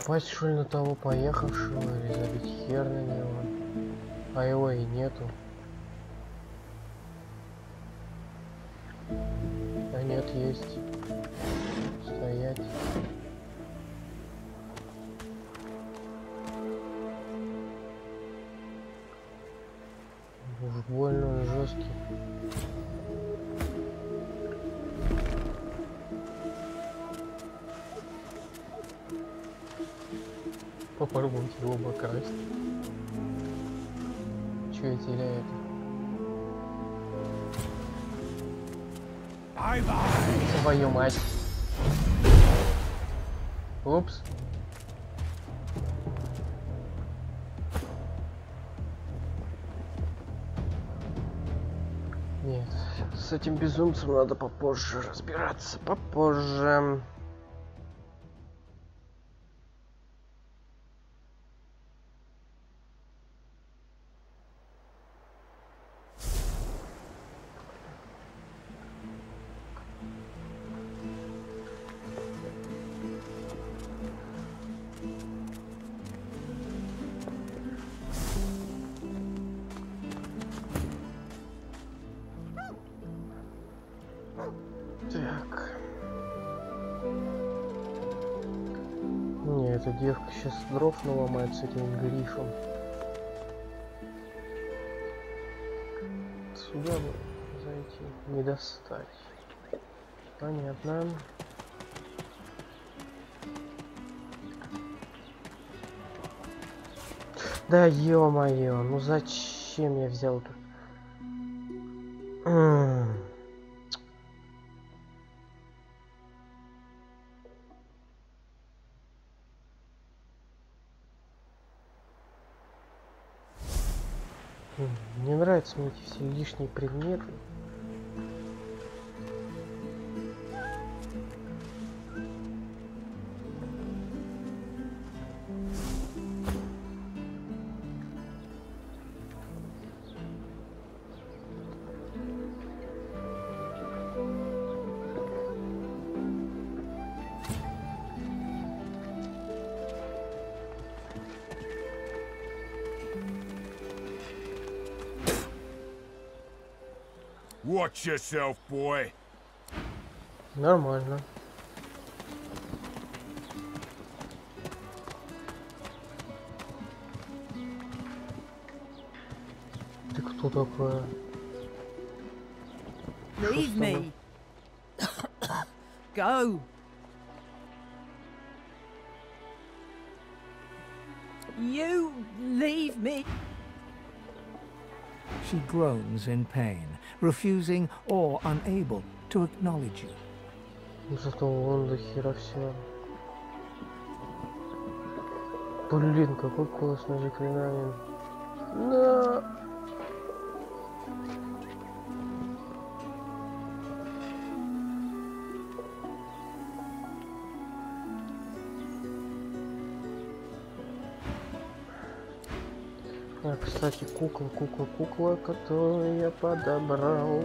Напасть, что ли, на того поехавшего или забить хер на него? А его и нету. А нет, есть. Стоять. Уж больно он жесткий. Попробуйте его обокрасть. Чё я теряю это? Твою мать. Упс. Нет, с этим безумцем надо попозже разбираться. Попозже. Так. Не, эта девка сейчас дров наломает с этим грифом. Сюда бы зайти, не достать. Понятно. Да ё-моё, ну зачем я взял тут? Не нравятся мне эти все лишние предметы. Watch yourself, boy. Нормально. Ты кто такая? Leave me. Go. You leave me. She groans in pain, refusing or unable to acknowledge you. Зато вон до хера все. Блин, какой классный заклинание. Да. А, кстати, кукла, которую я подобрал.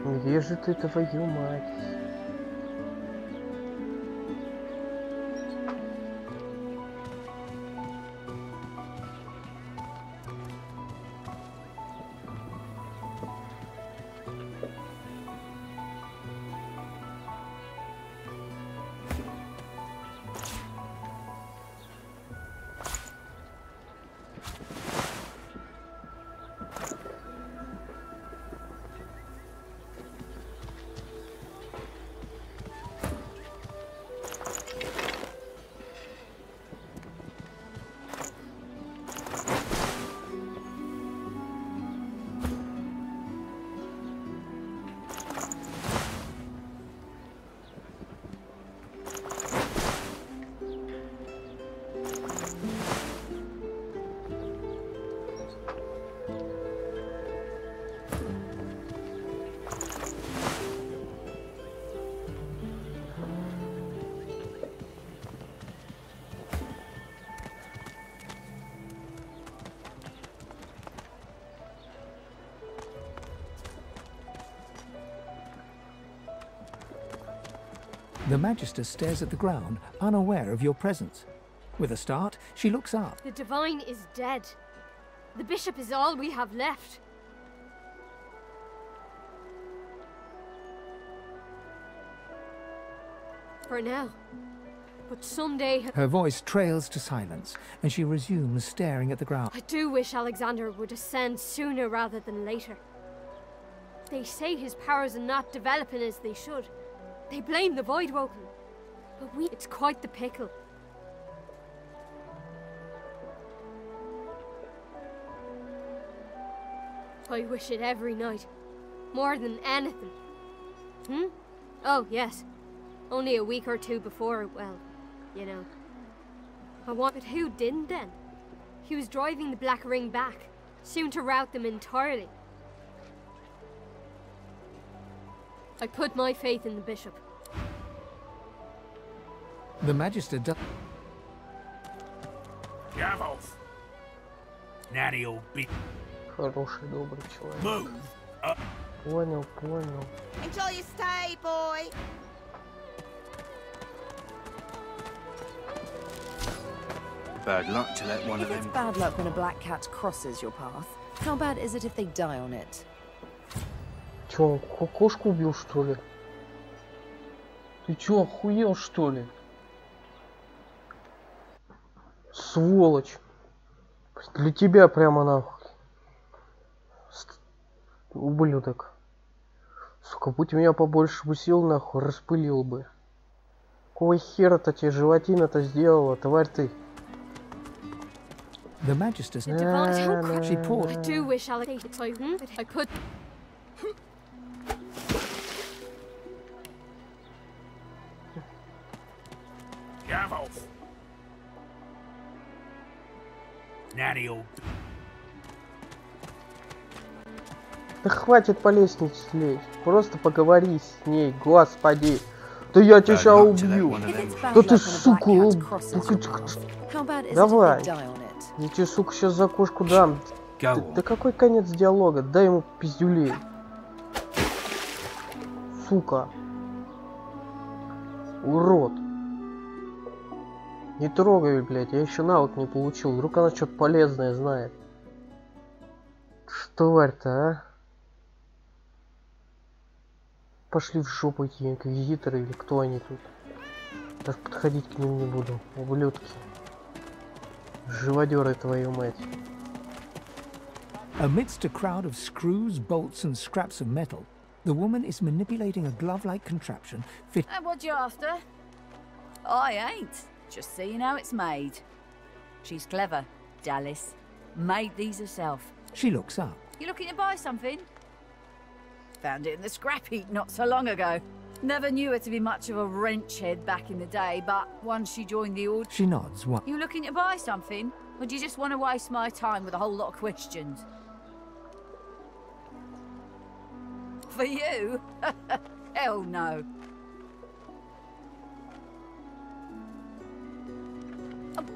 Где же ты, твою мать? The Magister stares at the ground, unaware of your presence. With a start, she looks up. The Divine is dead. The Bishop is all we have left. For now. But someday... Her voice trails to silence, and she resumes staring at the ground. I do wish Alexander would ascend sooner rather than later. They say his powers are not developing as they should. They blame the Void Woken. But it's quite the pickle. I wish it every night. More than anything. Oh, yes. Only a week or two before, well, you know. But who didn't then? He was driving the Black Ring back, soon to rout them entirely. I put my faith in the Bishop. The Magister does... Gavels! Natty old beat. Хороший, добрый человек. Move up. Понял, понял. Enjoy your stay, boy. Bad luck to let one of If it's them... bad luck when a black cat crosses your path, how bad is it if they die on it? Чё, кошку убил, что ли? Ты чё, охуел, что ли? Сволочь. Для тебя прямо нахуй. Ублюдок. Сука, будь у меня побольше бы сил, нахуй, распылил бы. Какого хера-то тебе животина-то сделала, тварь ты? The Magister... She paused. I do wish I could... Gavels! Natty old... Да хватит по лестнице лезть. Просто поговори с ней, господи. Да я тебя сейчас убью. Да ты, сука, давай. Я тебе, сука, сейчас за кошку дам. Да какой конец диалога? Дай ему пиздюлей. Сука. Урод. Не трогай, блядь, я еще навык не получил. Вдруг она что-то полезное знает. Что тварь-то, а? Пошли в жопу эти инквизиторы или кто они тут. Даже подходить к ним не буду. Ублюдки. Живодеры, твою мать. Amidst a crowd of screws, bolts and scraps of metal, the woman is manipulating a glove-like contraption fit... And what you after? I ain't. Just seeing how it's made. She's clever, Dallas. Made these herself. She looks up. You looking to buy something? Found it in the scrap heap not so long ago. Never knew her to be much of a wrench head back in the day, but once she joined the order... She nods. What? You looking to buy something? Or do you just want to waste my time with a whole lot of questions? For you? Hell no.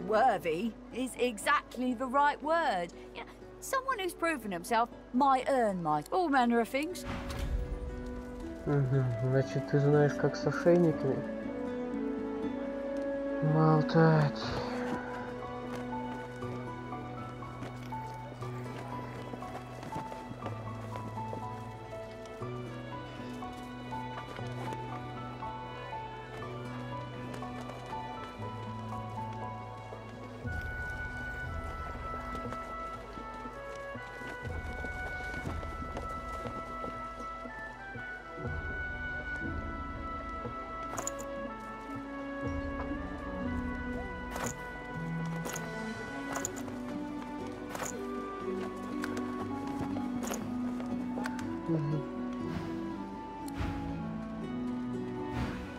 Worthy is exactly the right word. You know, someone who's proven himself might earn all manner of things. Значит, ты знаешь, как с ошейниками болтать.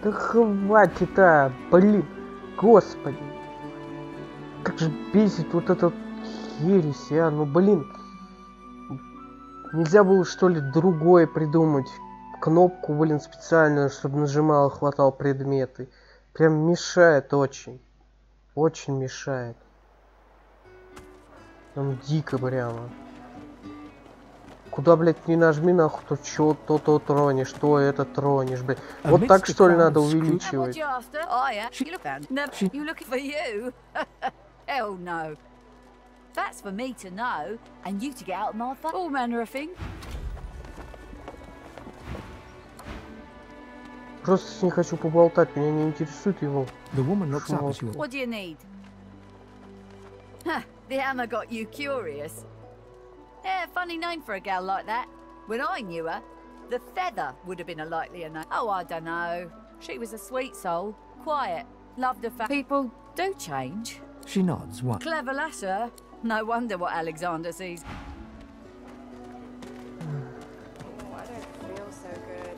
Да хватит, блин, господи. Как же бесит вот этот ересь, ну блин. Нельзя было, что ли, другое придумать? Кнопку, блин, специальную, чтобы нажимал и хватал предметы. Прям мешает очень. Очень мешает. Там дико прямо. Куда, блядь, не нажми, нахуй, то чё, то тронешь, то это тронешь, блядь. Вот так, что ли, надо увеличивать? You looking for you? Hell no. That's for me to know, and you to get out of my face. All manner of things. Просто с ней хочу поболтать, меня не интересует его. What do you need? The hammer got you curious. Yeah, funny name for a gal like that. When I knew her, the feather would have been a likelier name. Oh, I don't know. She was a sweet soul, quiet, loved her people do change. She nods. What? Clever lasser. No wonder what Alexander sees. Oh, I don't feel so good.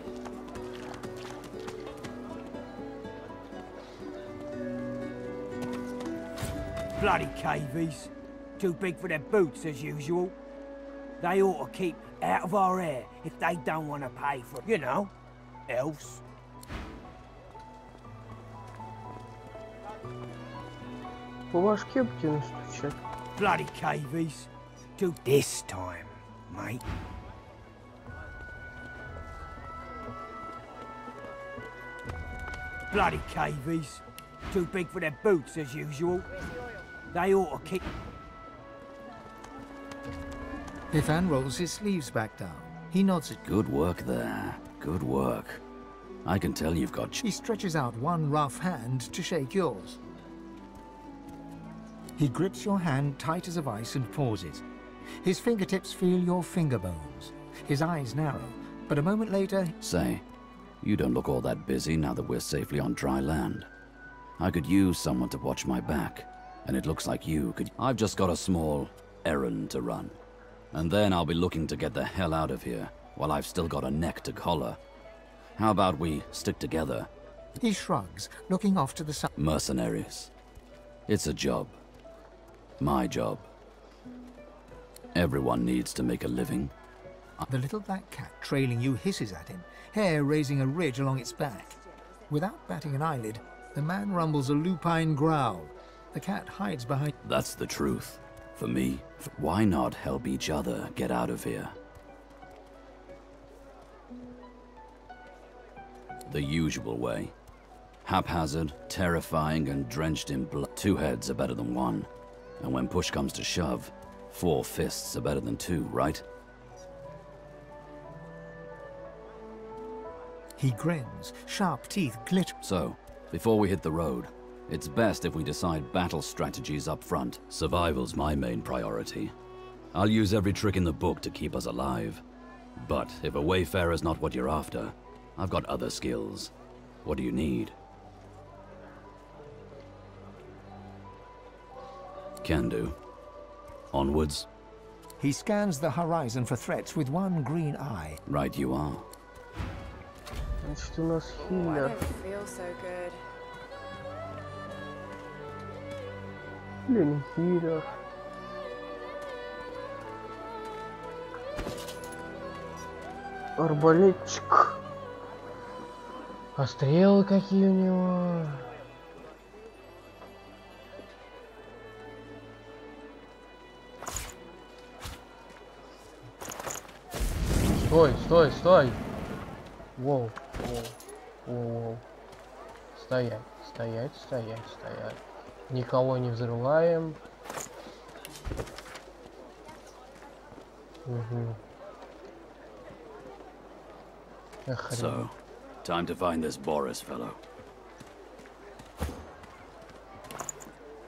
Bloody cavies. Too big for their boots, as usual. They ought to keep out of our hair if they don't want to pay for, you know, elves. По башке будете настучать. Bloody cavies. Do this time, mate. Bloody cavies. Too big for their boots, as usual. They ought to keep... Ivan rolls his sleeves back down. He nods at Good work there. Good work. I can tell you've got... He stretches out one rough hand to shake yours. He grips your hand tight as a vice and pauses. His fingertips feel your finger bones. His eyes narrow, but a moment later... Say, you don't look all that busy now that we're safely on dry land. I could use someone to watch my back, and it looks like you could... I've just got a small errand to run. And then I'll be looking to get the hell out of here, while I've still got a neck to collar. How about we stick together? He shrugs, looking off to the side. Mercenaries. It's a job. My job. Everyone needs to make a living. The little black cat trailing you hisses at him, hair raising a ridge along its back. Without batting an eyelid, the man rumbles a lupine growl. The cat hides behind... That's the truth. For me, why not help each other get out of here? The usual way. Haphazard, terrifying, and drenched in blood. 2 heads are better than 1. And when push comes to shove, 4 fists are better than 2, right? He grins, sharp teeth glitter. So, before we hit the road, it's best if we decide battle strategies up front. Survival's my main priority. I'll use every trick in the book to keep us alive. But if a wayfarer's not what you're after, I've got other skills. What do you need? Can do. Onwards. He scans the horizon for threats with one green eye. Right you are. Значит, у нас I хиллер. don't feel so good. Блин, хиллер. Арбалетчик. А стрелы какие у него? Стой, стой, стой! Воу, воу, воу. Стоять, стоять, стоять, стоять. Никого не взрываем. Угу. So, time to find this Boris fellow.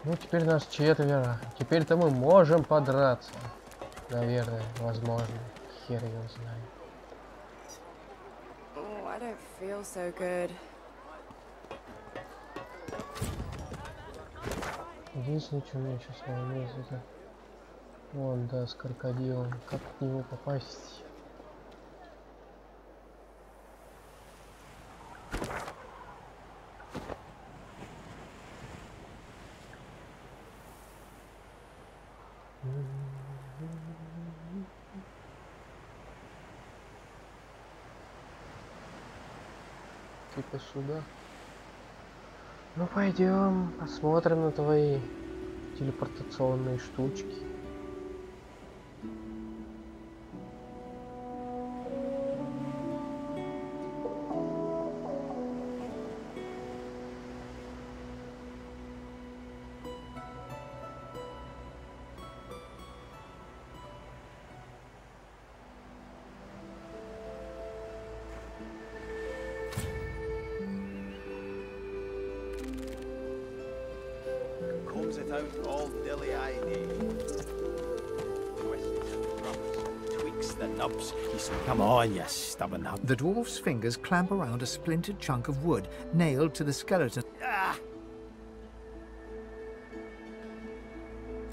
Ну, теперь нас 4. Теперь-то мы можем подраться. Наверное, возможно. Хер его знает. Oh, I don't feel so good. Единственное, что у меня сейчас есть, это... Вон, да, с крокодилом. Как к нему попасть? Типа сюда. Ну пойдем, посмотрим на твои телепортационные штучки. figures it out all dilly-eyed. Tweaks the nubs. Come on, you stubborn nub. The dwarf's fingers clamp around a splintered chunk of wood nailed to the skeleton. Ah!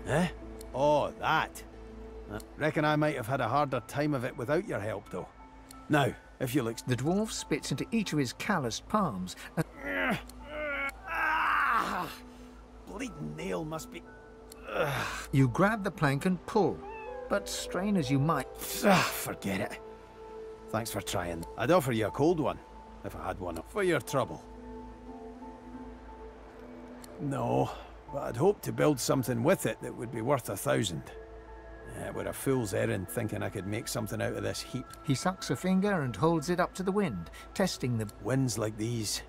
Eh? Oh, that. Reckon I might have had a harder time of it without your help, though. Now, if you look... The dwarf spits into each of his calloused palms. Ah! Bleeding nail must be... You grab the plank and pull, but strain as you might... Forget it. Thanks for trying. I'd offer you a cold one, if I had one, for your trouble. No, but I'd hoped to build something with it that would be worth 1,000. We're a fool's errand thinking I could make something out of this heap. He sucks a finger and holds it up to the wind, testing the... Winds like these,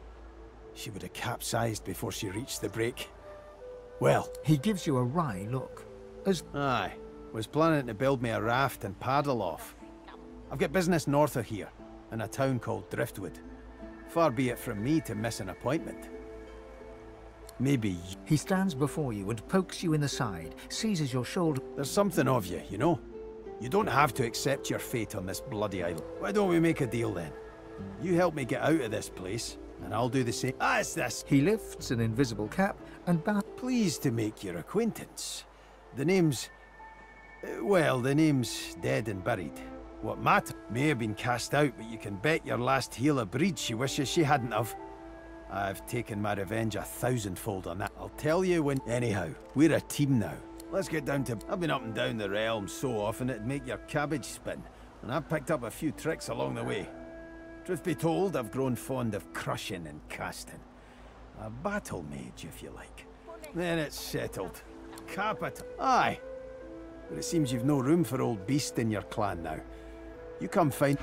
she would have capsized before she reached the break. Well... He gives you a wry look. Aye, was planning to build me a raft and paddle off. I've got business north of here, in a town called Driftwood. Far be it from me to miss an appointment. Maybe... He stands before you and pokes you in the side, seizes your shoulder. There's something of you, you know? You don't have to accept your fate on this bloody island. Why don't we make a deal then? You help me get out of this place, and I'll do the same. Ah, it's this! He lifts an invisible cap and bows. Pleased to make your acquaintance. The name's... well, the name's dead and buried. What matter? May have been cast out, but you can bet your last heel of breed she wishes she hadn't have. I've taken my revenge 1,000-fold on that. I'll tell you when... Anyhow, we're a team now. Let's get down to... I've been up and down the realm so often it'd make your cabbage spin, and I've picked up a few tricks along the way. Truth be told, I've grown fond of crushing and casting. A battle mage, if you like. Then it's settled. Capital. Aye. But it seems you've no room for old beast in your clan now. You come find...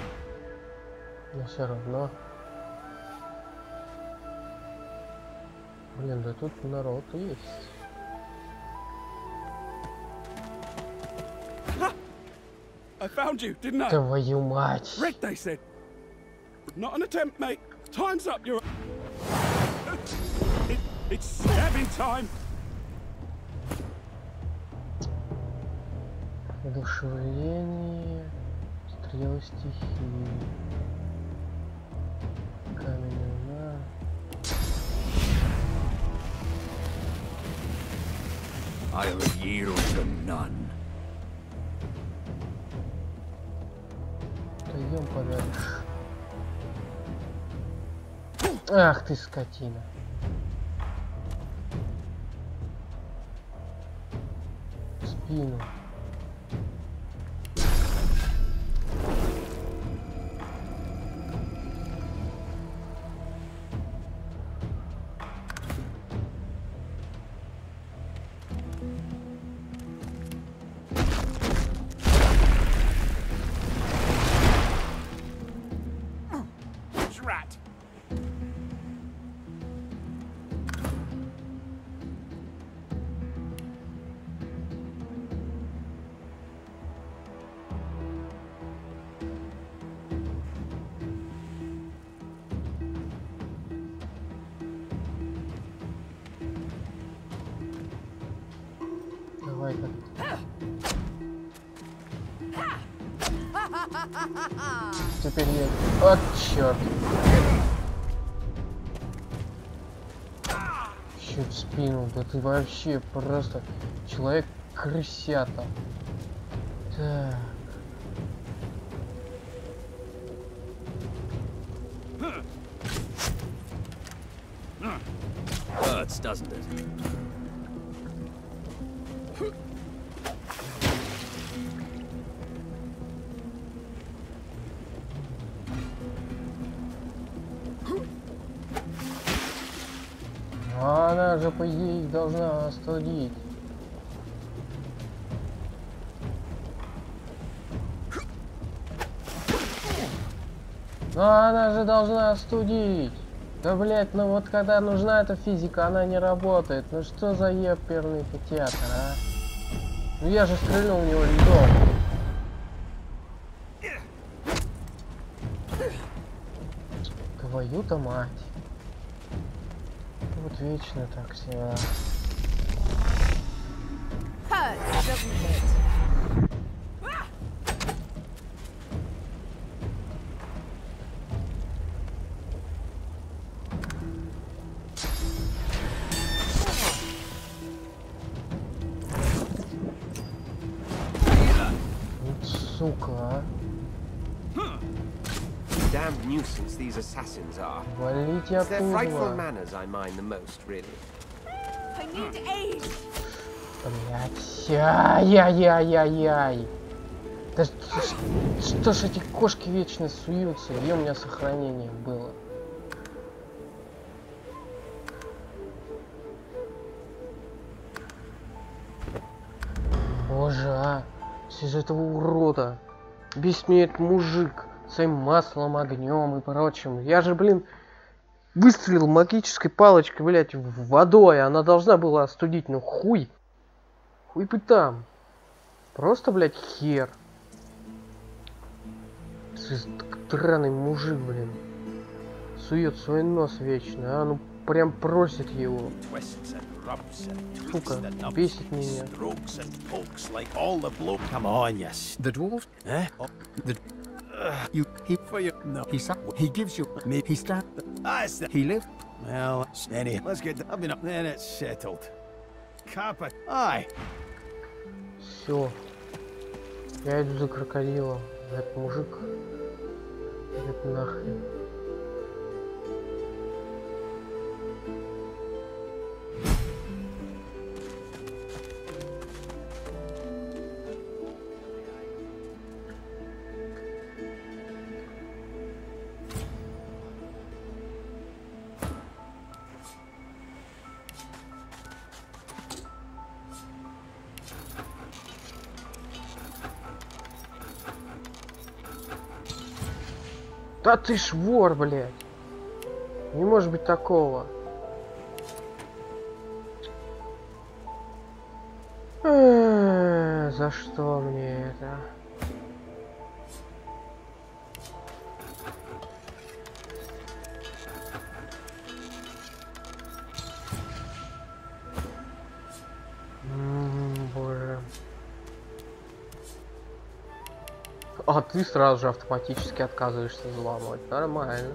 Но все равно. Блин, да тут народ есть. I found you, didn't I? Твою мать. Rick, they said. Not an attempt, mate. Time's up, you're... It's stabbing time. Одушевление, стрелы стихии, каменный удар. I'll yield to none. Пойдем подальше. Ах ты, скотина. В спину. Давай-ка. Теперь нет. От черт. Еще в спину. Да ты вообще просто человек-крысята. Так. Hurts, doesn't it? Она же, по идее, их должна остудить. Но она же должна остудить. Да, блять, ну вот когда нужна эта физика, она не работает. Ну что за еперный театр, а? Ну я же стрельнул у него льдом. Твою-то мать. Вот вечно так всегда. Hurts, doesn't it? Сука, а. Damned nuisance these assassins are. Валите It's their frightful оттуда. manners I mind the most, really. I need aid. Блять. Ай-яй-яй-яй-яй. Да что ж эти кошки вечно суются? Где у меня сохранение было? Боже, а. Из этого урода. Бесит меня этот мужик. Своим маслом, огнем и прочим. Я же, блин, выстрелил магической палочкой, блять, водой. Она должна была остудить, ну хуй. Хуй бы там. Просто, блять, хер. Драный мужик, блин. Сует свой нос вечно, а ну прям просит его. Сука, бесит меня. Come on, yes. The dwarf? Eh? He gives you. He stand. He lived. Well, steady. Let's get. I've been up. Then it's settled. Kappa. Aye. Все. Я иду за крокодилом. Этот мужик. Это нахрен. Да ты ж вор, блядь. Не может быть такого. За что мне это? Боже. А ты сразу же автоматически отказываешься взламывать. Нормально.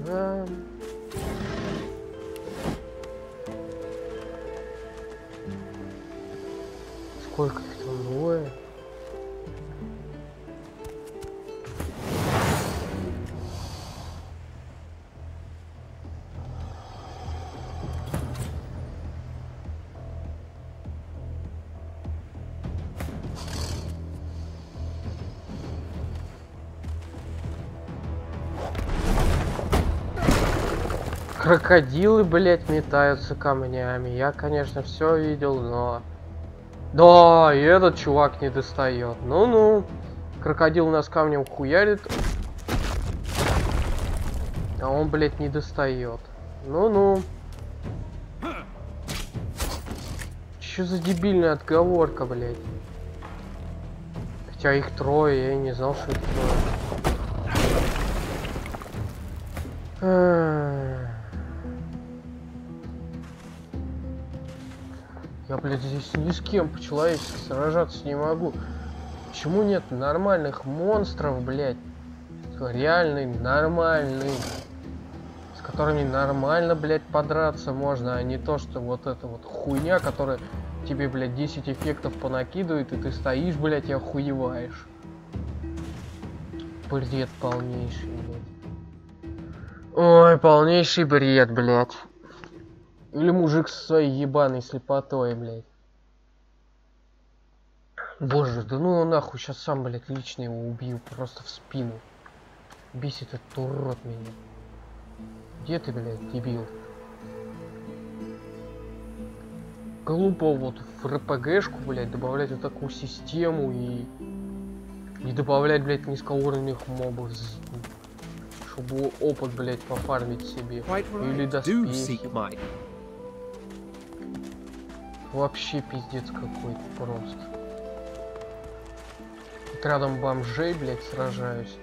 Да. Сколько их там? Двое? Крокодилы, блять, метаются камнями. Я, конечно, все видел, но... Да, и этот чувак не достает. Ну-ну. Крокодил у нас камнем хуярит. А он, блять, не достает. Ну-ну. Что за дебильная отговорка, блять? Хотя их трое, я и не знал, что их трое. Я, блядь, здесь ни с кем по-человечески сражаться не могу. Почему нет нормальных монстров, блядь? Реальный, нормальный. С которыми нормально, блядь, подраться можно, а не то, что вот эта вот хуйня, которая тебе, блядь, 10 эффектов понакидывает, и ты стоишь, блядь, и охуеваешь. Бред полнейший, блядь. Ой, полнейший бред, блядь. Или мужик со своей ебаной слепотой, блядь. Боже, да ну нахуй, сейчас сам, блядь, лично его убью, просто в спину. Бесит этот урод меня. Где ты, блядь, дебил? Глупо вот в РПГшку, блядь, добавлять вот такую систему и не добавлять, блядь, низкоуровневых мобов, чтобы опыт, блядь, пофармить себе. Или доспехи. Вообще пиздец какой-то просто. Тут рядом бомжей, блядь, сражаюсь.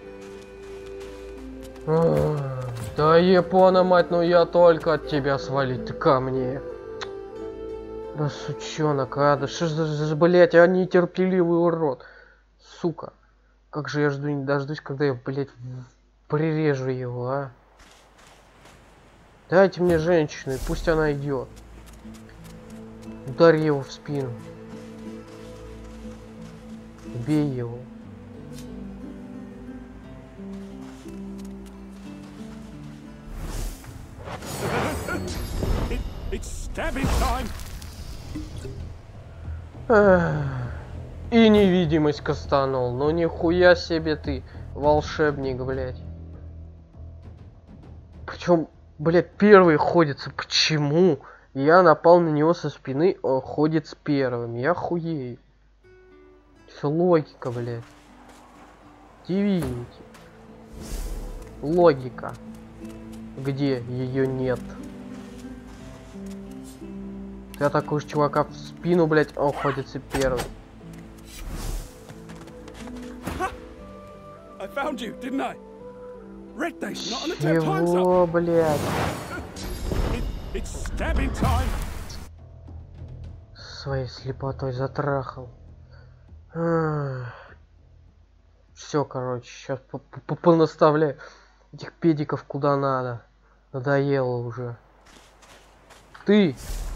Да Япона, мать, ну я только от тебя свалить, ты ко мне. Да сучонок, а, да что ж, блядь, а нетерпеливый урод. Сука. Как же я жду, не дождусь, когда я, блядь, прирежу его, а. Дайте мне женщину, и пусть она идет. Ударь его в спину. Бей его. И невидимость кастанул. Ну нихуя себе ты, волшебник, блядь. Причем, блядь, первый ходится. Почему? Я напал на него со спины, он ходит с первым. Я хуею. Все логика, блядь. Divinity. Логика. Где ее нет? Ты атакуешь чувака в спину, блядь, он ходит с первым. Чего, блядь? Своей слепотой затрахал. Все, короче, сейчас понаставляю этих педиков куда надо. Надоело уже. Ты,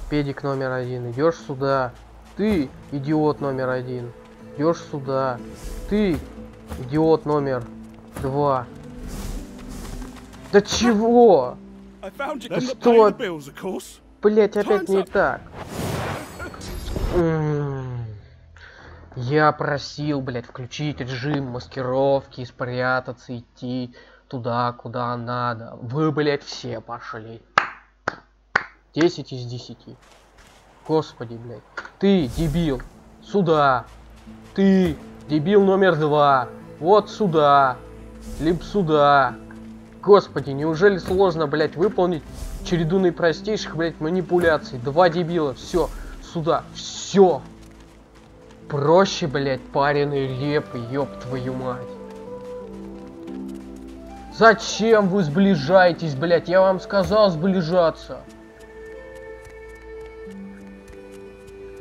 педик номер 1, идешь сюда. Ты, идиот номер 1, идешь сюда. Ты, идиот номер 2. Да чего? Да что? Блять, опять не так. Я просил, блядь, включить режим маскировки, спрятаться, идти туда, куда надо. Вы, блядь, все пошли. 10 из 10. Господи, блядь. Ты, дебил, сюда. Ты, дебил номер 2. Вот сюда. Либо сюда. Господи, неужели сложно, блядь, выполнить череду наипростейших, блядь, манипуляций? 2 дебила, все, сюда, все. Проще, блядь, пареный репы, ёб твою мать. Зачем вы сближаетесь, блядь? Я вам сказал сближаться.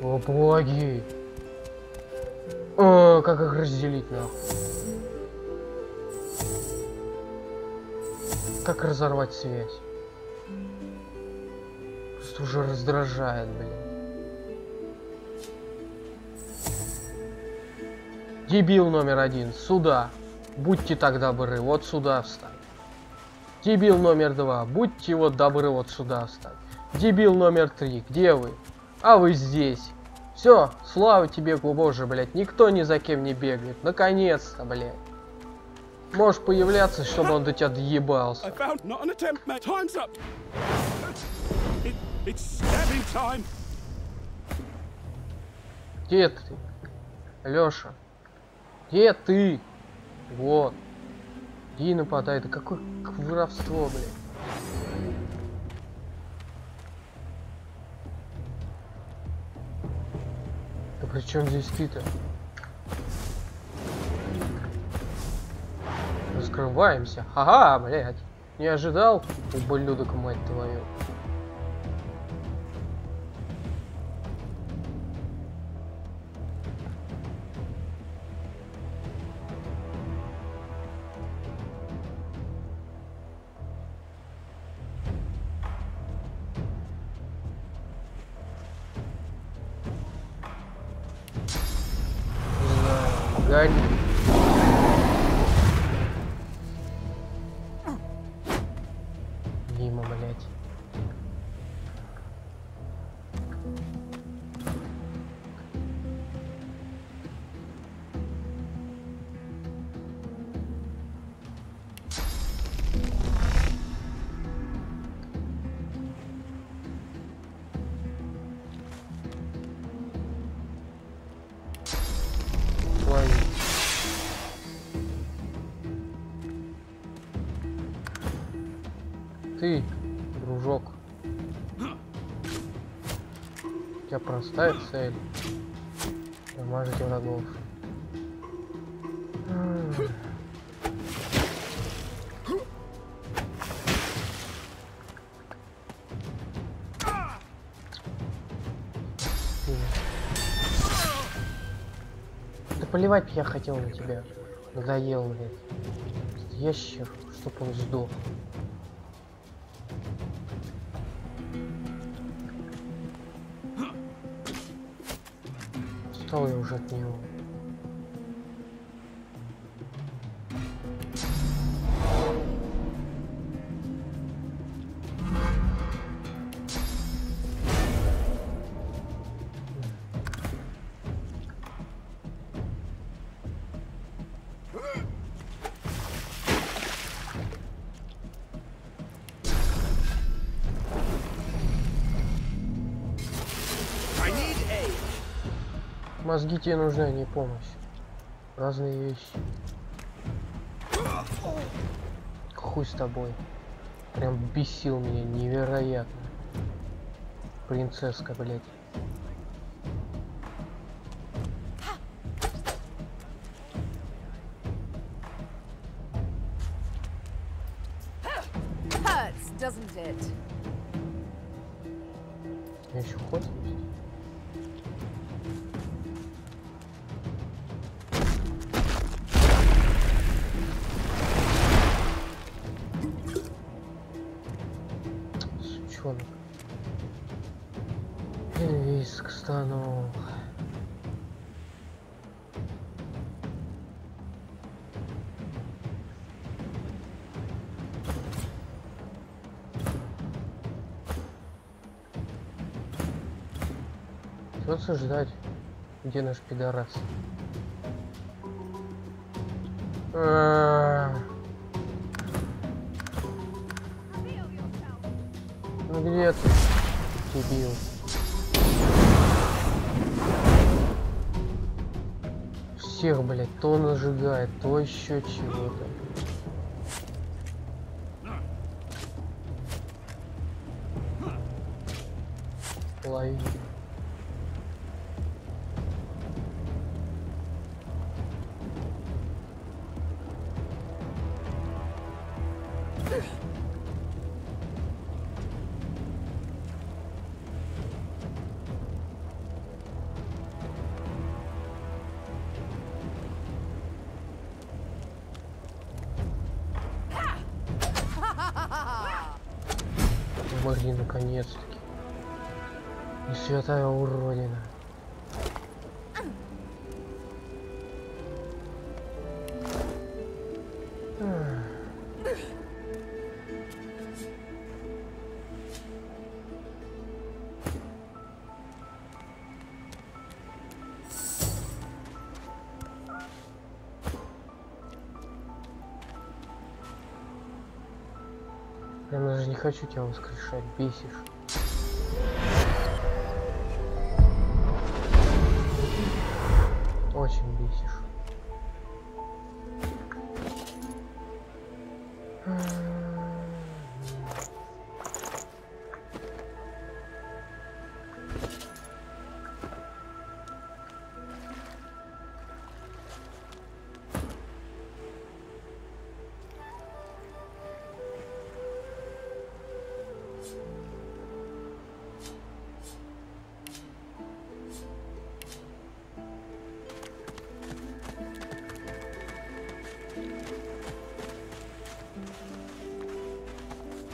О, боги. О, как их разделить, нахуй? Как разорвать связь? Просто уже раздражает, блядь. Дебил номер 1, сюда. Будьте так добры, вот сюда встань. Дебил номер 2, будьте вот добры, вот сюда встань. Дебил номер 3, где вы? А вы здесь. Все, слава тебе, Боже, блядь, никто ни за кем не бегает. Наконец-то, блядь. Можешь появляться, чтобы он до тебя доебался. Где ты, Лёша? Где ты? Вот. Иди нападай. Да какое воровство, блядь. Да при чем здесь ты-то? Раскрываемся. Ага, блядь. Не ожидал, ублюдок, мать твою. Гори. Мимо, блядь. Ты, дружок. тебя простая цель. Дамажите врагов. Да поливать я хотел на тебя. Надоел, блядь. Ящер, чтоб он сдох. Устал я уже от него. Мозги тебе нужны, а не помощь. Разные вещи. Хуй с тобой. Прям бесил меня невероятно. Принцесска, блядь. Hurts, doesn't it? Я еще ход есть. Сучонок. Виск станул. Придется ждать, где наш пидорас. Ну где ты, дебил? Всех, блядь, то нажигает, то еще чего-то. Лови. Могли наконец-таки. И святая уродина. Я даже не хочу тебя воскрешать, бесишь. Очень бесишь.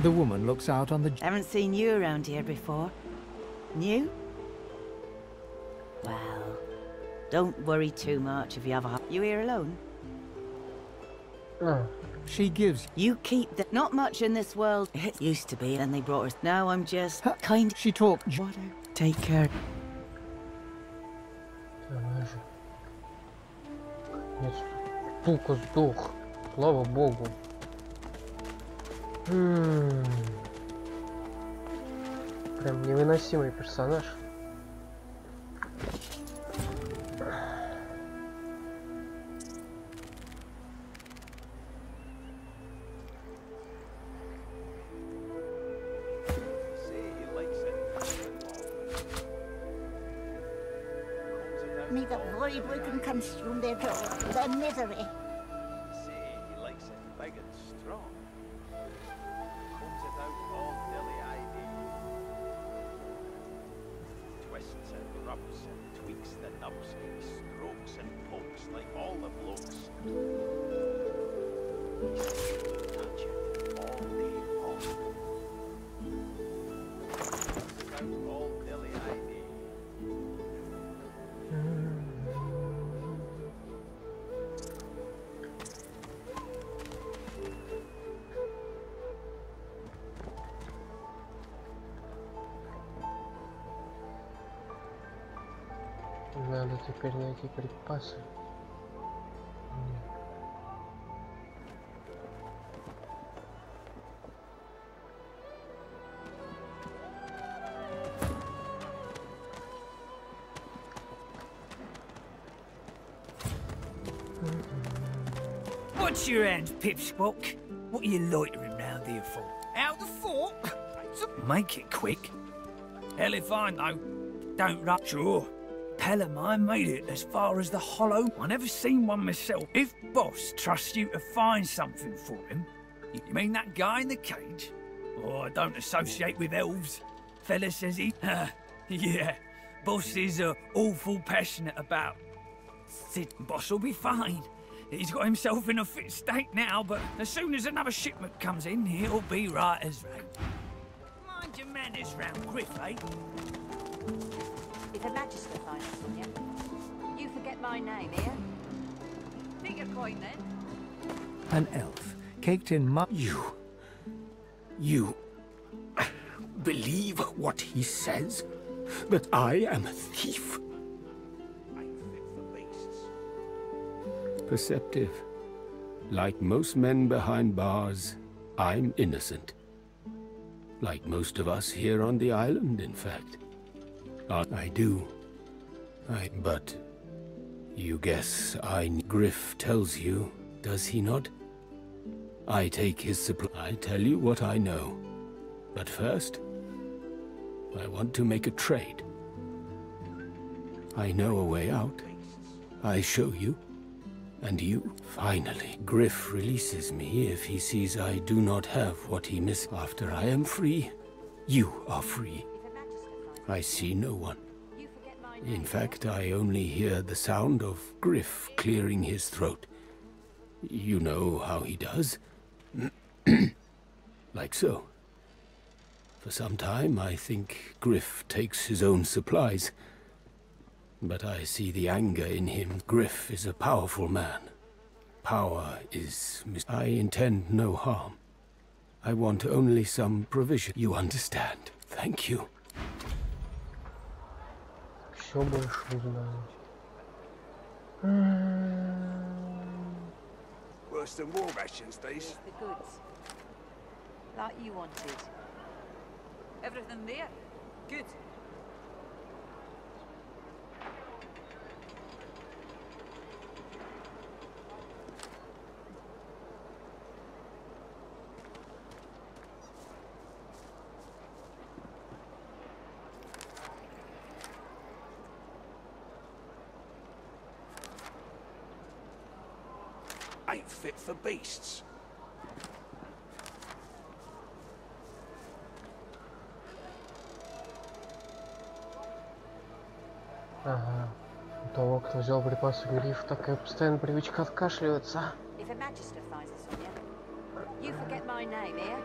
The woman looks out on the... Haven't seen you around here before. New? Well, don't worry too much if you have a... You here alone? She gives... You keep the... Not much in this world. It used to be, and they brought us... Now I'm just... kind... She talked... Take care. Нет, тука сдох. Слава богу. Прям невыносимый персонаж. worried we can consume their joy, their misery. Say he likes it big and strong. Combs it out all dilly ivy. Twists and rubs and tweaks the nubs, strokes and pokes like all the blokes. Touch it all day long. Combs it out all dilly ivy. Надо теперь найти припасы. What's your hand, Pipsqueak? What are you loitering round here for? Out the fort? Make it quick. Hell if I know. Don't rush. Sure. Pal of mine made it as far as the Hollow. I never seen one myself. If Boss trusts you to find something for him, you mean that guy in the cage? Oh, I don't associate with elves. Fella says he... yeah. Boss is awful passionate about... Sid, Boss will be fine. He's got himself in a fit state now, but as soon as another shipment comes in, he'll be right as rain. Mind your manners round Griff, eh? If a magister finds Sonia, you forget my name, eh? Take your coin, then. An elf, caked in mud. You believe what he says? That I am a thief? Perceptive. Like most men behind bars, I'm innocent. Like most of us here on the island, in fact. I do. But you guess Griff tells you, does he not? I take his supply. I tell you what I know. But first, I want to make a trade. I know a way out. I show you. And you, finally, Griff releases me if he sees I do not have what he misses. After I am free, you are free. I see no one. In fact, I only hear the sound of Griff clearing his throat. You know how he does? Like so. For some time, I think Griff takes his own supplies. But I see the anger in him. Griff is a powerful man. Power is... I intend no harm. I want only some provision. You understand. Thank you. Все больше узнаю. Worse than war rations, these. The goods. That you wanted. Everything there? Good. Ain't fit for beasts. Ага. У того, кто взял припасы Гриф, такая постоянная привычка откашливаться. If a magister finds us on you, you forget my name, eh?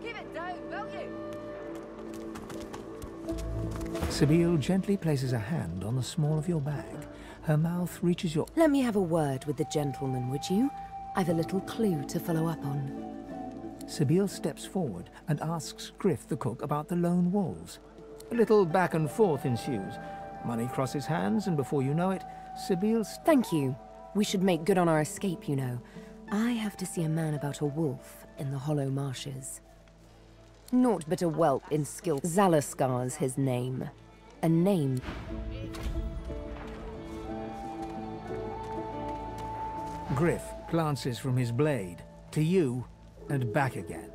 Give it down, will you? Sibyl gently places a hand on the small of your bag. Her mouth reaches your... Let me have a word with the gentleman, would you? I've a little clue to follow up on. Sibyl steps forward and asks Griff the cook about the lone wolves. A little back and forth ensues. Money crosses hands, and before you know it, Sibyl... Thank you. We should make good on our escape, you know. I have to see a man about a wolf in the Hollow Marshes. Naught but a whelp in skill. Zalaskar's his name. A name... Griff glances from his blade to you and back again.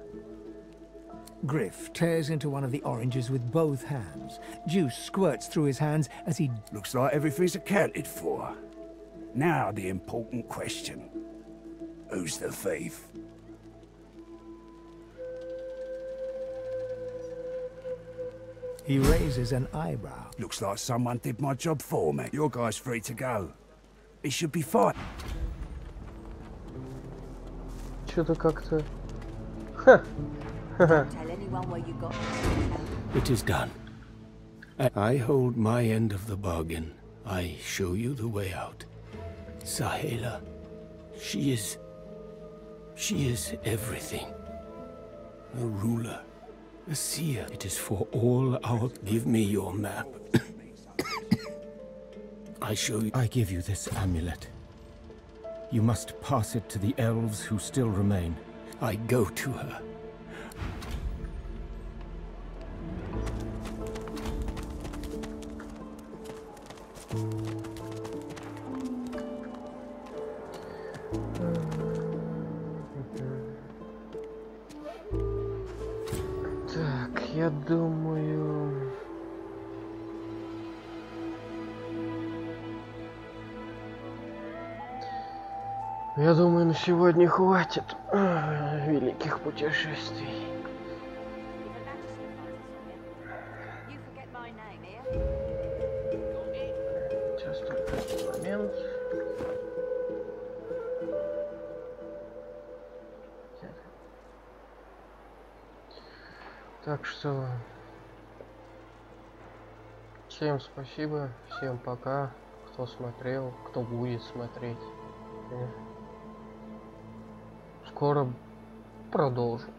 Griff tears into one of the oranges with both hands. Juice squirts through his hands as he... Looks like everything's accounted for. Now the important question. Who's the thief? He raises an eyebrow. Looks like someone did my job for me. Your guy's free to go. He should be fine. Что-то как-то... Tell anyone where you got It is done. I hold my end of the bargain. I show you the way out. Sahela, she is everything. A ruler, a seer. It is for all our... Give me your map. I show you... I give you this amulet. You must pass it to the elves who still remain. I go to her. Так, я думаю... Я думаю, на сегодня хватит великих путешествий. Сейчас только один момент. Так что всем спасибо, всем пока, кто смотрел, кто будет смотреть. Скоро продолжим.